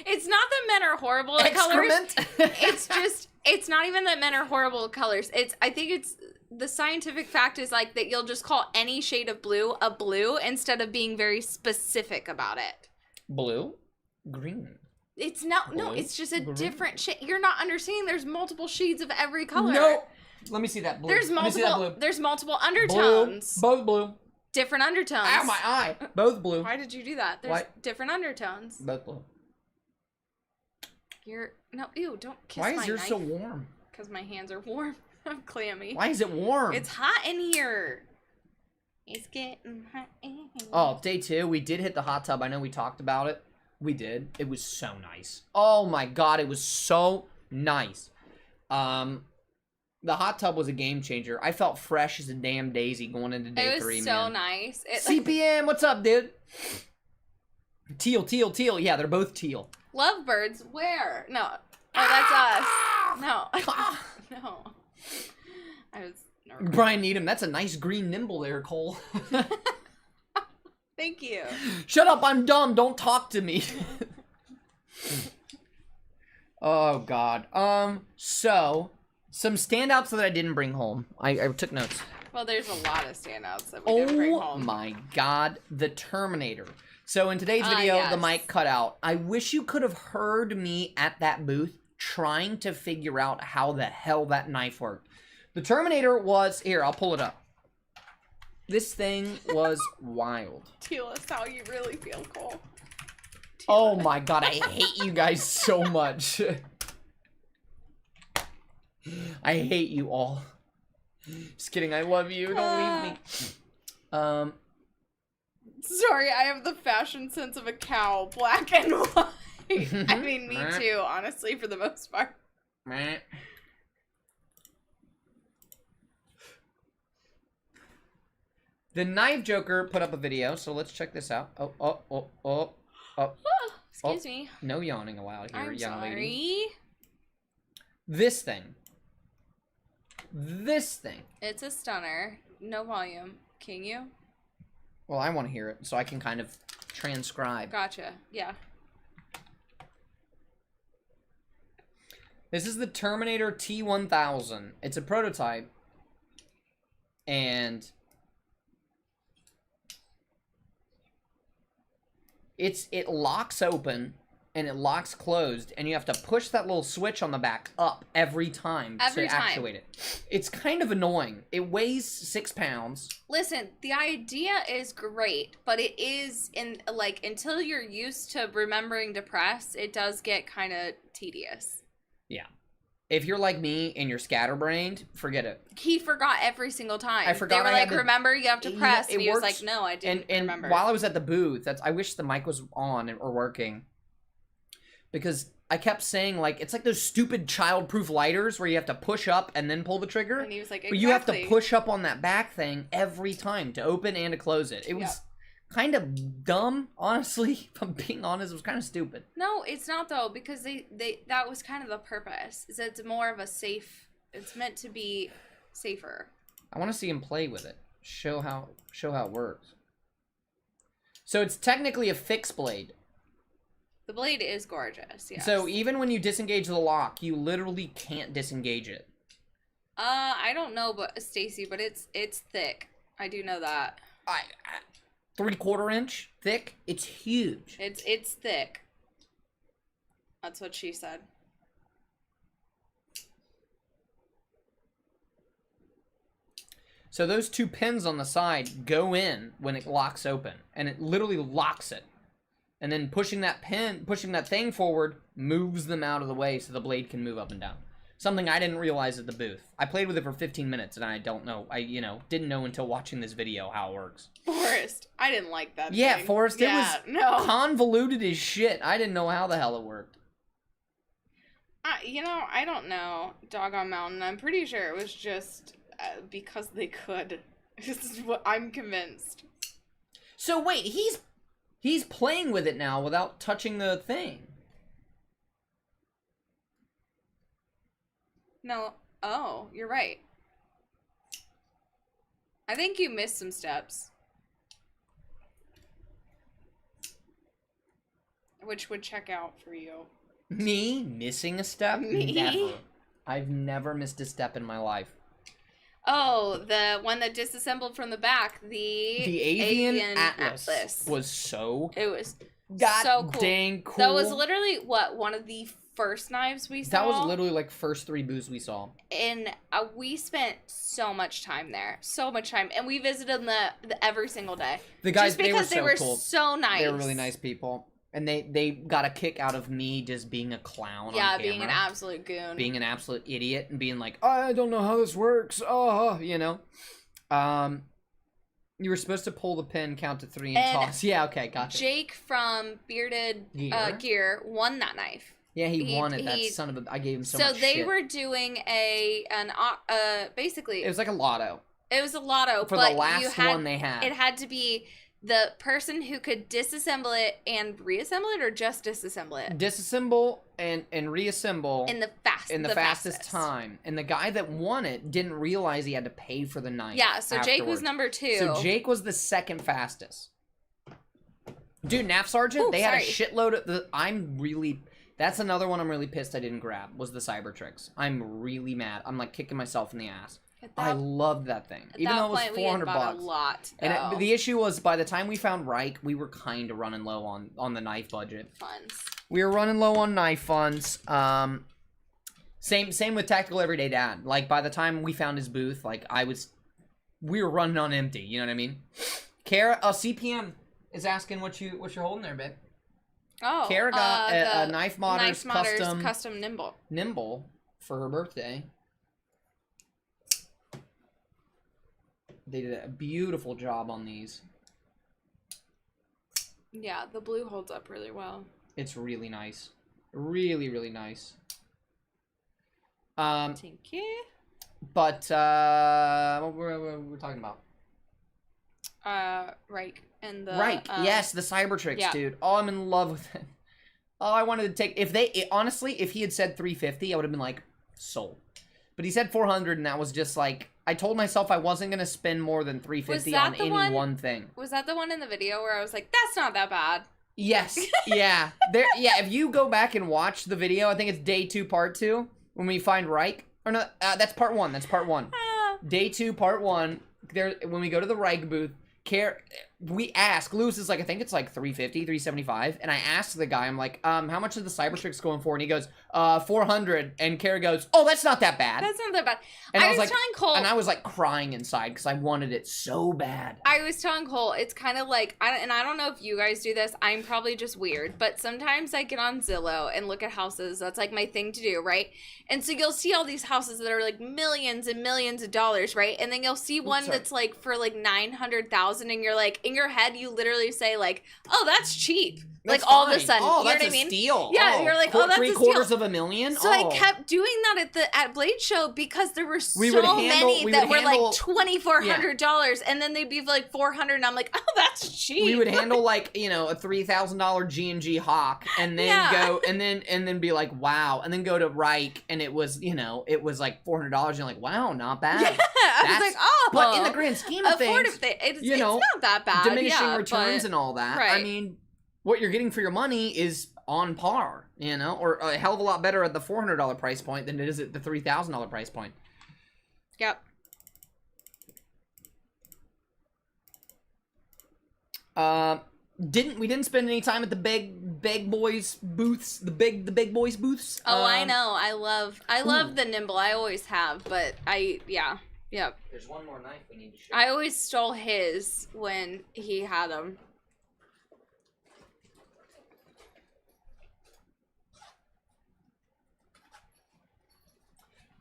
It's not that men are horrible at Excrement? colors. It's just, it's not even that men are horrible at colors. I think it's, the scientific fact is like that you'll just call any shade of blue a blue instead of being very specific about it. Blue? Green. It's not, no, Blue, it's just a green. different shade. You're not understanding there's multiple shades of every color. No. Let me see that blue. There's Let me see that multiple, blue. there's multiple Blue. undertones. Both blue. Different undertones. Ow, my eye. Both blue. Why did you do that? There's Why? different undertones. Both blue. You're, no, ew, don't kiss Why my is yours knife. so warm? Because my hands are warm. I'm clammy. Why is it warm? It's hot in here. It's getting hot in here. Oh, day 2, we did hit the hot tub. I know we talked about it. We did. It was so nice. Oh my god, it was so nice. The hot tub was a game changer. I felt fresh as a damn daisy going into day 3, It was man. so nice. CPM, what's up, dude? Teal, teal, teal. Yeah, they're both teal. Lovebirds, where? No. Oh, that's us. No. No. I was nervous. Brian Needham, that's a nice green nimble there, Cole. Thank you. Shut up, I'm dumb. Don't talk to me. Oh, God. So, some standouts that I didn't bring home. I took notes. Well, there's a lot of standouts that we didn't bring Oh, home. my God. The Terminator. So, in today's video, yes. the mic cut out. I wish you could have heard me at that booth trying to figure out how the hell that knife worked. The Terminator was... Here, I'll pull it up. This thing was wild. Tell us how you really feel, Cole. Oh my god, I hate you guys so much. I hate you all. Just kidding, I love you. Don't leave me. Sorry, I have the fashion sense of a cow, black and white. I mean, me too, honestly, for the most part. Meh. The Knife Joker put up a video, so let's check this out. Oh. Excuse me. No yawning allowed here, I'm young sorry. lady. This thing. It's a stunner. No volume. Can you? Well, I want to hear it, so I can kind of transcribe. Gotcha. Yeah. This is the Terminator T-1000. It's a prototype. And... it locks open and it locks closed, and you have to push that little switch on the back up every time to actuate it. It's kind of annoying. It weighs 6 pounds. Listen, the idea is great, but it is until you're used to remembering to press, it does get kind of tedious. Yeah. If you're like me and you're scatterbrained, forget it. He forgot every single time. I forgot. They were I like, had to, remember, you have to press. It and he was works, like, no, I didn't remember. And while I was at the booth, I wish the mic was on or working. Because I kept saying, like, it's like those stupid child-proof lighters where you have to push up and then pull the trigger. And he was like, exactly. But you have to push up on that back thing every time to open and to close it. It was kind of dumb, honestly. If I'm being honest, it was kind of stupid. No, it's not, though, because that was kind of the purpose. Is that it's more of a safe... It's meant to be safer. I want to see him play with it. Show how it works. So it's technically a fixed blade. The blade is gorgeous, yes. So even when you disengage the lock, you literally can't disengage it. I don't know, but Stacy, but it's thick. I do know that. 3/4 inch thick. It's huge. It's thick. That's what she said. So those 2 pins on the side go in when it locks open, and it literally locks it. And then pushing that thing forward moves them out of the way so the blade can move up and down. Something I didn't realize at the booth. I played with it for 15 minutes and I don't know. Didn't know until watching this video how it works. Forrest, I didn't like that Yeah, thing. Forrest, it was no. convoluted as shit. I didn't know how the hell it worked. I don't know, Doggone Mountain. I'm pretty sure it was just because they could. This is what I'm convinced. So wait, he's playing with it now without touching the thing. No. Oh, you're right. I think you missed some steps. Which would check out for you. Me missing a step? Me? Never. I've never missed a step in my life. Oh, the one that disassembled from the back. The Avian Atlas was so... It was God so cool. dang cool. That was literally, what, one of the first knives we saw? That was literally like first 3 booths we saw. And we spent so much time there. So much time. And we visited them every single day. The guys, just because they were cool. so nice. They were really nice people. And they got a kick out of me just being a clown on camera. Being an absolute goon. Being an absolute idiot and being like, I don't know how this works. Oh, you know. You were supposed to pull the pin, count to 3, and toss. Yeah, okay, gotcha. Jake from Bearded Gear won that knife. Yeah, he won it. That son of a... I gave him so much shit. So they were doing basically... It was like a lotto. It was a lotto, for the last one they had. It had to be the person who could disassemble it and reassemble it, or just disassemble it? Disassemble and reassemble in the fastest time. And the guy that won it didn't realize he had to pay for the knife. Yeah, so Jake was number 2. So Jake was the second fastest. Dude, NAF Sergeant, they had a shitload of the... That's another one I'm really pissed I didn't grab, was the Cybertrix. I'm really mad. I'm like kicking myself in the ass. I loved that thing, even though it was $400. A lot. And the issue was, by the time we found Reich, we were kind of running low on the knife budget. Funds. We were running low on knife funds. Same with Tactical Everyday Dad. Like, by the time we found his booth, like, we were running on empty. You know what I mean? Kara, CPM is asking what you're holding there, babe. Oh, Kara got a Knife Modders custom nimble. Nimble for her birthday. They did a beautiful job on these. Yeah, the blue holds up really well. It's really nice. Really, really nice. Thank you. But, what were we talking about? Reich. And the... Reich, yes, the Cybertrix, dude. Oh, I'm in love with it. Oh, I wanted to take... honestly, if he had said 350, I would have been like, sold. But he said 400, and that was just like... I told myself I wasn't going to spend more than 350 on any one thing. Was that the one in the video where I was like, that's not that bad? Yes. Yeah. If you go back and watch the video, I think it's day 2, part 2, when we find Reich. Or no, that's part 1. That's part 1. Day 2, part 1. When we go to the Reich booth, we ask, Lewis is like, I think it's like 350, 375, and I asked the guy, I'm like, how much is the Cybertrix going for? And he goes, 400, and Kara goes, oh, that's not that bad. That's not that bad. And I was like, telling Cole... And I was like crying inside, because I wanted it so bad. I was telling Cole, it's kind of like, and I don't know if you guys do this, I'm probably just weird, but sometimes I get on Zillow and look at houses, that's like my thing to do, right? And so you'll see all these houses that are like millions and millions of dollars, right? And then you'll see one that's like for like 900,000, and you're like, in your head, you literally say like, oh, that's cheap. That's like all fine. of a sudden, oh, you know that's what I mean? Steal. Yeah, you're like, oh, that's a steal. $750,000. So I kept doing that at Blade Show because there were so many that were like $2,400, and then they'd be like 400, and I'm like, oh, that's cheap. We would handle like, you know, a $3,000 G&G Hawk, and then go and then be like, wow, and then go to Reich, and it was, you know, it was like $400, and you're like, wow, not bad. Yeah, I was like, oh, but in the grand scheme of things, it's you know, not that bad. Diminishing returns and all that. Right. I mean, what you're getting for your money is on par, you know, or a hell of a lot better at the $400 price point than it is at the $3,000 price point. Yep. We didn't spend any time at the big boys booths, the big boys booths. Oh, I know. I love the nimble. I always have, but yep. There's one more knife we need to show. I always stole his when he had them.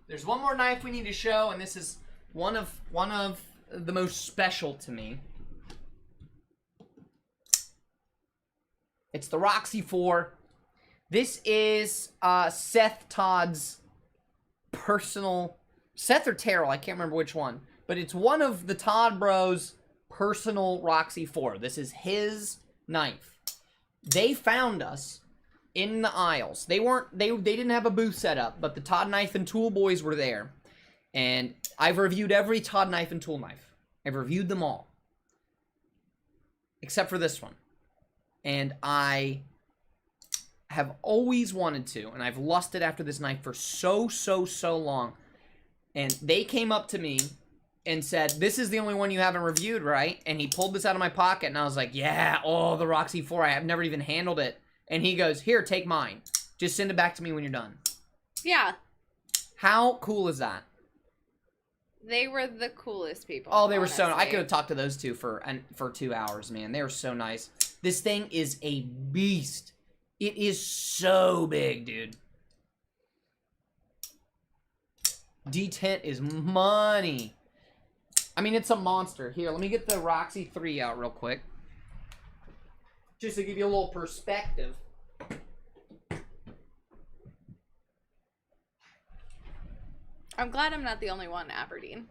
There's one more knife we need to show, and this is one of the most special to me. It's the Roxy 4. This is Seth Todd's personal... Seth or Terrell, I can't remember which one. But it's one of the Todd Bros' personal Roxy 4. This is his knife. They found us in the aisles. They didn't have a booth set up, but the Todd Knife and Tool boys were there. And I've reviewed every Todd Knife and Tool knife. I've reviewed them all. Except for this one. And I have always wanted to, and I've lusted after this knife for so long. And they came up to me and said, this is the only one you haven't reviewed, right? And he pulled this out of my pocket, and I was like, yeah, oh, the Roxy 4, I have never even handled it. And he goes, here, take mine. Just send it back to me when you're done. Yeah. How cool is that? They were the coolest people. Oh, they were so nice. I honestly. could have talked to those two for 2 hours, man. They were so nice. This thing is a beast. It is so big, dude. D10 is money. I mean, it's a monster. Here, let me get the Roxy 3 out real quick. Just to give you a little perspective. I'm glad I'm not the only one, Aberdeen.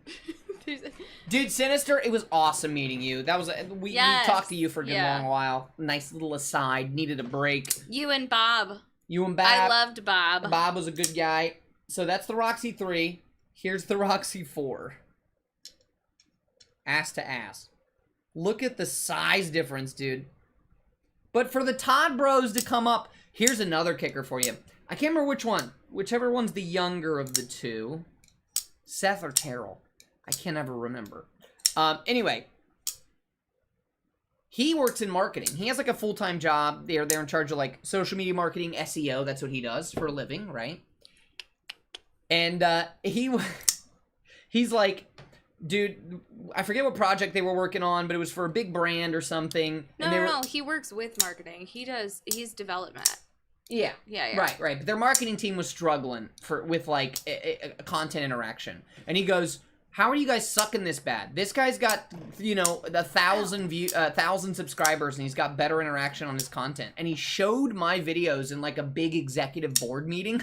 Dude, Sinister, it was awesome meeting you. That was we talked to you for a good long while. Nice little aside. Needed a break. You and Bob. You and Bob. I loved Bob. Bob was a good guy. So that's the Roxy 3. Here's the Roxy 4. Ass to ass. Look at the size difference, dude. But for the Todd Bros to come up, here's another kicker for you. I can't remember which one. Whichever one's the younger of the two. Seth or Terrell. I can't ever remember. Anyway. He works in marketing. He has like a full-time job. They're in charge of like social media marketing, SEO. That's what he does for a living, right? And he's like, dude, I forget what project they were working on, but it was for a big brand or something. No, he works with marketing. He's development. Yeah. Yeah. Right. But their marketing team was struggling with like a content interaction. And he goes, how are you guys sucking this bad? This guy's got, 1,000 subscribers, and he's got better interaction on his content. And he showed my videos in like a big executive board meeting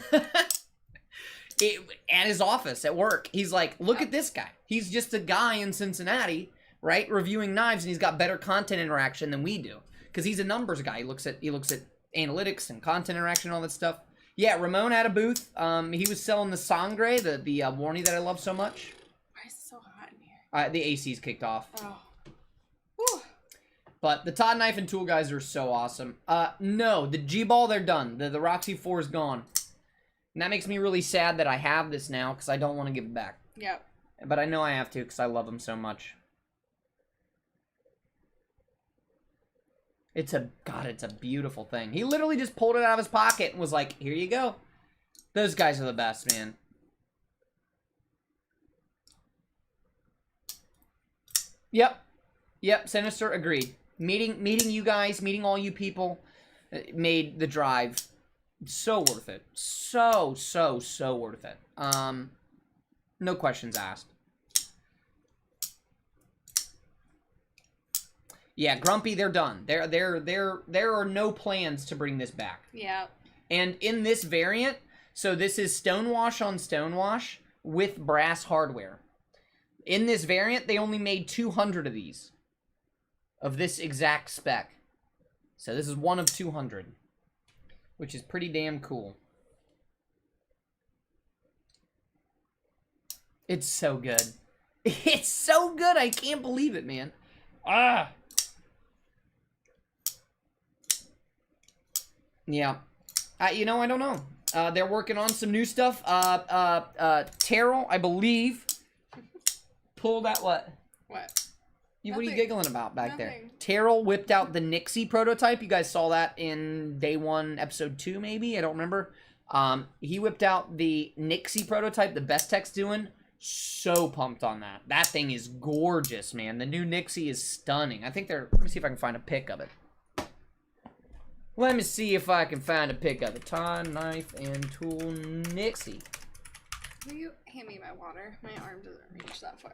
at his office at work. He's like, look at this guy. He's just a guy in Cincinnati, right, reviewing knives, and he's got better content interaction than we do. Because he's a numbers guy. He looks at analytics and content interaction and all that stuff. Yeah, Ramon had a booth. He was selling the Sangre, the Warnie that I love so much. Why is it so hot in here? The AC's kicked off. Oh. Whew. But the Todd Knife and Tool guys are so awesome. No, the G-Ball, they're done. The Roxy 4 is gone. And that makes me really sad that I have this now, because I don't want to give it back. Yep. But I know I have to, because I love them so much. It's a beautiful thing. He literally just pulled it out of his pocket and was like, here you go. Those guys are the best, man. Yep, Sinister, agreed. Meeting you guys, meeting all you people, made the drive so worth it. So worth it. No questions asked. Yeah, Grumpy, they're done. There are no plans to bring this back. Yeah. And in this variant, so this is stonewash on stonewash with brass hardware. In this variant, they only made 200 of these. Of this exact spec. So this is one of 200. Which is pretty damn cool. It's so good. It's so good, I can't believe it, man. Ah! Yeah. I don't know. They're working on some new stuff. Terrell, I believe, pulled out what? What? What are you giggling about back there? Nothing. Terrell whipped out the Nixie prototype. You guys saw that in day 1, episode 2, maybe? I don't remember. He whipped out the Nixie prototype, the Best Tech's doing. So pumped on that. That thing is gorgeous, man. The new Nixie is stunning. I think let me see if I can find a pic of it. Let me see if I can find a pic of it. Todd Knife and Tool Nixie. Will you hand me my water? My arm doesn't reach that far.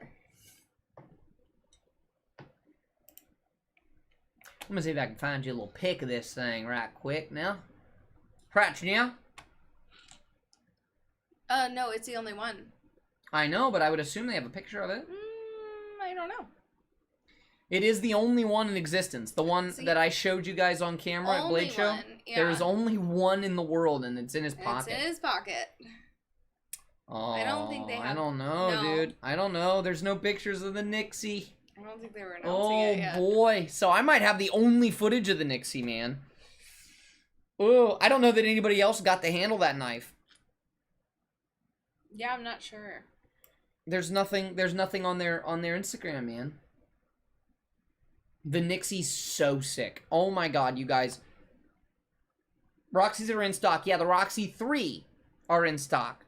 Let me see if I can find you a little pic of this thing right quick now. Right now? No, it's the only one. I know, but I would assume they have a picture of it. I don't know. It is the only one in existence. The one that I showed you guys on camera at Blade Show. Yeah. There is only one in the world, and it's in his pocket. It's in his pocket. Oh, I don't think they have... I don't know, no. dude. I don't know. There's no pictures of the Nixie. I don't think they were announcing it yet. Oh boy. So I might have the only footage of the Nixie, man. Oh, I don't know that anybody else got to handle that knife. Yeah, I'm not sure. There's nothing on their Instagram, man. The Nixie's so sick. Oh my god, you guys. Roxy's are in stock. Yeah, the Roxy 3 are in stock.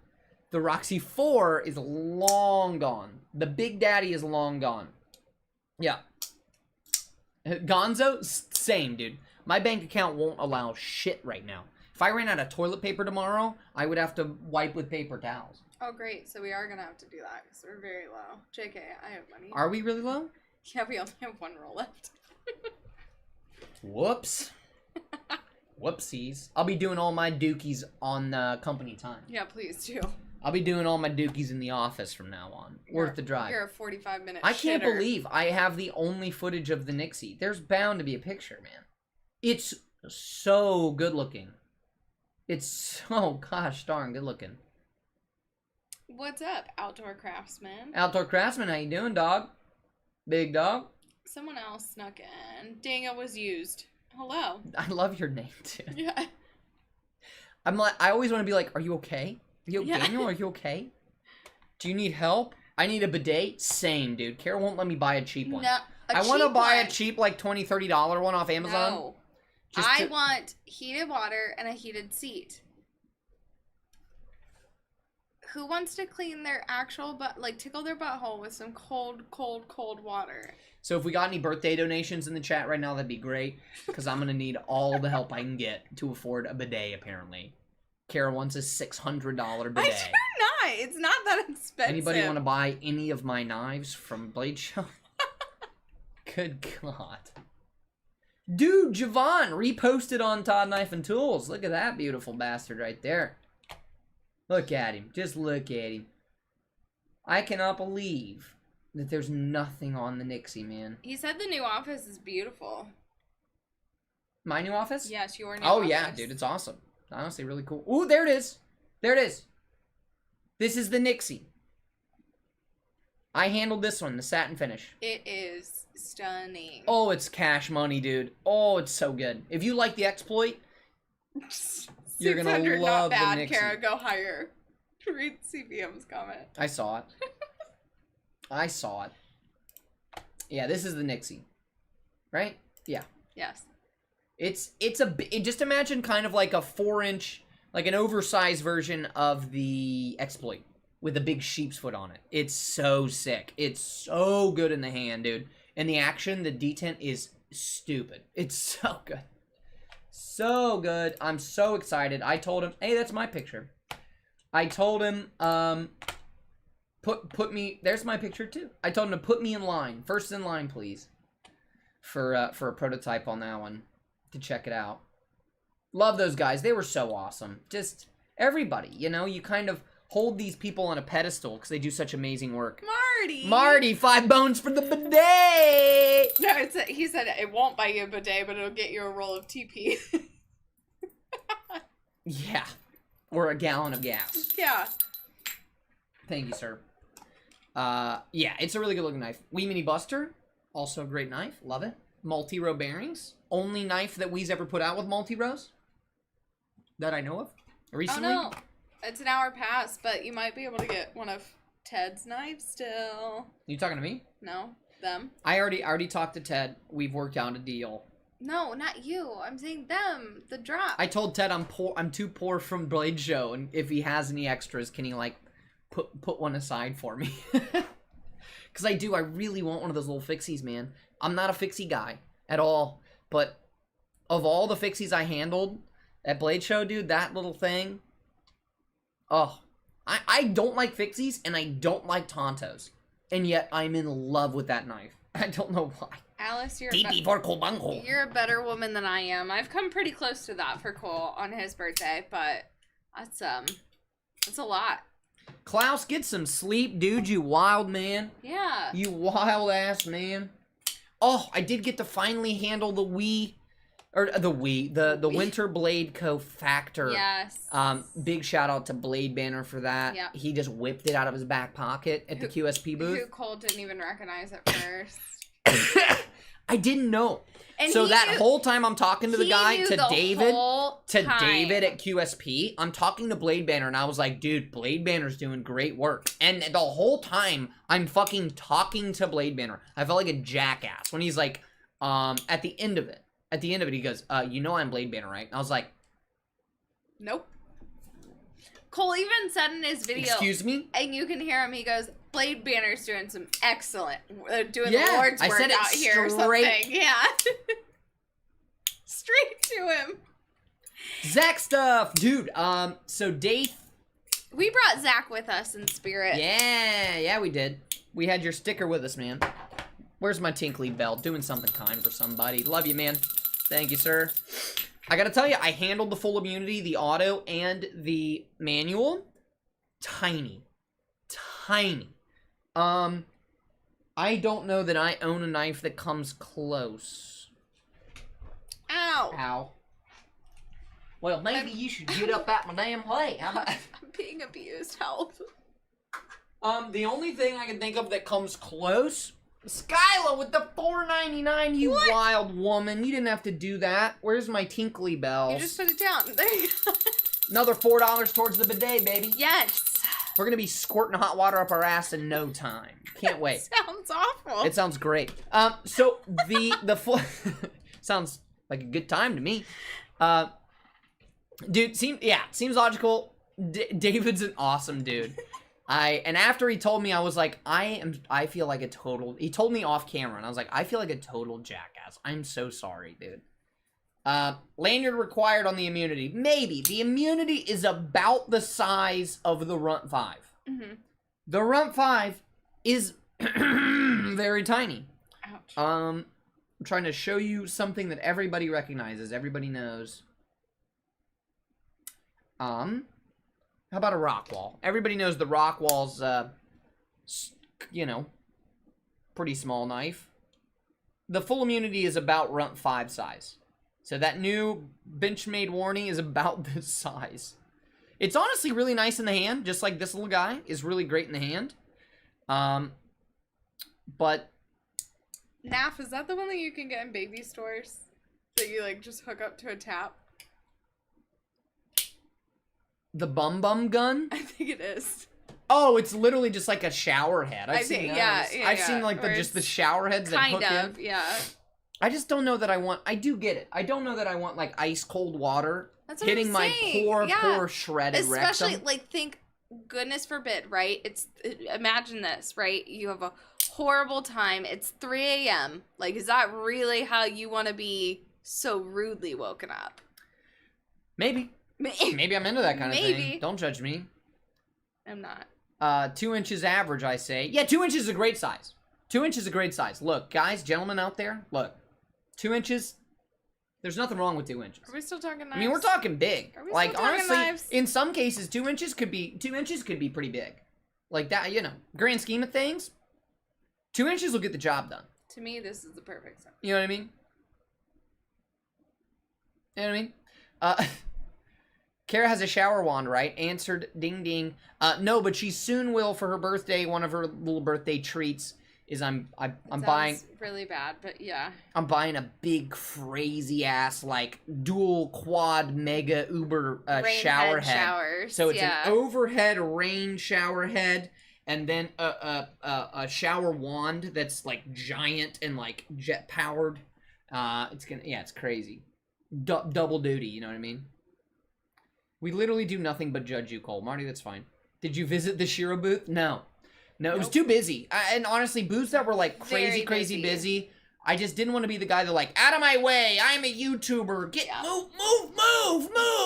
The Roxy 4 is long gone. The Big Daddy is long gone. Yeah. Gonzo, same, dude. My bank account won't allow shit right now. If I ran out of toilet paper tomorrow, I would have to wipe with paper towels. Oh, great. So we are going to have to do that because we're very low. JK, I have money. Are we really low? Yeah, we only have one roll left. Whoops. Whoopsies. I'll be doing all my dookies on company time. Yeah, please do. I'll be doing all my dookies in the office from now on. Worth the drive. You're a 45-minute I can't shitter. believe I have the only footage of the Nixie. There's bound to be a picture, man. It's so good looking. It's so gosh darn good looking. What's up, Outdoor Craftsman? Outdoor Craftsman, how you doing, dog? Big dog? Someone else snuck in. Dang, it was used. Hello. I love your name, too. Yeah. I'm like, I always want to be like, are you okay? Are you okay, Yeah. Daniel? Are you okay? Do you need help? I need a bidet? Same, dude. Kara won't let me buy a cheap one. No, I want to buy one. a cheap, like, $20, $30 one off Amazon. No. Just I to- want heated water and a heated seat. Who wants to clean their actual butt, like tickle their butthole with some cold, cold, cold water? So if we got any birthday donations in the chat right now, that'd be great. Because I'm going to need all the help I can get to afford a bidet, apparently. Kara wants a $600 bidet. I do not. It's not that expensive. Anybody want to buy any of my knives from Blade Show? Good God. Dude, Javon reposted on Todd Knife and Tools. Look at that beautiful bastard right there. Look at him. Just look at him. I cannot believe that there's nothing on the Nixie, man. He said the new office is beautiful. My new office? Yes, your new Oh, office. yeah, dude. It's awesome. Honestly, really cool. Ooh, there it is. There it is. This is the Nixie. I handled this one, the satin finish. It is stunning. Oh, it's cash money, dude. Oh, it's so good. If you like the exploit, you're gonna 600 love not the bad, Nixie. Kara, go higher. Read CBM's comment. I saw it. I saw it. Yeah, this is the Nixie. Right? Yeah. Yes. Just imagine kind of like a 4-inch, like an oversized version of the exploit with a big sheep's foot on it. It's so sick. It's so good in the hand, dude. And the action, the detent is stupid. It's so good. So good. I'm so excited. I told him, hey, that's my picture. I told him, put me, there's my picture too. I told him to put me in line, first in line, please, for a prototype on that one, to check it out. Love those guys. They were so awesome. Just everybody, you know, you kind of hold these people on a pedestal because they do such amazing work. Marty, 5 bones for the bidet. No, he said it won't buy you a bidet, but it'll get you a roll of TP. Yeah. Or a gallon of gas. Yeah. Thank you, sir. Yeah, it's a really good looking knife. Wee Mini Buster, also a great knife. Love it. Multi-row bearings. Only knife that Wee's ever put out with multi-rows that I know of recently. Oh, no. It's an hour past, but you might be able to get one of Ted's knives still. You talking to me? No, them. I already talked to Ted. We've worked out a deal. No, not you. I'm saying them. The drop. I told Ted I'm poor. I'm too poor from Blade Show, and if he has any extras, can he like put one aside for me? Because I really want one of those little fixies, man. I'm not a fixie guy at all, but of all the fixies I handled at Blade Show, dude, that little thing. Oh, I don't like fixies and I don't like Tontos, and yet I'm in love with that knife. I don't know why. Alice, you're You're a better woman than I am. I've come pretty close to that for Cole on his birthday, but that's a lot. Klaus, get some sleep, dude, you wild man. Yeah. You wild ass man. Oh, I did get to finally handle the Wii or the Winter Blade Co. Factor. Yes. Big shout out to Blade Banner for that. Yeah. He just whipped it out of his back pocket at the QSP booth. Who Cole didn't even recognize at first. I didn't know. And so he that knew- whole time I'm talking to the he guy, knew to the David, whole to time. David at QSP, I'm talking to Blade Banner, and I was like, dude, Blade Banner's doing great work. And the whole time, I'm fucking talking to Blade Banner. I felt like a jackass when he's like, at the end of it, he goes, you know I'm Blade Banner, right? And I was like, Nope. Cole even said in his video, excuse me? and you can hear him, he goes, Blade Banner's doing some excellent, doing Yeah, the Lord's I work said it out here or straight. something. Yeah. Straight to him. Zach stuff, dude. So Dave. We brought Zach with us in spirit. Yeah, we did. We had your sticker with us, man. Where's my tinkly bell? Doing something kind for somebody. Love you, man. Thank you, sir. I gotta tell you, I handled the full immunity, the auto, and the manual. Tiny. I don't know that I own a knife that comes close. Ow. Ow. Well, maybe you should get up at my damn plate. How about... I'm being abused. Help. The only thing I can think of that comes close, Skyla with the $4.99. You wild woman! You didn't have to do that. Where's my tinkly bells? You just put it down. There you go. Another $4 towards the bidet, baby. Yes. We're gonna be squirting hot water up our ass in no time. Can't wait. Sounds awful. It sounds great. So the full sounds like a good time to me. Dude, seems logical. David's an awesome dude. And after he told me, I was like, I feel like a total, he told me off camera, and I was like, I feel like a total jackass. I'm so sorry, dude. Lanyard required on the immunity. Maybe. The immunity is about the size of the Runt 5. Mm-hmm. The Runt 5 is very tiny. Ouch. I'm trying to show you something that everybody recognizes, everybody knows. How about a rock wall? Everybody knows the rock wall's, you know, pretty small knife. The full immunity is about Runt 5 size. So that new Benchmade warning is about this size. It's honestly really nice in the hand, just like this little guy is really great in the hand. But NAF, is that the one that you can get in baby stores? That you, like, just hook up to a tap? the bum gun? I think it is. Oh, it's literally just like a shower head. I've seen those. Yeah, I've seen like just the shower heads that hook in. Yeah. I just don't know that I want. I do get it. I don't know that I want like ice cold water That's what hitting I'm my saying. poor shredded Especially rectum. like think, goodness forbid, right? Imagine this, right? You have a horrible time. It's 3 a.m. Like, is that really how you want to be so rudely woken up? Maybe I'm into that kind of thing. Don't judge me. I'm not. 2 inches average, I say. Yeah, 2 inches is a great size. 2 inches is a great size. Look, guys, gentlemen out there, look. 2 inches, there's nothing wrong with 2 inches. Are we still talking knives? I mean, we're talking big. Are we like, still talking honestly, knives? in some cases, 2 inches could be pretty big. Like that, you know, grand scheme of things, 2 inches will get the job done. To me, this is the perfect size. You know what I mean? You know what I mean? Kara has a shower wand, right? Answered, ding ding. No, but she soon will for her birthday. One of her little birthday treats is I'm buying really bad, but yeah. I'm buying a big crazy ass like dual quad mega uber shower head. Showers. So it's an overhead rain shower head, and then a shower wand that's like giant and like jet powered. It's crazy. Double duty, you know what I mean? We literally do nothing but judge you, Cole. Marty, that's fine. Did you visit the Shiro booth? No, it was too busy. And honestly, booths that were like crazy busy, I just didn't want to be the guy that like, out of my way, I'm a YouTuber. Move.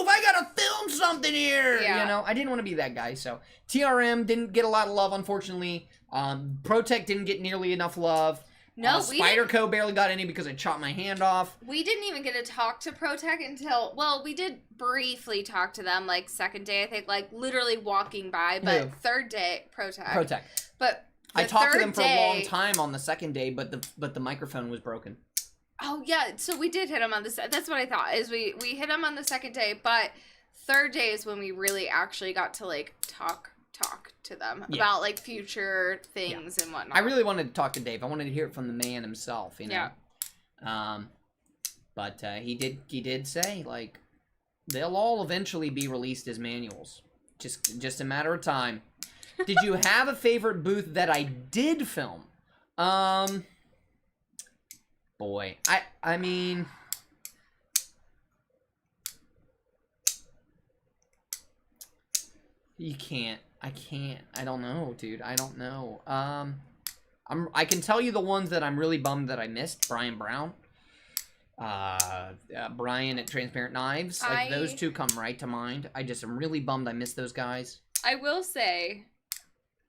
I gotta film something here. Yeah. You know, I didn't want to be that guy. So TRM didn't get a lot of love, unfortunately. Protech didn't get nearly enough love. No, Spyderco barely got any because I chopped my hand off. We didn't even get to talk to Protech until, well, we did briefly talk to them, like, second day, I think, like, literally walking by, but Who? third day, Protech. But the I talked to them for a long day- time on the second day, but the microphone was broken. Oh yeah, so we did hit them on the. That's what I thought. Is we hit them on the second day, but third day is when we really actually got to like talk to them about like future things and whatnot. I really wanted to talk to Dave. I wanted to hear it from the man himself. You know. Yeah. But he did say like they'll all eventually be released as manuals. Just a matter of time. Did you have a favorite booth that I did film? Boy, I mean, you can't. I can't. I don't know, dude. I don't know. I can tell you the ones that I'm really bummed that I missed. Brian Brown. Brian at Transparent Knives. Like, those two come right to mind. I just am really bummed I missed those guys. I will say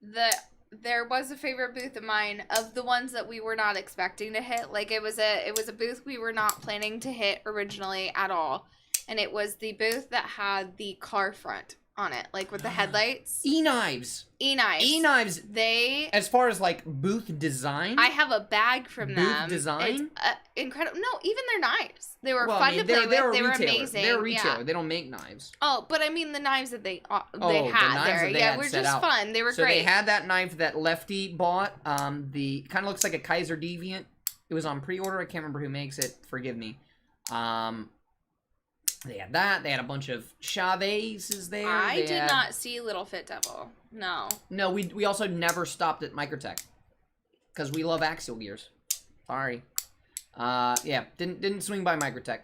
that there was a favorite booth of mine of the ones that we were not expecting to hit. Like, it was a booth we were not planning to hit originally at all. And it was the booth that had the car front on it, like with the headlights. E-Knives. E-Knives. They, as far as like booth design, I have a bag from them. Booth design? It's incredible. No, even their knives. They were fun to play with. They were amazing. They're a retailer. Yeah. They don't make knives. Oh, but I mean the knives that they had the knives there. That they had were set just out. fun. They were so great. They had that knife that Lefty bought. The kind of looks like a Kaiser Deviant. It was on pre-order. I can't remember who makes it. Forgive me. They had that. They had a bunch of Chavez's there. I did not see Little Fit Devil. No. No, we also never stopped at Microtech because we love axial gears. Sorry. Yeah, didn't swing by Microtech.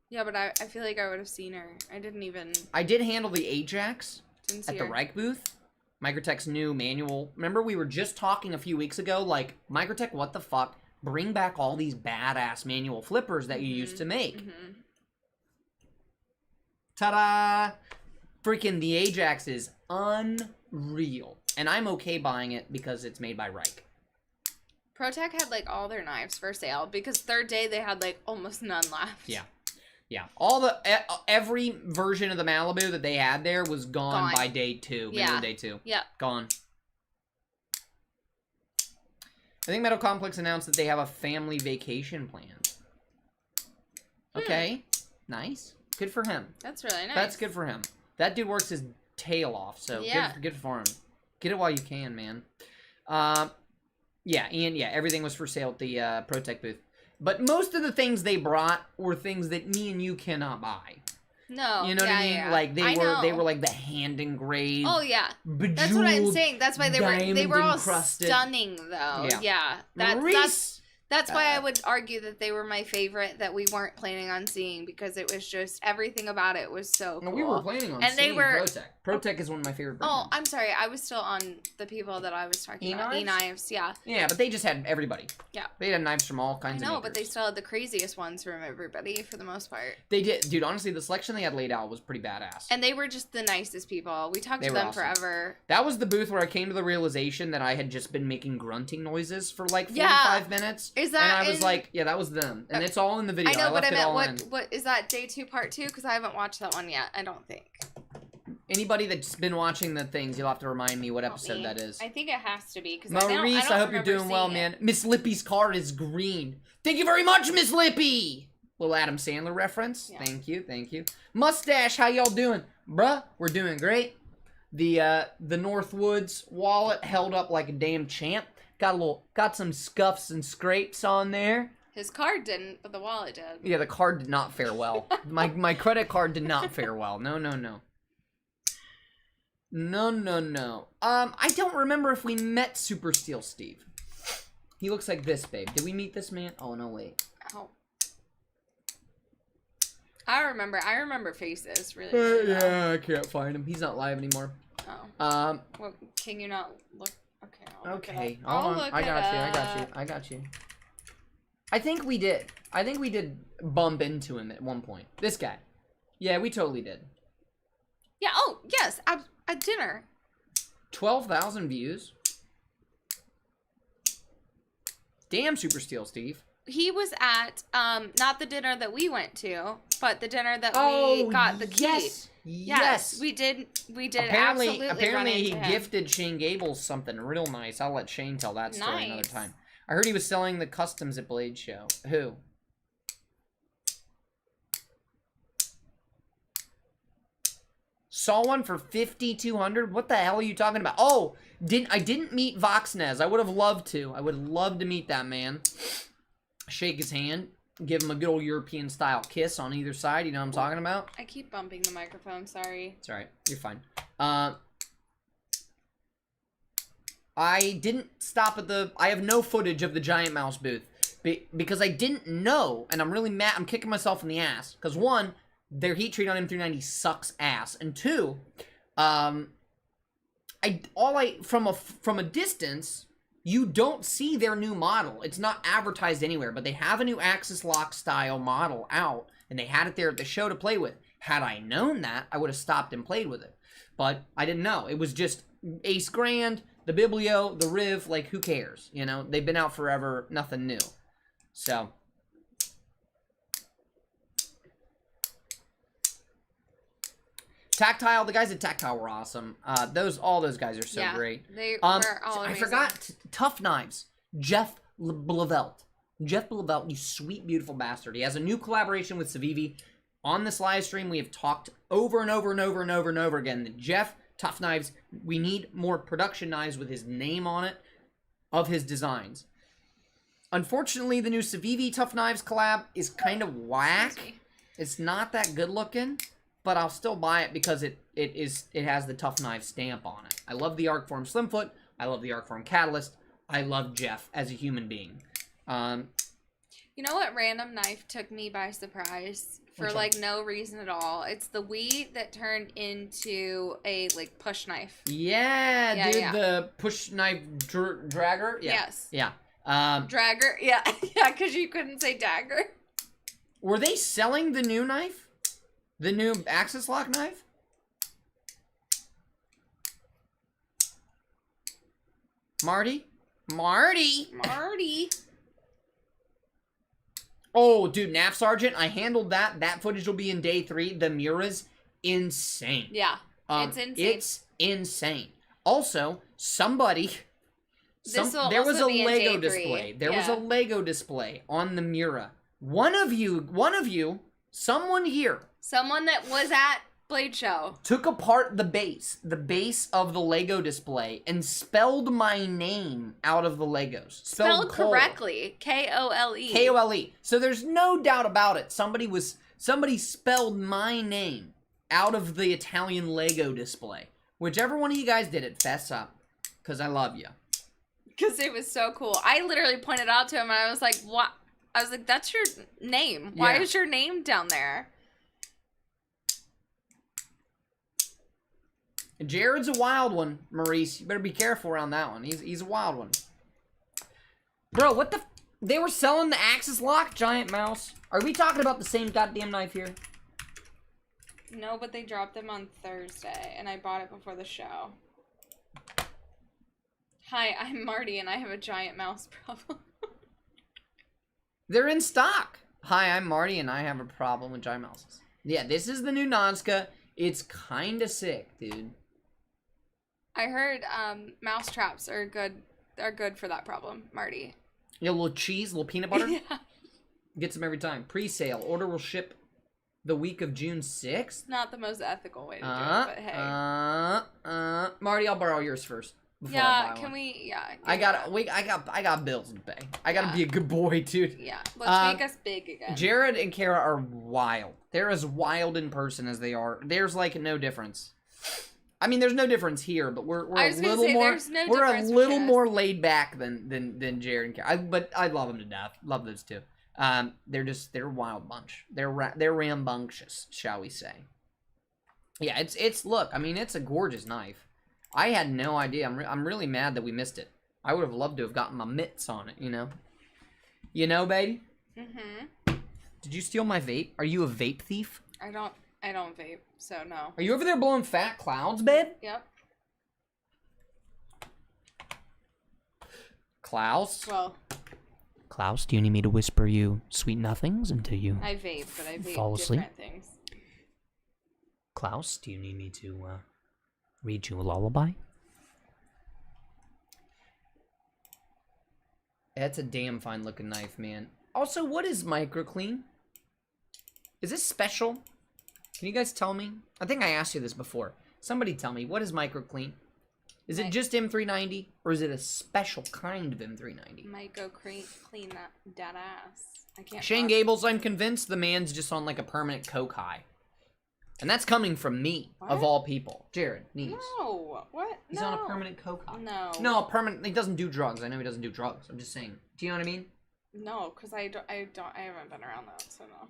Yeah, but I feel like I would have seen her. I didn't even. I did handle the Ajax Didn't see at the her. Reich booth. Microtech's new manual. Remember we were just talking a few weeks ago, like, Microtech, what the fuck? Bring back all these badass manual flippers that you used to make. Mm-hmm. Ta-da! Freaking the Ajax is unreal. And I'm okay buying it because it's made by Reich. Protech had like all their knives for sale because third day they had like almost none left. Yeah. Yeah. Every version of the Malibu that they had there was gone. By day 2. Middle of day 2. Yeah. Gone. I think Metal Complex announced that they have a family vacation planned. Okay. Nice. Good for him. That's really nice. That's good for him. That dude works his tail off, so good for him. Get it while you can, man. Yeah, and yeah, everything was for sale at the Protech booth. But most of the things they brought were things that me and you cannot buy. No. You know what I mean? Yeah. Like they were like the hand engraved. Oh yeah. Bejeweled, that's what I'm saying. That's why they were all encrusted. stunning though. Yeah. That's why I would argue that they were my favorite that we weren't planning on seeing because it was just everything about it was so cool. No, we were planning on seeing Protech. Protech is one of my favorite brands. Oh, I'm sorry. I was still on the people that I was talking about. E-Knives, yeah. Yeah, but they just had everybody. Yeah. They had knives from all kinds of makers. But they still had the craziest ones from everybody for the most part. They did. Dude, honestly, the selection they had laid out was pretty badass. And they were just the nicest people. We talked to them forever. That was the booth where I came to the realization that I had just been making grunting noises for like 45 minutes. Is that And I was like, yeah, that was them. And it's all in the video. I know, but I meant, what is that day 2 part 2? Because I haven't watched that one yet, I don't think. Anybody that's been watching the things, you'll have to remind me what episode that is. I think it has to be. Maurice, I hope you're doing well, man. Miss Lippy's card is green. Thank you very much, Miss Lippy! Little Adam Sandler reference. Yeah. Thank you. Mustache, how y'all doing? Bruh, we're doing great. The Northwoods wallet held up like a damn champ. Got some scuffs and scrapes on there. His card didn't, but the wallet did. Yeah, the card did not fare well. my credit card did not fare well. No. No. I don't remember if we met Super Steel Steve. He looks like this, babe. Did we meet this man? Oh, no, wait. Oh. I remember faces, really. Well. Yeah, I can't find him. He's not live anymore. Oh. Well, can you not look? Okay. Hold on. I got you. I think we did bump into him at one point. This guy. Yeah, we totally did. Yeah, oh, yes. At dinner. 12,000 views. Damn, Super Steel Steve. He was at, not the dinner that we went to, but the dinner that we got the key. Yes. We did Apparently absolutely he gifted Shane Gables something real nice. I'll let Shane tell that story another time. I heard he was selling the customs at Blade Show. Who? Saw one for 5,200. What the hell are you talking about? Oh, I didn't meet Voxnez. I would have loved to. I would have loved to meet that man. Shake his hand. Give him a good old European style kiss on either side. You know what I'm talking about? I keep bumping the microphone. Sorry. It's alright. You're fine. I didn't stop at the... I have no footage of the Giant Mouse booth. Because I didn't know, and I'm really mad. I'm kicking myself in the ass. Because one, their heat treat on M390 sucks ass. And two, from a distance, you don't see their new model. It's not advertised anywhere, but they have a new Axis Lock style model out, and they had it there at the show to play with. Had I known that, I would have stopped and played with it. But I didn't know. It was just Ace Grand, the Biblio, the Riv, like, who cares? You know, they've been out forever, nothing new. So... Tactile, the guys at Tactile were awesome. All those guys are so great. They were all I amazing. forgot Tough Knives. Jeff Blavelt. Jeff Blavelt, you sweet, beautiful bastard. He has a new collaboration with Civivi. On this live stream, we have talked over and over and over and over and over again that Jeff, Tough Knives, we need more production knives with his name on it of his designs. Unfortunately, the new Civivi Tough Knives collab is kind of whack. It's not that good looking. But I'll still buy it because it has the Tough Knife stamp on it. I love the Arcform Slimfoot. I love the Arcform Catalyst. I love Jeff as a human being. You know what random knife took me by surprise for like no reason at all? It's the Wii that turned into a like push knife. Yeah, dude, the push knife dragger. Yeah. Yes. Yeah. Dragger. Yeah, yeah, because you couldn't say dagger. Were they selling the new knife? The new Axis Lock knife? Marty? Oh, dude, NAF Sergeant, I handled that. That footage will be in day 3. The Miura's insane. Yeah, it's insane. It's insane. Also, somebody... there was a Lego display. There was a Lego display on the Miura. One of you, someone here... Someone that was at Blade Show took apart the base of the Lego display, and spelled my name out of the Legos. Spelled correctly. K-O-L-E. K-O-L-E. So there's no doubt about it. Somebody spelled my name out of the Italian Lego display. Whichever one of you guys did it, fess up. Because I love you. Because it was so cool. I literally pointed out to him, and I was like, what? I was like, that's your name. Why is your name down there? Jared's a wild one, Maurice. You better be careful around that one. He's a wild one. Bro, what the... They were selling the Axis Lock Giant Mouse. Are we talking about the same goddamn knife here? No, but they dropped them on Thursday, and I bought it before the show. Hi, I'm Marty, and I have a giant mouse problem. They're in stock. Hi, I'm Marty, and I have a problem with giant mouses. Yeah, this is the new Nonska. It's kinda sick, dude. I heard mouse traps are good for that problem, Marty. Yeah, a little cheese, a little peanut butter. Yeah. Gets them every time. Pre-sale. Order will ship the week of June 6th. Not the most ethical way to do it, but hey. Marty, I'll borrow yours first. Yeah, can we? Yeah. I got bills to pay. I gotta be a good boy, dude. Yeah, let's make us big again. Jared and Kara are wild. They're as wild in person as they are. There's like no difference. I mean, there's no difference here, but we're a little more. We're a little more laid back than Jared and Kara. But I love them to death. Love those two. They're a wild bunch. They're rambunctious, shall we say? Yeah, it's look. I mean, it's a gorgeous knife. I had no idea. I'm really mad that we missed it. I would have loved to have gotten my mitts on it. You know. You know, baby. Mhm. Did you steal my vape? Are you a vape thief? I don't vape, so no. Are you over there blowing fat clouds, babe? Yep. Klaus? Well, Klaus, do you need me to whisper you sweet nothings until you I vape, but I vape fall asleep? different things. Klaus, do you need me to read you a lullaby? That's a damn fine looking knife, man. Also, what is microclean? Is this special? Can you guys tell me? I think I asked you this before. Somebody tell me, what is microclean? Is it just M390, or is it a special kind of M390? Might go clean that ass. I can't. Shane Gables, I'm convinced the man's just on like a permanent coke high. And that's coming from me, of all people. Jared, Neves. No, what? He's on a permanent coke high. No. No, permanent. He doesn't do drugs. I know he doesn't do drugs. I'm just saying. Do you know what I mean? No, because I haven't been around that, so no.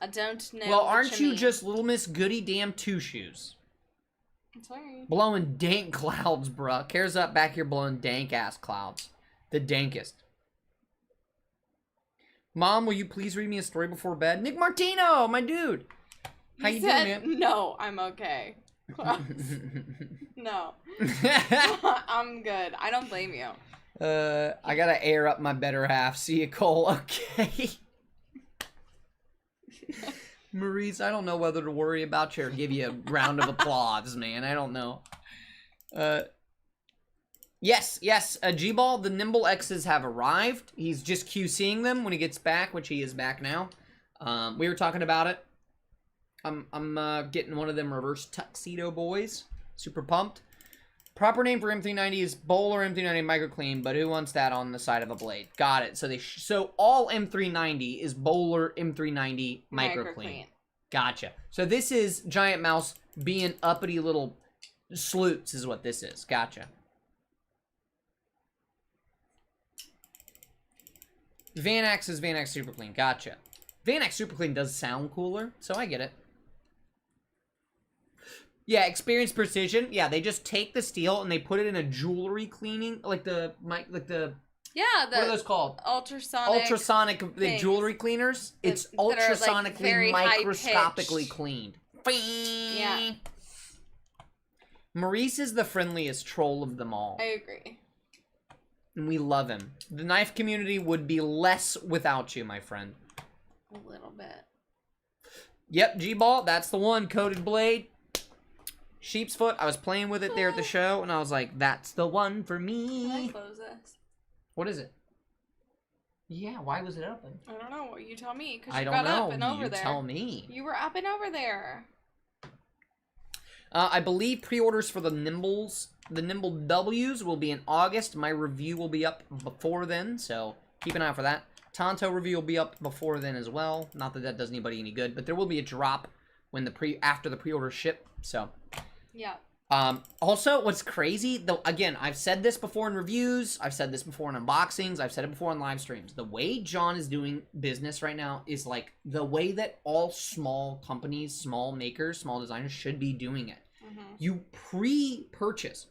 I don't know. Well, what aren't you mean. just Little Miss Goody Damn Two Shoes? I'm sorry. Blowing dank clouds, bruh. Cares up back here blowing dank ass clouds. The dankest. Mom, will you please read me a story before bed? Nick Martino, my dude. How you doing, man? No, I'm okay. No. I'm good. I don't blame you. I gotta air up my better half. See you, Cole. Okay. Maurice, I don't know whether to worry about you or give you a round of applause, man. I don't know. Yes, G-Ball, the Nimble X's have arrived. He's just QCing them when he gets back, which he is back now. We were talking about it. I'm getting one of them reverse tuxedo boys. Super pumped. Proper name for M390 is Bowler M390 Microclean, but who wants that on the side of a blade? Got it. So all M390 is Bowler M390 Microclean. Gotcha. So this is Giant Mouse being uppity little sleuts is what this is. Gotcha. Vanax is Vanax Super Clean. Gotcha. Vanax Super Clean does sound cooler, so I get it. Yeah, Experience Precision. Yeah, they just take the steel and they put it in a jewelry cleaning, like the Yeah, what are those called? Ultrasonic the jewelry cleaners. It's that are, like, ultrasonically, very microscopically high-pitched. cleaned. Yeah. Maurice is the friendliest troll of them all. I agree. And we love him. The knife community would be less without you, my friend. A little bit. Yep, G-Ball, that's the one. Coated blade. Sheep's foot. I was playing with it there at the show, and I was like, that's the one for Can I me. close this? What is it? Yeah, why was it open? I don't know. You tell me. Because I you don't got know. up and over You there. tell me. You were up and over there. I believe pre-orders for the Nimbles, the Nimble W's will be in August. My review will be up before then, so keep an eye out for that. Tonto review will be up before then as well. Not that that does anybody any good, but there will be a drop when after the pre-order ship. So, Yeah. also, what's crazy though, again, I've said this before in reviews, I've said this before in unboxings, I've said it before in live streams. The way John is doing business right now is like the way that all small companies, small makers, small designers should be doing it. You pre-purchase.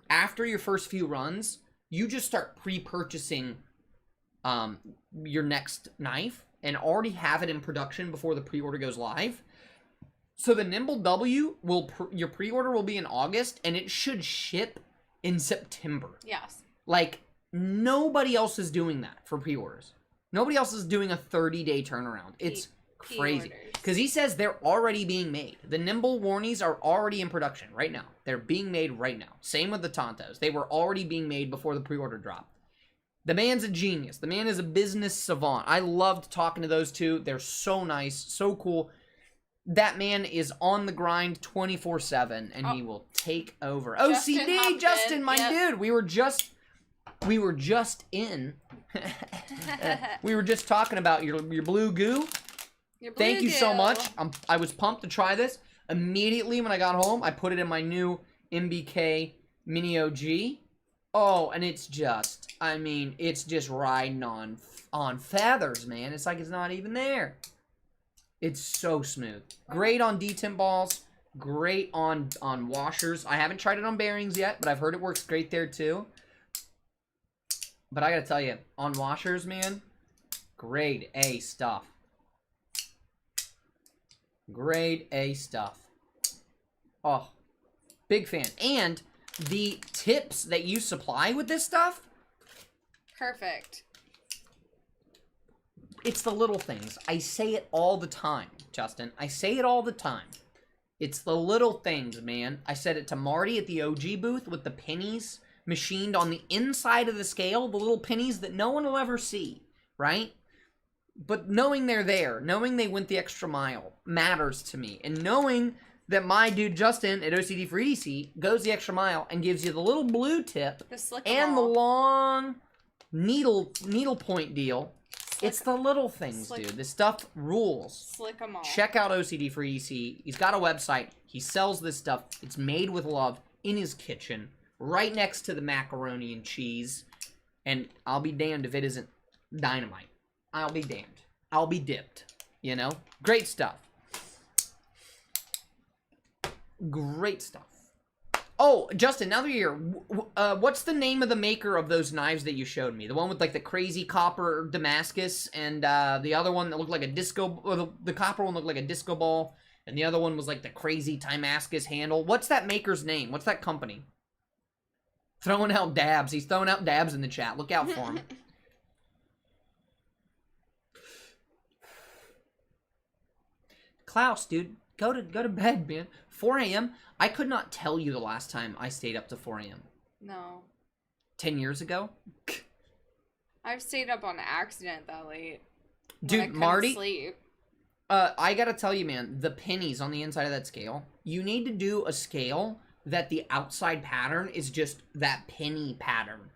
After your first few runs, you just start pre-purchasing your next knife and already have it in production before the pre-order goes live. So the Nimble W, your pre-order will be in August, and it should ship in September. Yes. Like, nobody else is doing that for pre-orders. Nobody else is doing a 30-day turnaround. It's crazy. Pre-orders. Because he says they're already being made. The Nimble Warnies are already in production right now. They're being made right now. Same with the Tontos. They were already being made before the pre-order drop. The man's a genius. The man is a business savant. I loved talking to those two. They're so nice, so cool. That man is on the grind 24/7, and he will take over. OCD, Justin, my dude. We were just in. We were just talking about your blue goo. Thank you so much. I was pumped to try this. Immediately when I got home, I put it in my new MBK Mini OG. Oh, and it's just, I mean, it's just riding on feathers, man. It's like it's not even there. It's so smooth. Great on detemp balls. Great on washers. I haven't tried it on bearings yet, but I've heard it works great there too. But I gotta tell you, on washers, man, grade A stuff. Grade A stuff. Oh, big fan. And the tips that you supply with this stuff, Perfect. it's the little things. I say it all the time, Justin. I say it all the time. It's the little things, man. I said it to Marty at the OG booth with the pennies machined on the inside of the scale, the little pennies that no one will ever see, right? But knowing they're there, knowing they went the extra mile matters to me. And knowing that my dude Justin at OCD for EDC goes the extra mile and gives you the little blue tip and the long needle point deal. It's the little things, dude. This stuff rules. Slick 'em all. Check out OCD for EDC. He's got a website. He sells this stuff. It's made with love in his kitchen, right next to the macaroni and cheese. And I'll be damned if it isn't dynamite. I'll be damned. I'll be dipped. You know? Great stuff. Great stuff. Oh, Justin, now that you're here, what's the name of the maker of those knives that you showed me? The one with, like, the crazy copper Damascus, and the other one that looked like a disco... Or the copper one looked like a disco ball, and the other one was, like, the crazy Damascus handle. What's that maker's name? What's that company? Throwing out dabs. He's throwing out dabs in the chat. Look out for him. Klaus, dude, go to bed, man. 4 a.m. I could not tell you the last time I stayed up to 4 a.m. No. 10 years ago? I've stayed up on accident that late. Dude, Marty, sleep. I gotta tell you, man, the pennies on the inside of that scale, you need to do a scale that the outside pattern is just that penny pattern.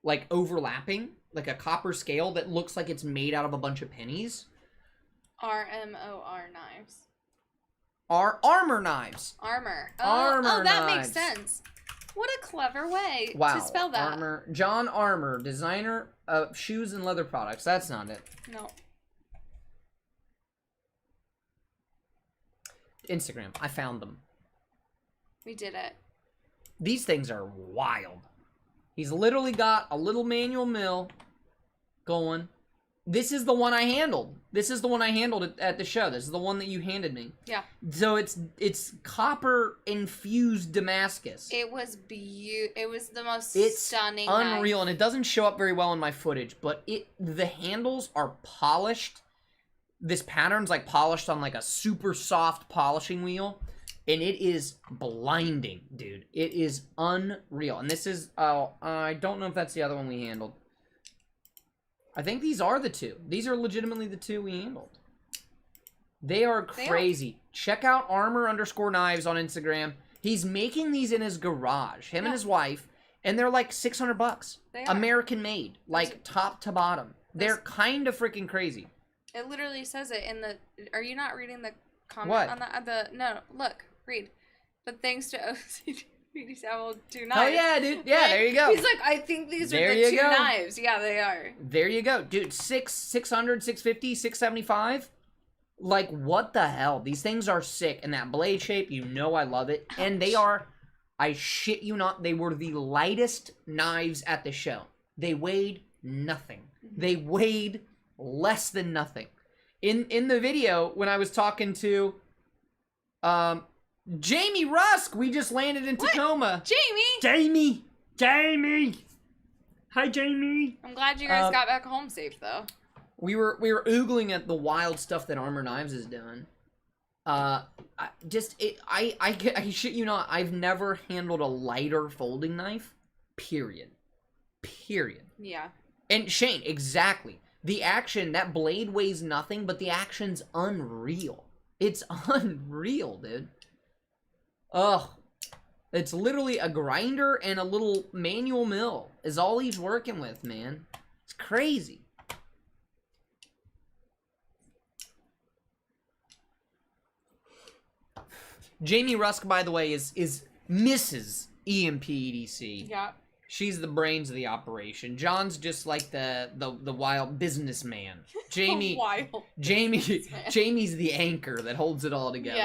Like, overlapping, like a copper scale that looks like it's made out of a bunch of pennies. RMOR knives. Armor knives. Armor. Armor that knives. makes sense. What a clever way Wow. to spell that. Armor. John Armour, designer of shoes and leather products. That's not it. No. Instagram. I found them. We did it. These things are wild. He's literally got a little manual mill going. This is the one I handled. This is the one I handled at the show. This is the one that you handed me. Yeah. So it's copper infused Damascus. It was it was the most It's stunning unreal, knife. and it doesn't show up very well in my footage, but the handles are polished. This pattern's like polished on like a super soft polishing wheel, and it is blinding, dude. It is unreal. And this is I don't know if that's the other one we handled. I think these are the two. These are legitimately the two we handled. They are crazy. Check out armor_knives on Instagram. He's making these in his garage, him and his wife, and they're like $600. They are. American made, like top to bottom. They're kind of freaking crazy. It literally says it in the... Are you not reading the comment What? on the... No, look, read. But thanks to OCD, I will do knives. Oh yeah, dude. Yeah, there you go. He's like, I think these There are the you two go. knives. Yeah, they are. There you go. Dude, 600, 650, 675. Like, what the hell? These things are sick. And that blade shape, you know I love it. And they are, I shit you not, they were the lightest knives at the show. They weighed nothing. They weighed less than nothing. In the video, when I was talking to Jamie Rusk, we just landed in Tacoma. Jamie! Jamie! Hi, Jamie! I'm glad you guys got back home safe, though. We were oogling at the wild stuff that Armor Knives is doing. I shit you not, I've never handled a lighter folding knife. Period. Yeah. And Shane, exactly. The action, that blade weighs nothing, but the action's unreal. It's unreal, dude. Ugh. It's literally a grinder and a little manual mill is all he's working with, man. It's crazy. Jamie Rusk, by the way, is Mrs. EMPEDC. Yeah. She's the brains of the operation. John's just like the wild businessman. Jamie, Jamie's the anchor that holds it all together.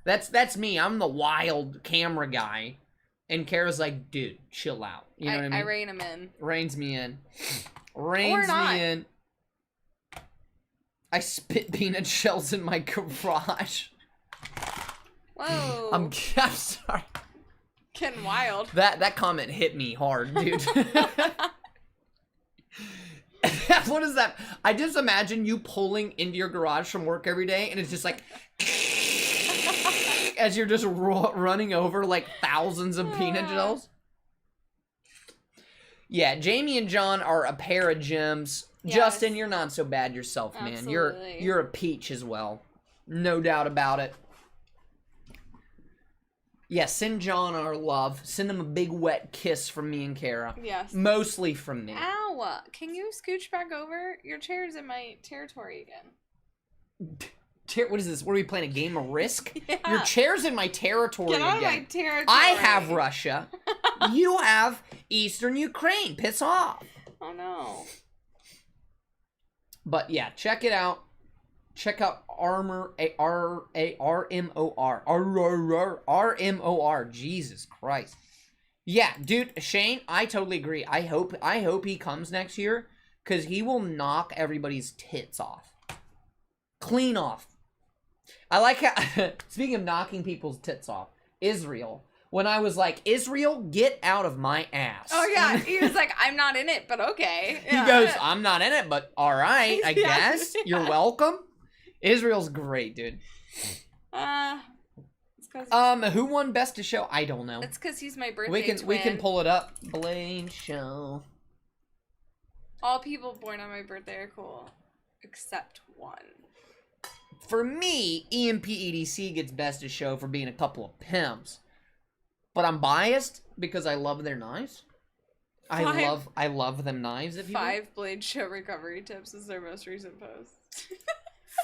Yes. That's me. I'm the wild camera guy, and Kara's like, dude, chill out. You know what I mean? I rein him in. Reins me in. Reins me in. I spit peanut shells in my garage. Whoa. I'm sorry. Getting wild. That comment hit me hard, dude. What is that? I just imagine you pulling into your garage from work every day, and it's just like, as you're just running over like thousands of peanut gels. Yeah, Jamie and John are a pair of gems. Yes. Justin, you're not so bad yourself, man. Absolutely. You're a peach as well. No doubt about it. Yeah, send John our love. Send him a big wet kiss from me and Kara. Yes. Mostly from me. Ow! Can you scooch back over? Your chair's in my territory again. What is this? What are we playing? A game of Risk? Yeah. Your chair's in my territory Get out again. of my territory. I have Russia. You have Eastern Ukraine. Piss off. Oh no. But yeah, check it out. Check out RMOR. Jesus Christ. Yeah, dude, Shane, I totally agree. I hope he comes next year, because he will knock everybody's tits off. Clean off. I like how, speaking of knocking people's tits off, Israel. When I was like, Israel, get out of my ass. Oh yeah, he was like, I'm not in it, but okay. He goes, I'm not in it, but all right, I Yeah, guess. yeah. You're welcome. Israel's great, dude. It's 'cause Who won Best of Show? I don't know. it's 'cause he's my birthday We can twin. pull it up. Blade Show. All people born on my birthday are cool, except one. For me, EMP EDC gets Best of Show for being a couple of pimps. But I'm biased because I love their knives. I love them knives, if you will. 5 Blade Show recovery tips is their most recent post.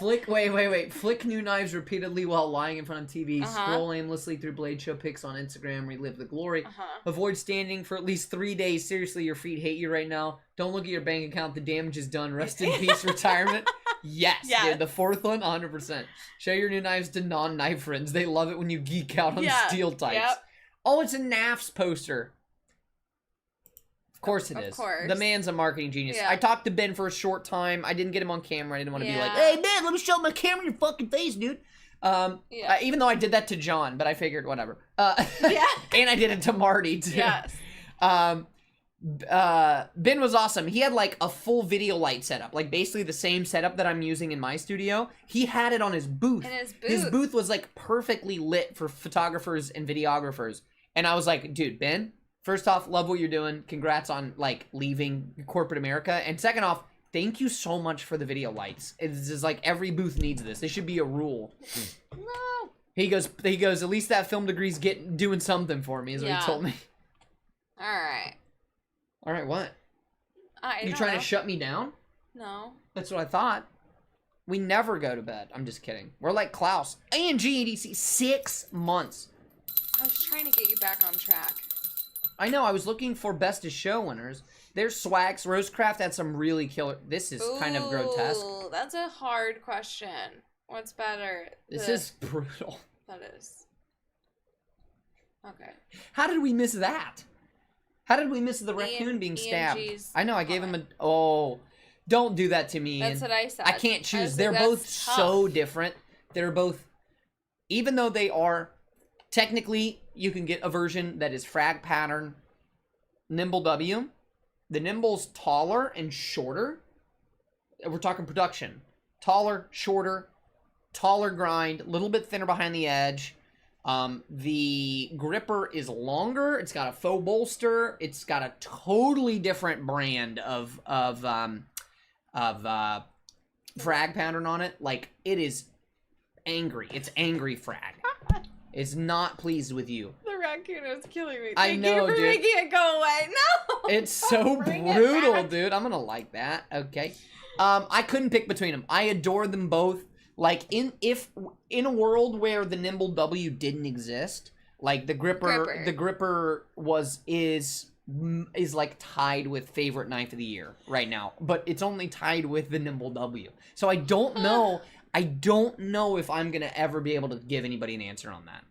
Wait. Flick new knives repeatedly while lying in front of TV. Uh-huh. Scroll aimlessly through Blade Show pics on Instagram. Relive the glory. Uh-huh. Avoid standing for at least 3 days. Seriously, your feet hate you right now. Don't look at your bank account. The damage is done. Rest in peace, retirement. Yes, Yeah. dude, the fourth one, 100%. Show your new knives to non-knife friends. They love it when you geek out on Yeah, steel types. yep. Oh, it's a NAFS poster. Of course it Of is. course. The man's a marketing genius. Yeah. I talked to Ben for a short time. I didn't get him on camera. I didn't want to be like, Yeah. hey, Ben, let me show my camera in your fucking face, dude. Yeah. Even though I did that to John, but I figured whatever. Yeah. And I did it to Marty, too. Yes. Ben was awesome. He had like a full video light setup, like basically the same setup that I'm using in my studio. He had it on his booth. In his His booth. booth was like perfectly lit for photographers and videographers. And I was like, dude, Ben, first off, love what you're doing. Congrats on like leaving corporate America. And second off, thank you so much for the video lights. It's just like every booth needs this. This should be a rule. No. He goes, at least that film degree's doing something for me, is what Yeah. he told me. All right. All right, what? You don't trying know. to shut me down? No. That's what I thought. We never go to bed. I'm just kidding. We're like Klaus. ANG EDC, 6 months. I was trying to get you back on track. I know, I was looking for Best of Show winners. There's Swags. Rosecraft had some really killer... This is kind of grotesque. Ooh, that's a hard question. What's better? This is brutal. That is. Okay. How did we miss that? How did we miss the raccoon being stabbed? ENG's I know, I gave him a... Oh, don't do that to me. That's Ian. what I said. I can't I choose. was They're like, both that's so tough. different. They're both... Even though they are... Technically, you can get a version that is frag pattern Nimble W. The Nimble's taller and shorter. We're talking production. Taller, shorter, taller grind, a little bit thinner behind the edge. The gripper is longer. It's got a faux bolster. It's got a totally different brand of frag pattern on it. Like, it is angry. It's angry frag. It's not pleased with you. The raccoon is killing me. I Thank know, you for dude. making it go away. No. It's so Bring it brutal, back. dude. I'm gonna like that. Okay. I couldn't pick between them. I adore them both. Like in a world where the Nimble W didn't exist, like the gripper. The gripper is like tied with favorite knife of the year right now, but it's only tied with the Nimble W. So I don't know. I don't know if I'm gonna ever be able to give anybody an answer on that.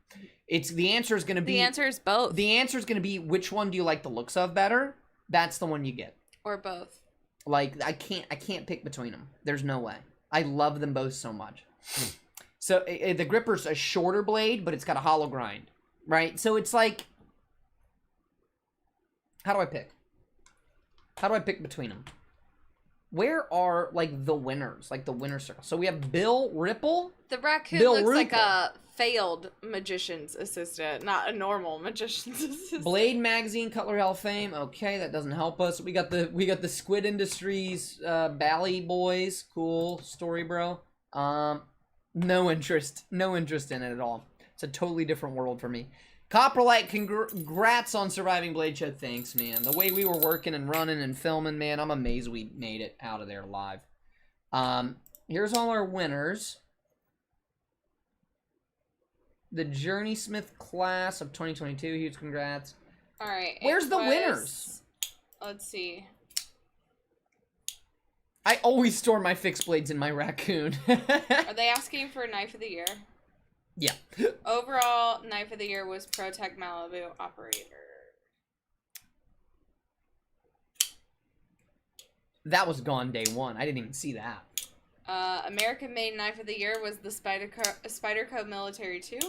The answer is gonna be The answer is both. The answer is gonna be, which one do you like the looks of better? That's the one you get. Or both. Like, I can't pick between them. There's no way. I love them both so much. So the gripper's a shorter blade, but it's got a hollow grind, right? So it's like, how do I pick? How do I pick between them? Where are, like, the winners? Like, the winner circle. So we have Bill Ripple. The raccoon Bill looks like Rupel. a failed magician's assistant, not a normal magician's assistant. Blade Magazine, Cutler Hall of Fame. Okay, that doesn't help us. We got the Squid Industries, Bally Boys. Cool story, bro. No interest in it at all. It's a totally different world for me. Copperlight, congrats on surviving Blade Show. Thanks, man. The way we were working and running and filming, man, I'm amazed we made it out of there live. Here's all our winners. The Journey Smith class of 2022. Huge congrats. All right. Where's the winners? Let's see. I always store my fixed blades in my raccoon. Are they asking for Knife of the Year? Yeah. Overall, Knife of the Year was Protech Malibu Operator. That was gone day one. I didn't even see that. American Made Knife of the Year was the Spyderco Military 2.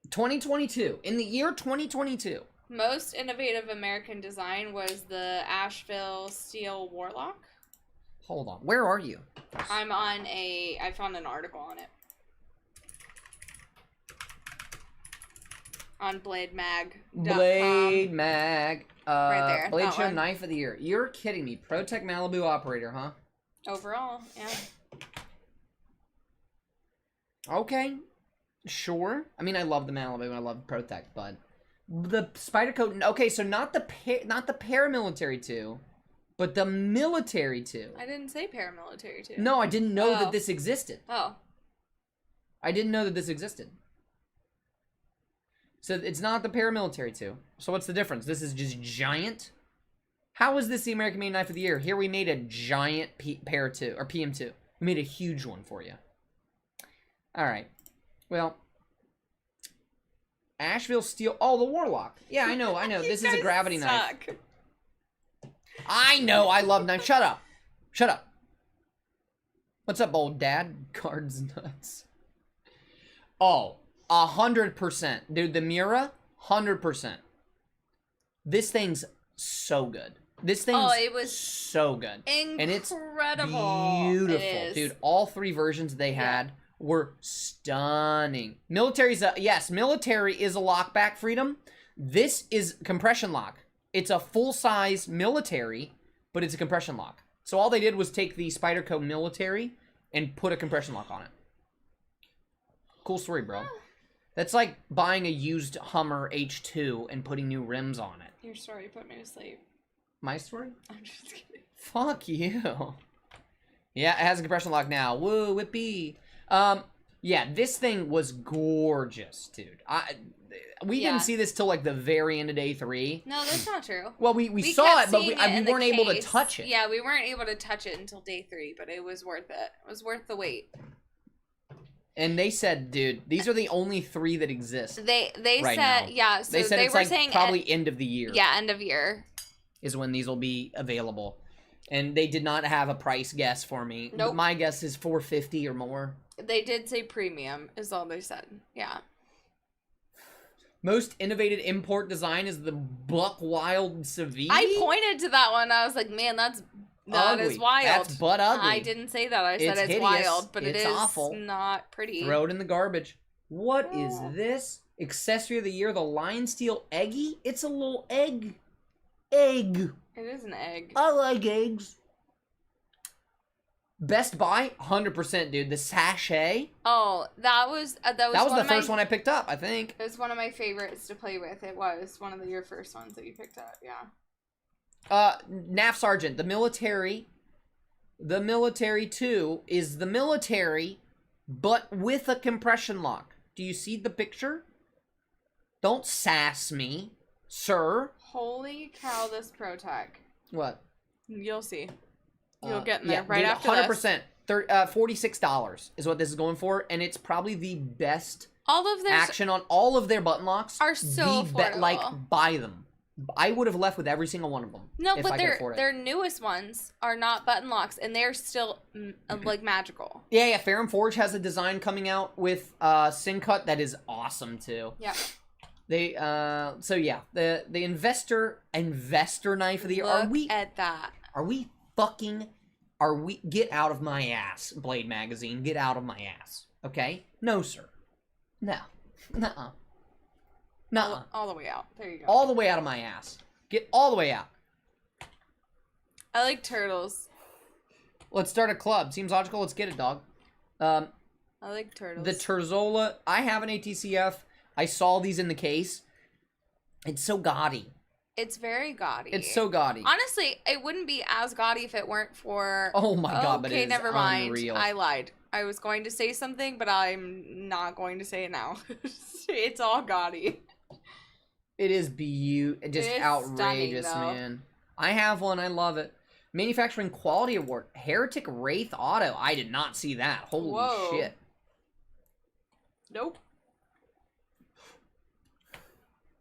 2022. In the year 2022. Most innovative American design was the Asheville Steel Warlock. Hold on. Where are you? I found an article on it. On blademag.com. Blade Mag. Right there. Blade that Show one. Knife of the Year. You're kidding me. Protech Malibu Operator, huh? Overall, yeah. Okay. Sure. I mean, I love the Malibu and I love Protech, but the Spyderco. Okay, so not the paramilitary 2, but the military 2. I didn't say paramilitary too. No, I didn't know that this existed. Oh. I didn't know that this existed. So it's not the paramilitary 2. So what's the difference? This is just giant. How is this the American Made Knife of the Year? Here we made a giant Para 2 or PM2. We made a huge one for you. All right. Well, Asheville Steel. Oh, the Warlock. Yeah, I know. This is a gravity knife. I know. I love knives. Shut up. Shut up. What's up, old dad? Cards nuts. Oh, 100%. Dude, the Miura, 100%. This thing's so good. This thing's it was so good. Incredible. And it's beautiful. It is. Dude, all 3 versions they had were stunning. Military's yes, military is a lockback freedom. This is compression lock. It's a full-size military, but it's a compression lock. So all they did was take the Spyderco military and put a compression lock on it. Cool story, bro. That's like buying a used Hummer H2 and putting new rims on it. Your story put me to sleep. My story? I'm just kidding. Fuck you. Yeah, it has a compression lock now. Woo, whippy. Yeah, this thing was gorgeous, dude. We didn't see this till like the very end of day 3. No, that's not true. Well, we saw it, but we weren't able to touch it. Yeah, we weren't able to touch it until day 3, but it was worth it. It was worth the wait. And they said, dude, these are the only 3 that exist. They right said, now. yeah, so they said it's were like saying probably end of the year. Yeah, end of year is when these will be available. And they did not have a price guess for me. Nope. My guess is $450 or more. They did say premium is all they said. Yeah. Most innovative import design is the Buck Wild Savini. I pointed to that one. I was like, man, that ugly. is wild. That's butt ugly. I didn't say that. I said it's hideous. wild, but it's it is awful. not pretty. Throw it in the garbage. What is this? Accessory of the year, the Lion Steel Eggy? It's a little egg. Egg. It is an egg. I like eggs. Best Buy, 100%, dude. The sachet. Oh, that was the first one I picked up, I think. It was one of my favorites to play with. It was one of your first ones that you picked up. Yeah. NAF Sergeant, the military 2 is the military, but with a compression lock. Do you see the picture? Don't sass me, sir. Holy cow, this Protech. What? You'll see. You'll get in there right dude, after 100%. this. $46 is what this is going for, and it's probably the best all of their action on all of their button locks. Are so affordable. Buy them. I would have left with every single one of them. No, if but I could afford it. their newest ones are not button locks, and they're still like magical. Yeah. Fair and Forge has a design coming out with Sin Cut that is awesome too. Yeah. They so yeah, the investor knife of the year. Look at that. Are we get out of my ass, Blade Magazine, get out of my ass. Okay? No, sir. No. Nuh-uh. Nuh-uh. All the way out. There you go. All the way out of my ass. Get all the way out. I like turtles. Let's start a club. Seems logical. Let's get it, dog. I like turtles. The Terzola. I have an ATCF. I saw these in the case. It's so gaudy. It's very gaudy. It's so gaudy. Honestly, it wouldn't be as gaudy if it weren't for... Oh my god, but it Okay, is never mind. unreal. I lied. I was going to say something, but I'm not going to say it now. It's all gaudy. It is just It's outrageous, stunning, though. man. I have one. I love it. Manufacturing Quality Award. Heretic Wraith Auto. I did not see that. Holy Whoa. shit. Nope.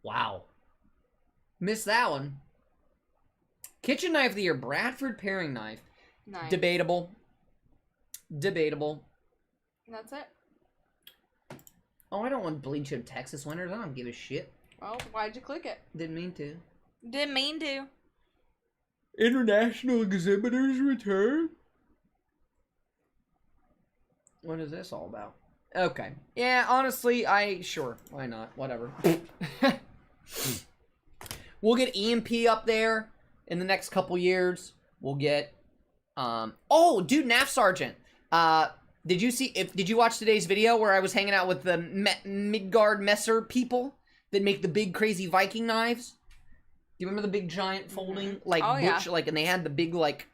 Wow. Missed that one. Kitchen Knife of the Year. Bradford Paring Knife. Nice. Debatable. Debatable. That's it? Oh, I don't want Bleach of Texas winners. I don't give a shit. Well, why'd you click it? Didn't mean to. Didn't mean to. International Exhibitors Return? What is this all about? Okay. Yeah, honestly, sure. Why not? Whatever. We'll get EMP up there in the next couple years. We'll get, oh, dude, NAF Sergeant. Did you watch today's video where I was hanging out with the Midgard Messer people that make the big crazy Viking knives? Do you remember the big giant folding, like, Oh, yeah. butch, like, and they had the big, like,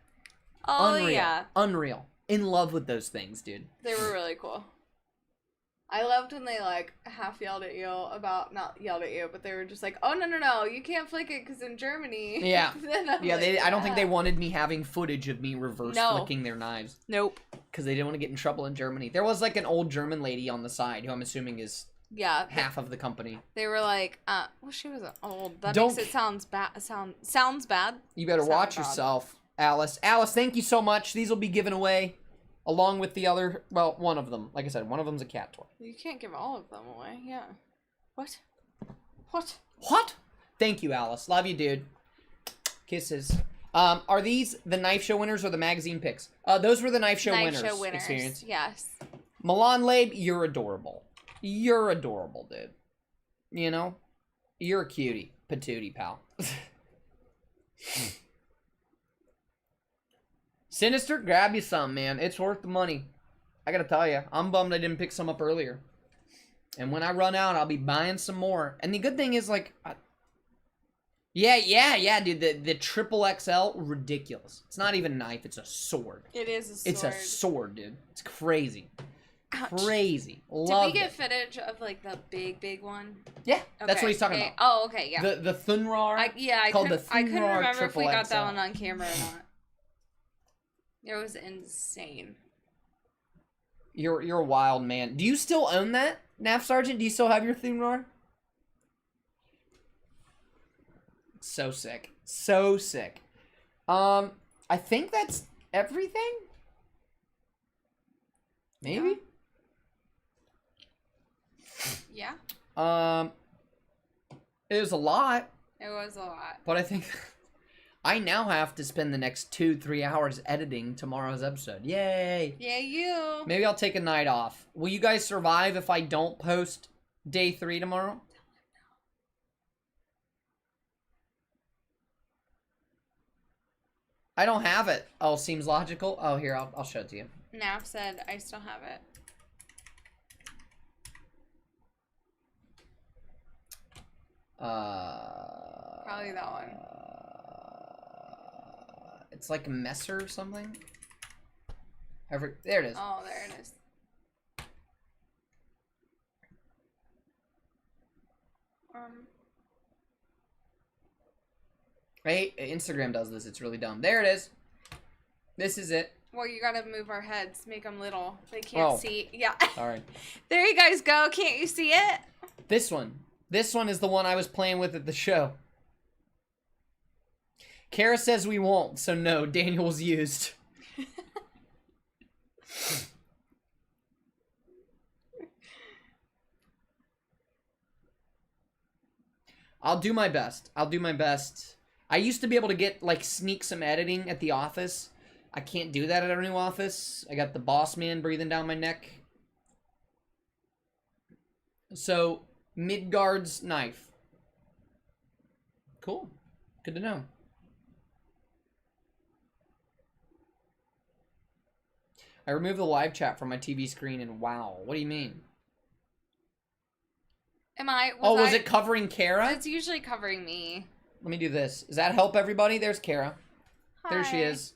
Oh, unreal. yeah. Unreal. In love with those things, dude. They were really cool. I loved when they, like, half yelled at you about, not yelled at you, but they were just like, oh, no, you can't flick it because in Germany. Yeah. Then I'm Yeah, like, I don't think they "Yeah." wanted me having footage of me reverse No. flicking their knives. Nope. Because they didn't want to get in trouble in Germany. There was, like, an old German lady on the side who I'm assuming is Yeah. half of the company. They were like, well, she was old. That Don't- makes it sounds bad. You better Sound watch bad. yourself, Alice. Alice, thank you so much. These will be given away along with the other, well, one of them. Like I said, one of them's a cat toy. You can't give all of them away. Yeah. What? What? What? Thank you, Alice. Love you, dude. Kisses. Are these the knife show winners or the magazine picks? Those were the knife show Knife winners. show winners. Experience. Yes. Milan Labe, you're adorable. You're adorable, dude. You know? You're a cutie. Patootie, pal. Sinister, grab you some, man. It's worth the money. I gotta tell you, I'm bummed I didn't pick some up earlier. And when I run out, I'll be buying some more. And the good thing is, like... Yeah, dude. The triple XL, ridiculous. It's not even a knife, it's a sword. It is a sword. It's a sword, dude. It's crazy. Ouch. Crazy. Did Love we get it. footage of, like, the big one? Yeah, that's Okay, what he's talking okay. about. Oh, okay, yeah. The Thunrar. I called couldn't, the I couldn't Thunrar remember if we got that XXL. one on camera or not. It was insane. You're a wild man. Do you still own that, NAF Sergeant? Do you still have your Thunrar? So sick. So sick. I think that's everything? Maybe? Yeah, It was a lot, it was a lot. but I think I now have to spend the next 2-3 hours editing tomorrow's episode. Yay! Yeah, you. Maybe I'll take a night off. Will you guys survive if I don't post day 3 tomorrow? I don't have it. Oh, seems logical. Oh, here, I'll show it to you. Naf said I still have it. Probably that one. It's like a Messer or something. There it is. Oh, there it is. Right? Instagram does this. It's really dumb. There it is. This is it. Well, you gotta move our heads, make them little. They can't Oh. see. Yeah. Sorry. There you guys go. Can't you see it? This one. This one is the one I was playing with at the show. Kara says we won't, so no, Daniel's used. I'll do my best. I'll do my best. I used to be able to get, like, sneak some editing at the office. I can't do that at our new office. I got the boss man breathing down my neck. So, Midgard's knife. Cool. Good to know. I removed the live chat from my TV screen and wow. What do you mean? Was it covering Kara? It's usually covering me. Let me do this. Does that help everybody? There's Kara. Hi. There she is.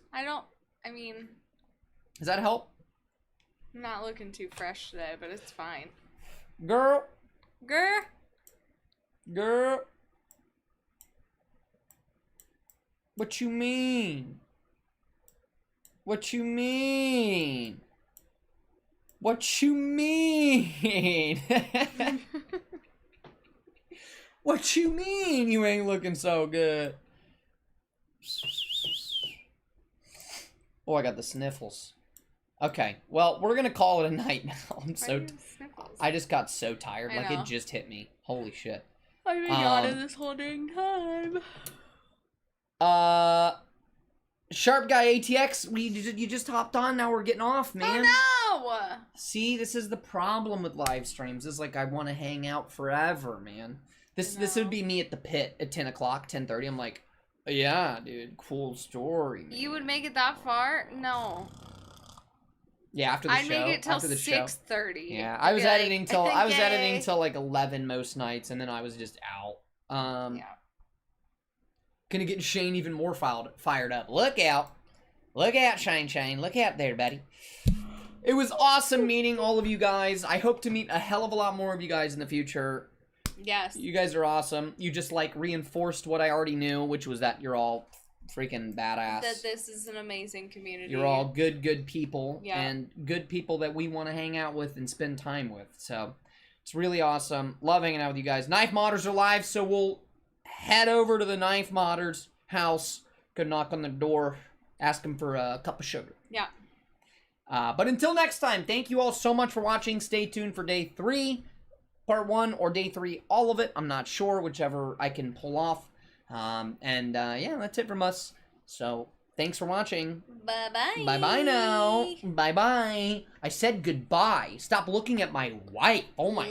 Does that help? I'm not looking too fresh today, but it's fine. Girl. Grr. Girl. What you mean? What you mean? What you mean? What you mean you ain't looking so good? Oh, I got the sniffles. Okay, well, we're gonna call it a night now. I just got so tired. Like, it just hit me. Holy shit. I've been yawning this whole dang time. Sharp Guy ATX, you just hopped on, now we're getting off, man. Oh, no! See, this is the problem with live streams. It's like I want to hang out forever, man. This would be me at the pit at 10 o'clock, 10:30. I'm like, yeah, dude, cool story, man. You would make it that far? No. Yeah, after the show. I'd make it till 6:30. Yeah, I was editing till editing till like 11 most nights, and then I was just out. Yeah. Gonna get Shane even more fired up. Look out, Shane. Look out there, buddy. It was awesome meeting all of you guys. I hope to meet a hell of a lot more of you guys in the future. Yes. You guys are awesome. You just like reinforced what I already knew, which was that you're all freaking badass. That this is an amazing community. You're all good people. Yeah. And good people that we want to hang out with and spend time with. So it's really awesome. Love hanging out with you guys. Knife Modders are live, so we'll head over to the Knife Modders house. Go knock on the door. Ask them for a cup of sugar. Yeah. But until next time, thank you all so much for watching. Stay tuned for day 3. Part 1 or day 3, all of it. I'm not sure, whichever I can pull off. Yeah, that's it from us. So, thanks for watching. Bye-bye. Bye-bye now. Bye-bye. I said goodbye. Stop looking at my wife. Oh my